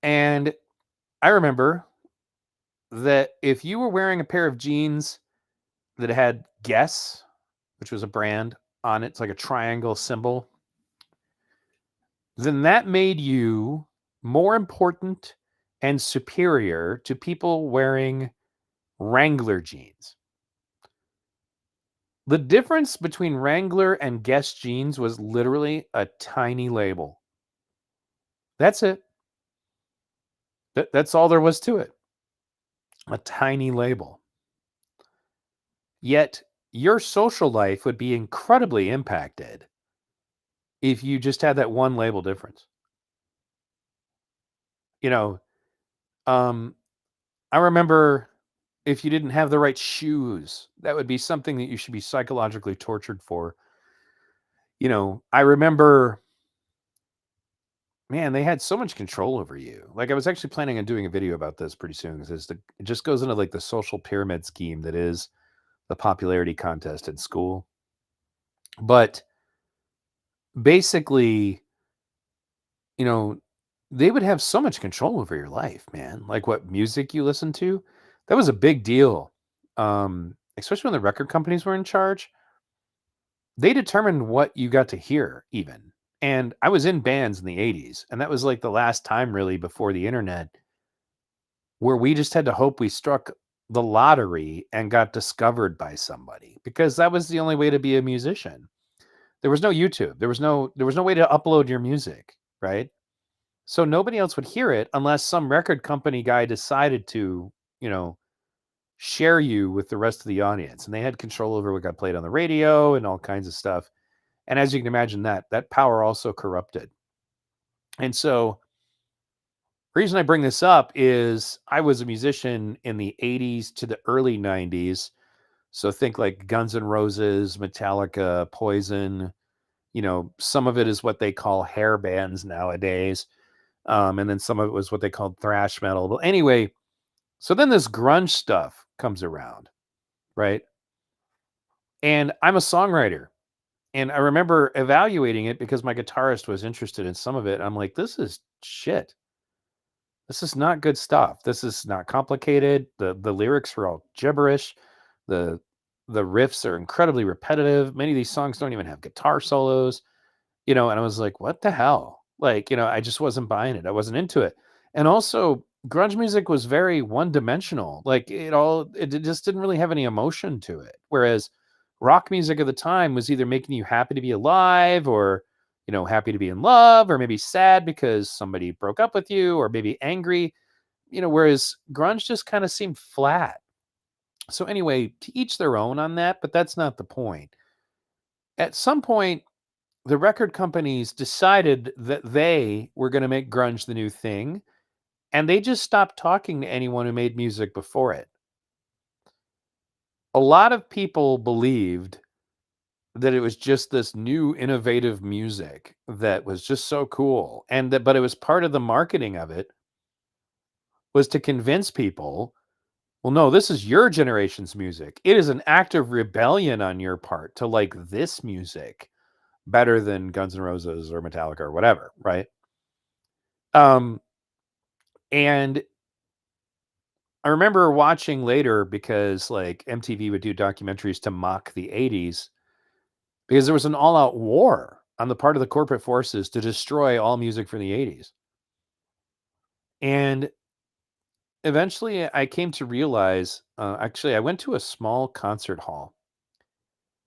And I remember that if you were wearing a pair of jeans that had Guess, which was a brand on it, it's like a triangle symbol, then that made you more important and superior to people wearing Wrangler jeans. The difference between Wrangler and Guess jeans was literally a tiny label. That's it. That's all there was to it. A tiny label. Yet your social life would be incredibly impacted if you just had that one label difference. You know, um, I remember if you didn't have the right shoes, that would be something that you should be psychologically tortured for. I remember, man, they had so much control over you. Like I was actually planning on doing a video about this pretty soon because it just goes into like the social pyramid scheme that is the popularity contest in school. But basically, you know, they would have so much control over your life, man. Like what music you listen to, that was a big deal. Especially when the record companies were in charge. They determined what you got to hear, even. And I was in bands in the 80s, and that was like the last time really before the internet where we just had to hope we struck the lottery and got discovered by somebody because that was the only way to be a musician. There was no YouTube. There was no way to upload your music, right? So nobody else would hear it unless some record company guy decided to, you know, share you with the rest of the audience. And they had control over what got played on the radio and all kinds of stuff. And as you can imagine, that power also corrupted. And so the reason I bring this up is I was a musician in the 80s to the early 90s. So think like Guns N' Roses, Metallica, Poison. Some of it is what they call hair bands nowadays. And then some of it was what they called thrash metal. But anyway, so then this grunge stuff comes around, right? And I'm a songwriter. And I remember evaluating it because my guitarist was interested in some of it. I'm like, this is shit. This is not good stuff. This is not complicated. The lyrics are all gibberish. The the riffs are incredibly repetitive. Many of these songs don't even have guitar solos, and I was like, what the hell? Like, I just wasn't buying it. I wasn't into it. And also, grunge music was very one-dimensional. Like it just didn't really have any emotion to it. Whereas rock music at the time was either making you happy to be alive or, happy to be in love, or maybe sad because somebody broke up with you, or maybe angry, whereas grunge just kind of seemed flat. So anyway, to each their own on that, but that's not the point. At some point, the record companies decided that they were going to make grunge the new thing, and they just stopped talking to anyone who made music before it. A lot of people believed that it was just this new innovative music that was just so cool, and that but it was part of the marketing of it was to convince people, well, no, this is your generation's music. It is an act of rebellion on your part to like this music better than Guns N' Roses or Metallica or whatever, right? Um, and I remember watching later because like MTV would do documentaries to mock the 80s because there was an all-out war on the part of the corporate forces to destroy all music from the 80s. And eventually I came to realize, actually I went to a small concert hall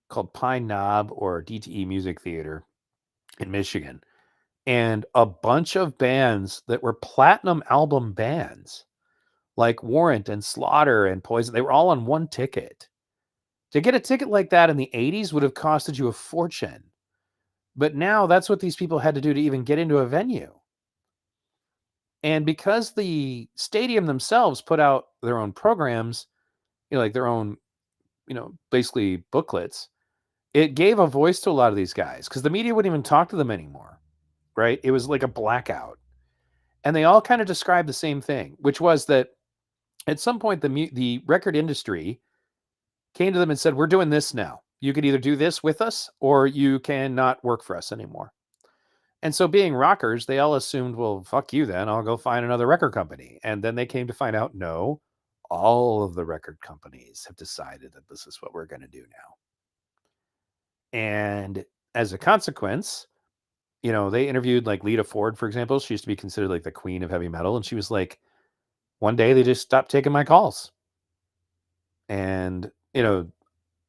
called Pine Knob or DTE Music Theater in Michigan, and a bunch of bands that were platinum album bands like Warrant and Slaughter and Poison, they were all on one ticket. To get a ticket like that in the 80s would have costed you a fortune. But now that's what these people had to do to even get into a venue. And because the stadium themselves put out their own programs, like their own, basically booklets, it gave a voice to a lot of these guys because the media wouldn't even talk to them anymore, right? It was like a blackout. And they all kind of described the same thing, which was that at some point the record industry came to them and said, we're doing this now. You could either do this with us or you cannot work for us anymore. And so, being rockers, they all assumed, well, fuck you then. I'll go find another record company. And then they came to find out, no, all of the record companies have decided that this is what we're going to do now. And as a consequence, they interviewed like Lita Ford, for example. She used to be considered like the queen of heavy metal. And she was like, one day they just stopped taking my calls. And,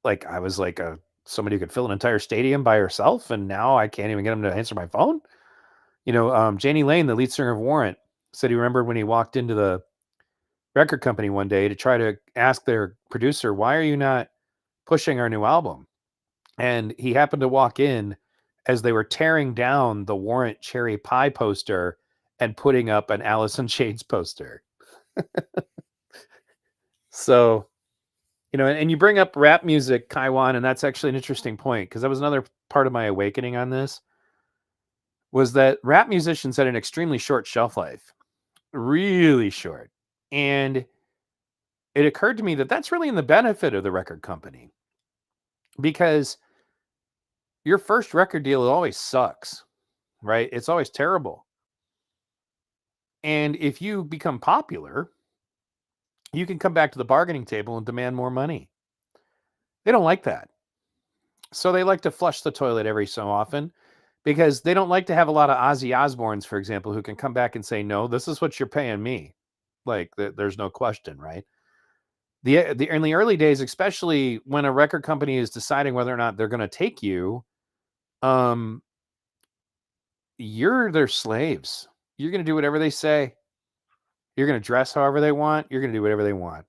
like I was like somebody who could fill an entire stadium by herself. And now I can't even get them to answer my phone. Janie Lane, the lead singer of Warrant, said he remembered when he walked into the record company one day to try to ask their producer, why are you not pushing our new album? And he happened to walk in as they were tearing down the Warrant cherry pie poster and putting up an Alice in Chains poster. So, and you bring up rap music, Kaiwan, and that's actually an interesting point because that was another part of my awakening on this, was that rap musicians had an extremely short shelf life, really short. And it occurred to me that that's really in the benefit of the record company because your first record deal always sucks, right? It's always terrible. And if you become popular, you can come back to the bargaining table and demand more money. They don't like that. So they like to flush the toilet every so often because they don't like to have a lot of Ozzy Osbournes, for example, who can come back and say, no, this is what you're paying me. Like there's no question, right? The in the early days, especially when a record company is deciding whether or not they're going to take you, um, you're their slaves. You're going to do whatever they say. You're going to dress however they want. You're going to do whatever they want.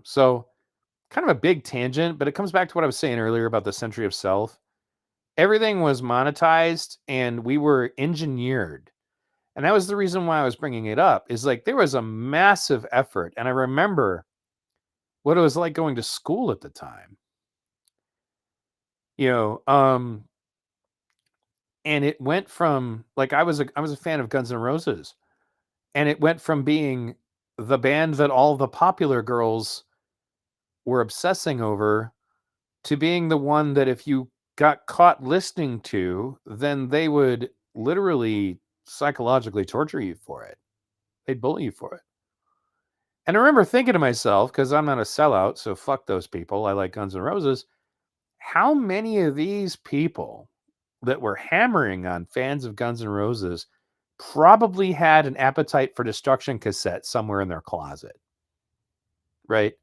So kind of a big tangent, but it comes back to what I was saying earlier about the century of self. Everything was monetized and we were engineered. And that was the reason why I was bringing it up, is like there was a massive effort. And I remember what it was like going to school at the time. You know, and it went from like I was a fan of Guns N' Roses, and it went from being the band that all the popular girls were obsessing over to being the one that if you got caught listening to, then they would literally psychologically torture you for it. They'd bully you for it. And I remember thinking to myself, because I'm not a sellout, so fuck those people. I like Guns N' Roses. How many of these people that were hammering on fans of Guns N' Roses probably had an Appetite for Destruction cassette somewhere in their closet, right?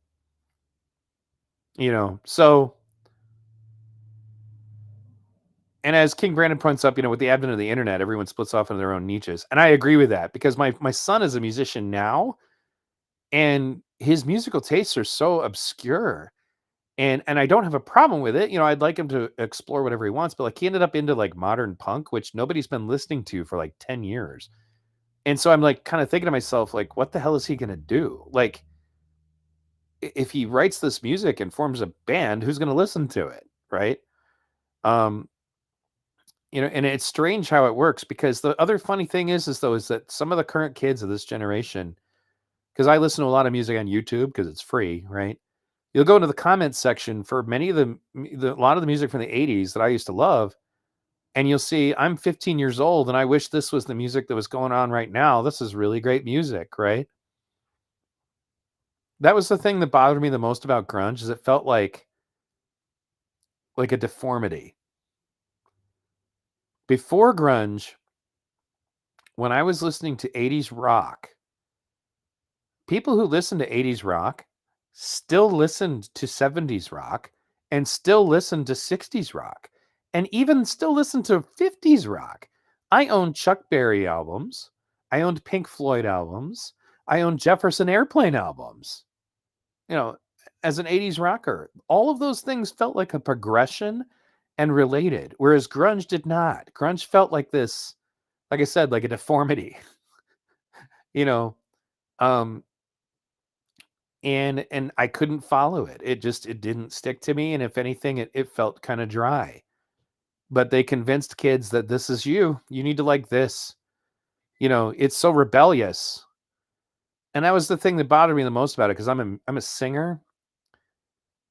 So, and as King Brandon points up, with the advent of the internet, everyone splits off into their own niches. And I agree with that because my son is a musician now, and his musical tastes are so obscure. And I don't have a problem with it. I'd like him to explore whatever he wants, but like he ended up into like modern punk, which nobody's been listening to for like 10 years. And so I'm like kind of thinking to myself, like, what the hell is he going to do? Like, if he writes this music and forms a band, who's going to listen to it? Right. Um, and it's strange how it works because the other funny thing is that some of the current kids of this generation, because I listen to a lot of music on YouTube because it's free, right? You'll go into the comments section for many of a lot of the music from the 80s that I used to love, and you'll see I'm 15 years old and I wish this was the music that was going on right now. This is really great music, right? That was the thing that bothered me the most about grunge is it felt like a deformity. Before grunge, when I was listening to 80s rock, people who listened to 80s rock still listened to 70s rock and still listened to 60s rock and even still listen to 50s rock. I owned Chuck Berry albums. I owned Pink Floyd albums. I owned Jefferson Airplane albums. As an 80s rocker, all of those things felt like a progression and related, whereas grunge did not. Grunge felt like this, like I said, like a deformity, you know. Um, and I couldn't follow it. It didn't stick to me. And if anything, it felt kind of dry. But they convinced kids that this is you. You need to like this. It's so rebellious. And that was the thing that bothered me the most about it because I'm a singer.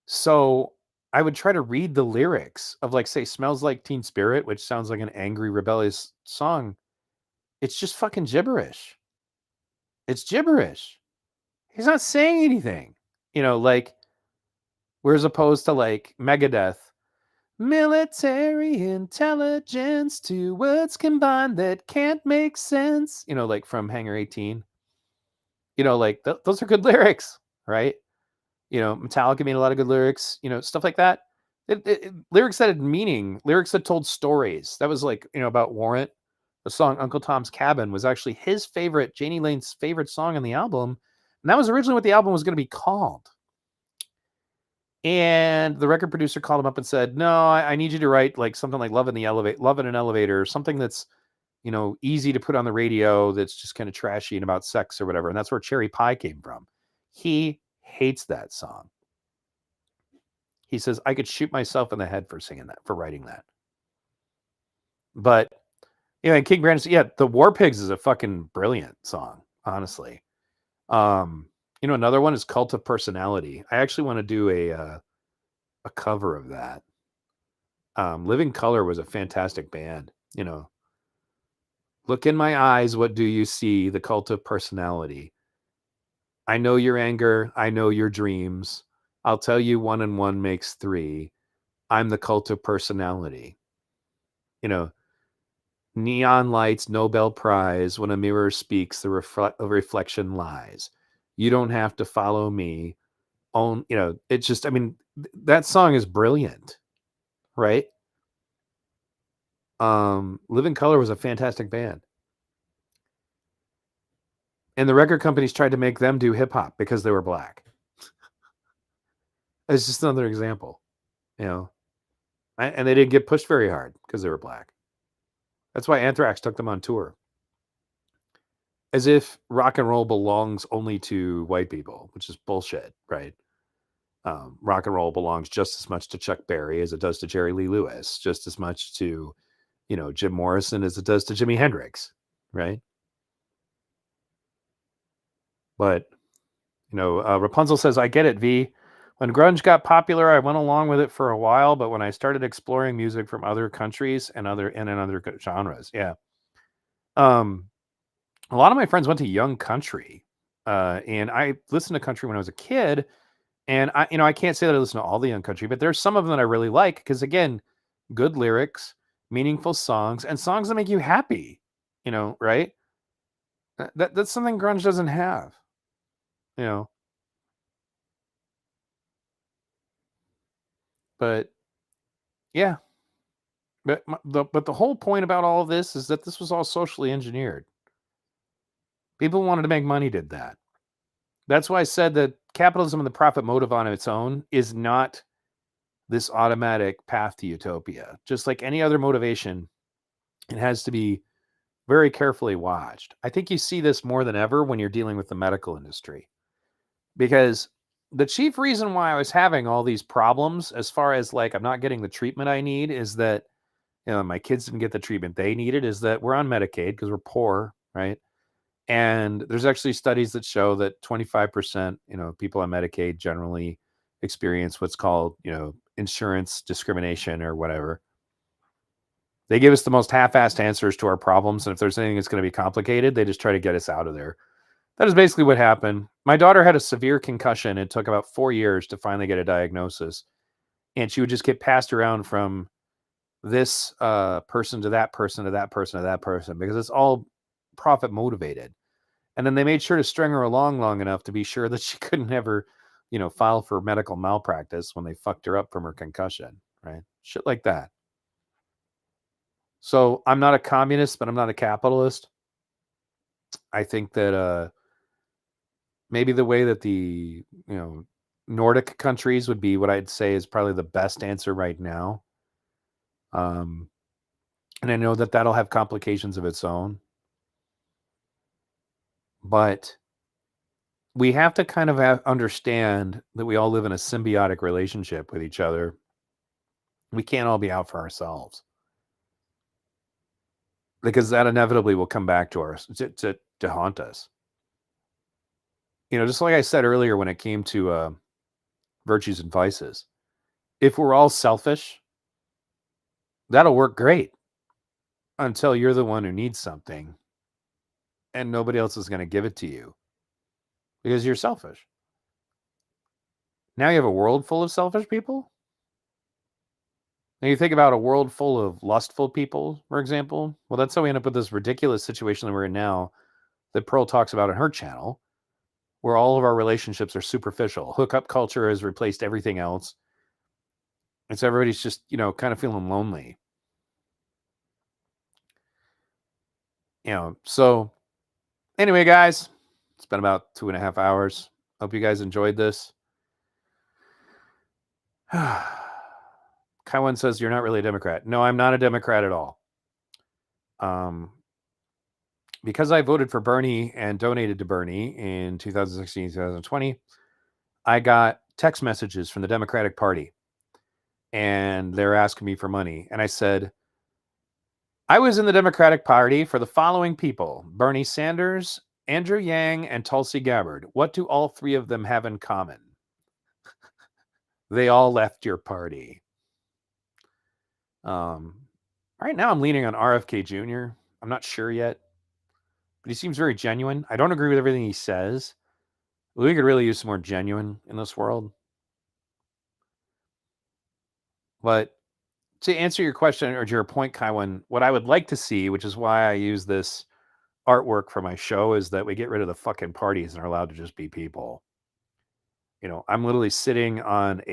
So I would try to read the lyrics of like say Smells Like Teen Spirit, which sounds like an angry, rebellious song. It's just fucking gibberish. It's gibberish. He's not saying anything. Like whereas opposed to like Megadeth, military intelligence, two words combined that can't make sense. Like from Hangar 18. Like those are good lyrics, right? Metallica made a lot of good lyrics. Stuff like that. Lyrics that had meaning, lyrics that told stories. That was like about Warrant. The song Uncle Tom's Cabin was actually his favorite, Janie Lane's favorite song on the album, and that was originally what the album was going to be called. And the record producer called him up and said, "No, I need you to write like something like Love in an Elevator, something that's, easy to put on the radio, that's just kind of trashy and about sex or whatever." And that's where Cherry Pie came from. He hates that song. He says, "I could shoot myself in the head for singing that, for writing that." But, and King Brandon, the War Pigs is a fucking brilliant song, honestly. Another one is Cult of Personality. I actually want to do a cover of that. Living Color was a fantastic band. Look in my eyes, what do you see? The Cult of Personality. I know your anger, I know your dreams. I'll tell you 1 and 1 makes 3. I'm the Cult of Personality. Neon lights, Nobel Prize. When a mirror speaks, the reflection lies. You don't have to follow me. It's just, that song is brilliant, right? Living Color was a fantastic band. And the record companies tried to make them do hip hop because they were black. It's just another example, and they didn't get pushed very hard because they were black. That's why Anthrax took them on tour. As if rock and roll belongs only to white people, which is bullshit, right? Rock and roll belongs just as much to Chuck Berry as it does to Jerry Lee Lewis, just as much to, Jim Morrison as it does to Jimi Hendrix, right? But, Rapunzel says, "I get it, V. When grunge got popular, I went along with it for a while, but when I started exploring music from other countries and in other genres, yeah. Um, a lot of my friends went to young country, and I listened to country when I was a kid. And I can't say that I listen to all the young country, but there's some of them that I really like because again, good lyrics, meaningful songs, and songs that make you happy. Right? That's something grunge doesn't have. You know, but yeah, but the whole point about all of this is that this was all socially engineered. People wanted to make money, did that. That's why I said that capitalism and the profit motive on its own is not this automatic path to utopia. Just like any other motivation, it has to be very carefully watched. I think you see this more than ever when you're dealing with the medical industry. Because the chief reason why I was having all these problems, as far as like I'm not getting the treatment I need, is that my kids didn't get the treatment they needed, is that we're on Medicaid because we're poor, right? And there's actually studies that show that 25%, people on Medicaid generally experience what's called, insurance discrimination or whatever. They give us the most half-assed answers to our problems, and if there's anything that's going to be complicated, they just try to get us out of there. That is basically what happened. My daughter had a severe concussion. It took about 4 years to finally get a diagnosis, and she would just get passed around from this person to that person to that person to that person because it's all profit motivated. And then they made sure to string her along long enough to be sure that she couldn't ever, file for medical malpractice when they fucked her up from her concussion, right? Shit like that. So I'm not a communist, but I'm not a capitalist. I think that maybe the way that the Nordic countries would be what I'd say is probably the best answer right now. Um, and I know that that'll have complications of its own, but we have to kind of understand that we all live in a symbiotic relationship with each other. We can't all be out for ourselves because that inevitably will come back to us to haunt us. Just like I said earlier when it came to virtues and vices, if we're all selfish, that'll work great until you're the one who needs something and nobody else is going to give it to you because you're selfish. Now you have a world full of selfish people. And you think about a world full of lustful people, for example. Well, that's how we end up with this ridiculous situation that we're in now that Pearl talks about on her channel, where all of our relationships are superficial. Hookup culture has replaced everything else. And so everybody's just, kind of feeling lonely. So anyway, guys, it's been about 2.5 hours. Hope you guys enjoyed this. Kaiwan says you're not really a Democrat. No, I'm not a Democrat at all. Because I voted for Bernie and donated to Bernie in 2016, 2020, I got text messages from the Democratic Party and they're asking me for money. And I said, I was in the Democratic Party for the following people: Bernie Sanders, Andrew Yang, and Tulsi Gabbard. What do all three of them have in common? They all left your party. Right now I'm leaning on RFK Jr. I'm not sure yet, but he seems very genuine. I don't agree with everything he says. We could really use some more genuine in this world. But to answer your question or your point, Kaiwan, what I would like to see, which is why I use this artwork for my show, is that we get rid of the fucking parties and are allowed to just be people. I'm literally sitting on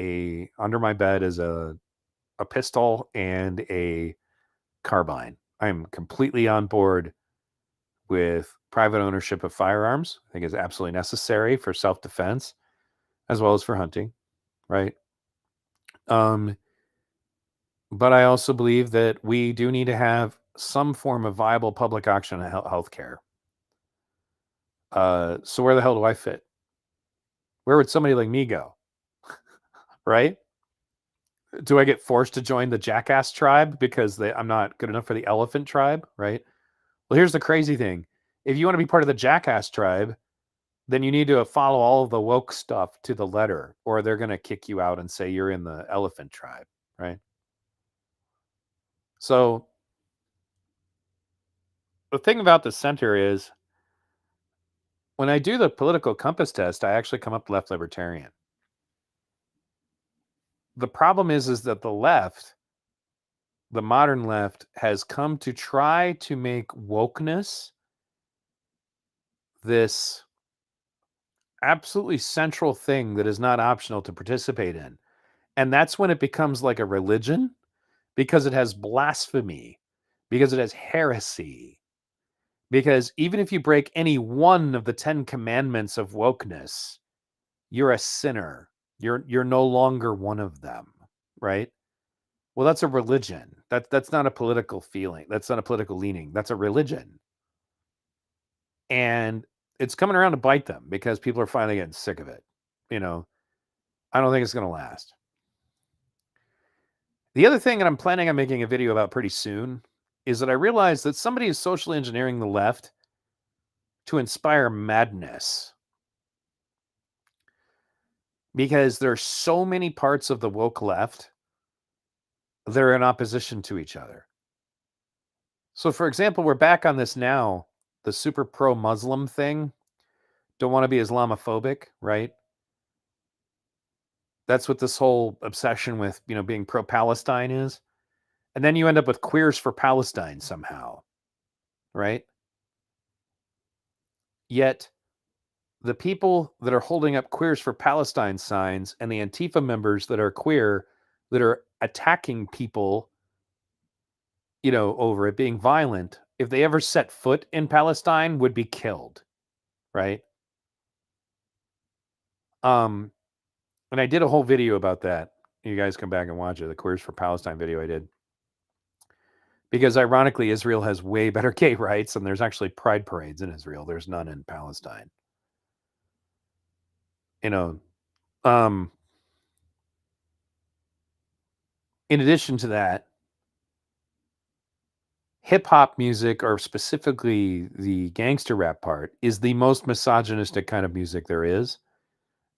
under my bed is a pistol and a carbine. I'm completely on board with private ownership of firearms. I think is absolutely necessary for self-defense as well as for hunting, right? But I also believe that we do need to have some form of viable public option on healthcare. So where the hell do I fit? Where would somebody like me go? Right? Do I get forced to join the jackass tribe because I'm not good enough for the elephant tribe? Right? Well, here's the crazy thing. If you want to be part of the jackass tribe, then you need to follow all of the woke stuff to the letter, or they're going to kick you out and say you're in the elephant tribe, right? So the thing about the center is when I do the political compass test, I actually come up left libertarian. The problem is that the left, the modern left, has come to try to make wokeness this absolutely central thing that is not optional to participate in. And that's when it becomes like a religion because it has blasphemy, because it has heresy. Because even if you break any one of the 10 commandments of wokeness, you're a sinner. You're no longer one of them, right? Well, that's a religion. That's not a political feeling. That's not a political leaning. That's a religion. And it's coming around to bite them because people are finally getting sick of it. You know, I don't think it's going to last. The other thing that I'm planning on making a video about pretty soon is that I realized that somebody is socially engineering the left to inspire madness. Because there's so many parts of the woke left that are in opposition to each other. So, for example, we're back on this now, the super pro-Muslim thing. Don't want to be Islamophobic, right? That's what this whole obsession with, being pro-Palestine is. And then you end up with queers for Palestine somehow, right? Yet the people that are holding up queers for Palestine signs and the Antifa members that are queer that are attacking people, over it being violent, if they ever set foot in Palestine, would be killed, right? And I did a whole video about that. You guys come back and watch it, the Queers for Palestine video I did. Because ironically, Israel has way better gay rights, and there's actually pride parades in Israel. There's none in Palestine. In addition to that, hip hop music, or specifically the gangster rap part, is the most misogynistic kind of music there is.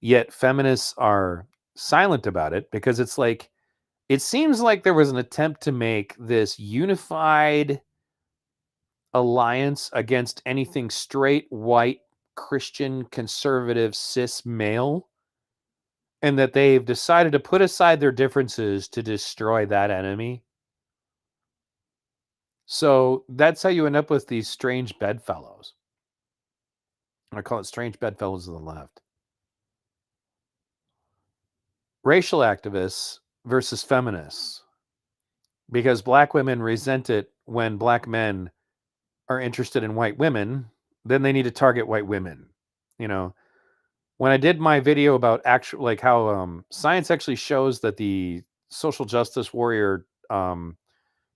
Yet feminists are silent about it because it's like, it seems like there was an attempt to make this unified alliance against anything straight, white, Christian, conservative, cis male, and that they've decided to put aside their differences to destroy that enemy. So that's how you end up with these strange bedfellows. I call it strange bedfellows of the left. Racial activists versus feminists. Because black women resent it when black men are interested in white women, then they need to target white women. When I did my video about how science actually shows that the social justice warrior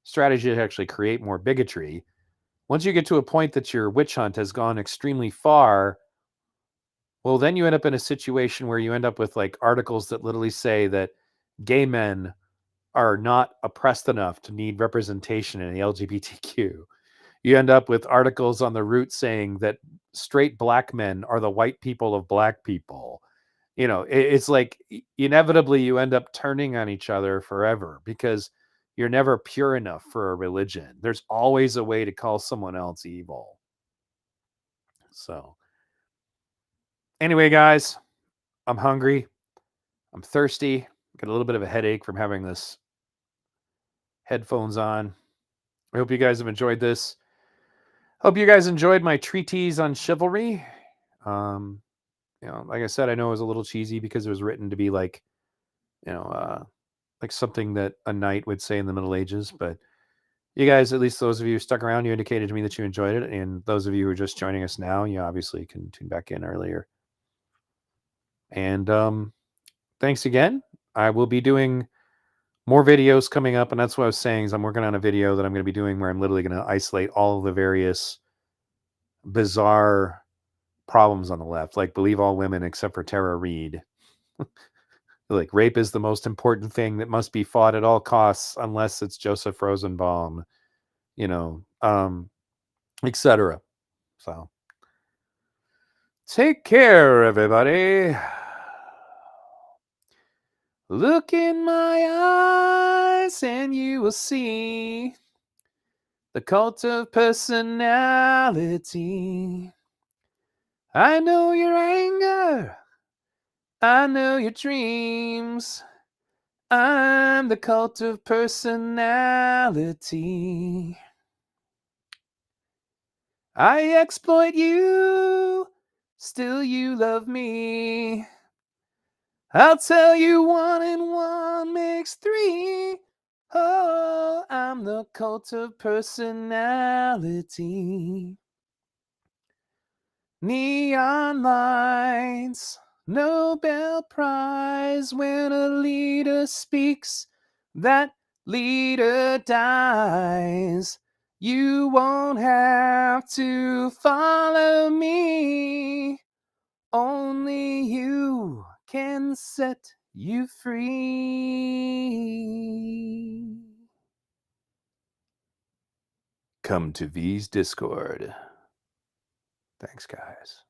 strategy to actually create more bigotry, once you get to a point that your witch hunt has gone extremely far, well, then you end up in a situation where you end up with like articles that literally say that gay men are not oppressed enough to need representation in the LGBTQ. You end up with articles on the root saying that straight black men are the white people of black people. It's like inevitably you end up turning on each other forever because you're never pure enough for a religion. There's always a way to call someone else evil. So anyway, guys, I'm hungry. I'm thirsty. Got a little bit of a headache from having this headphones on. I hope you guys have enjoyed this. Hope you guys enjoyed my treatise on chivalry. Like I said, I know it was a little cheesy because it was written to be like, like something that a knight would say in the Middle Ages. But you guys, at least those of you who stuck around, you indicated to me that you enjoyed it. And those of you who are just joining us now, you obviously can tune back in earlier. And thanks again. I will be doing more videos coming up. And that's what I was saying is I'm working on a video that I'm going to be doing where I'm literally going to isolate all of the various bizarre problems on the left, like believe all women except for Tara Reid. Like rape is the most important thing that must be fought at all costs unless it's Joseph Rosenbaum, etc. So Take care, everybody. Look in my eyes and you will see the cult of personality. I know your anger. I know your dreams. I'm the cult of personality. I exploit you, still you love me. I'll tell you 1 and 1 makes 3. Oh, I'm the cult of personality. Neon lights, Nobel Prize. When a leader speaks, that leader dies. You won't have to follow me. Only you can set you free. Come to V's Discord. Thanks, guys.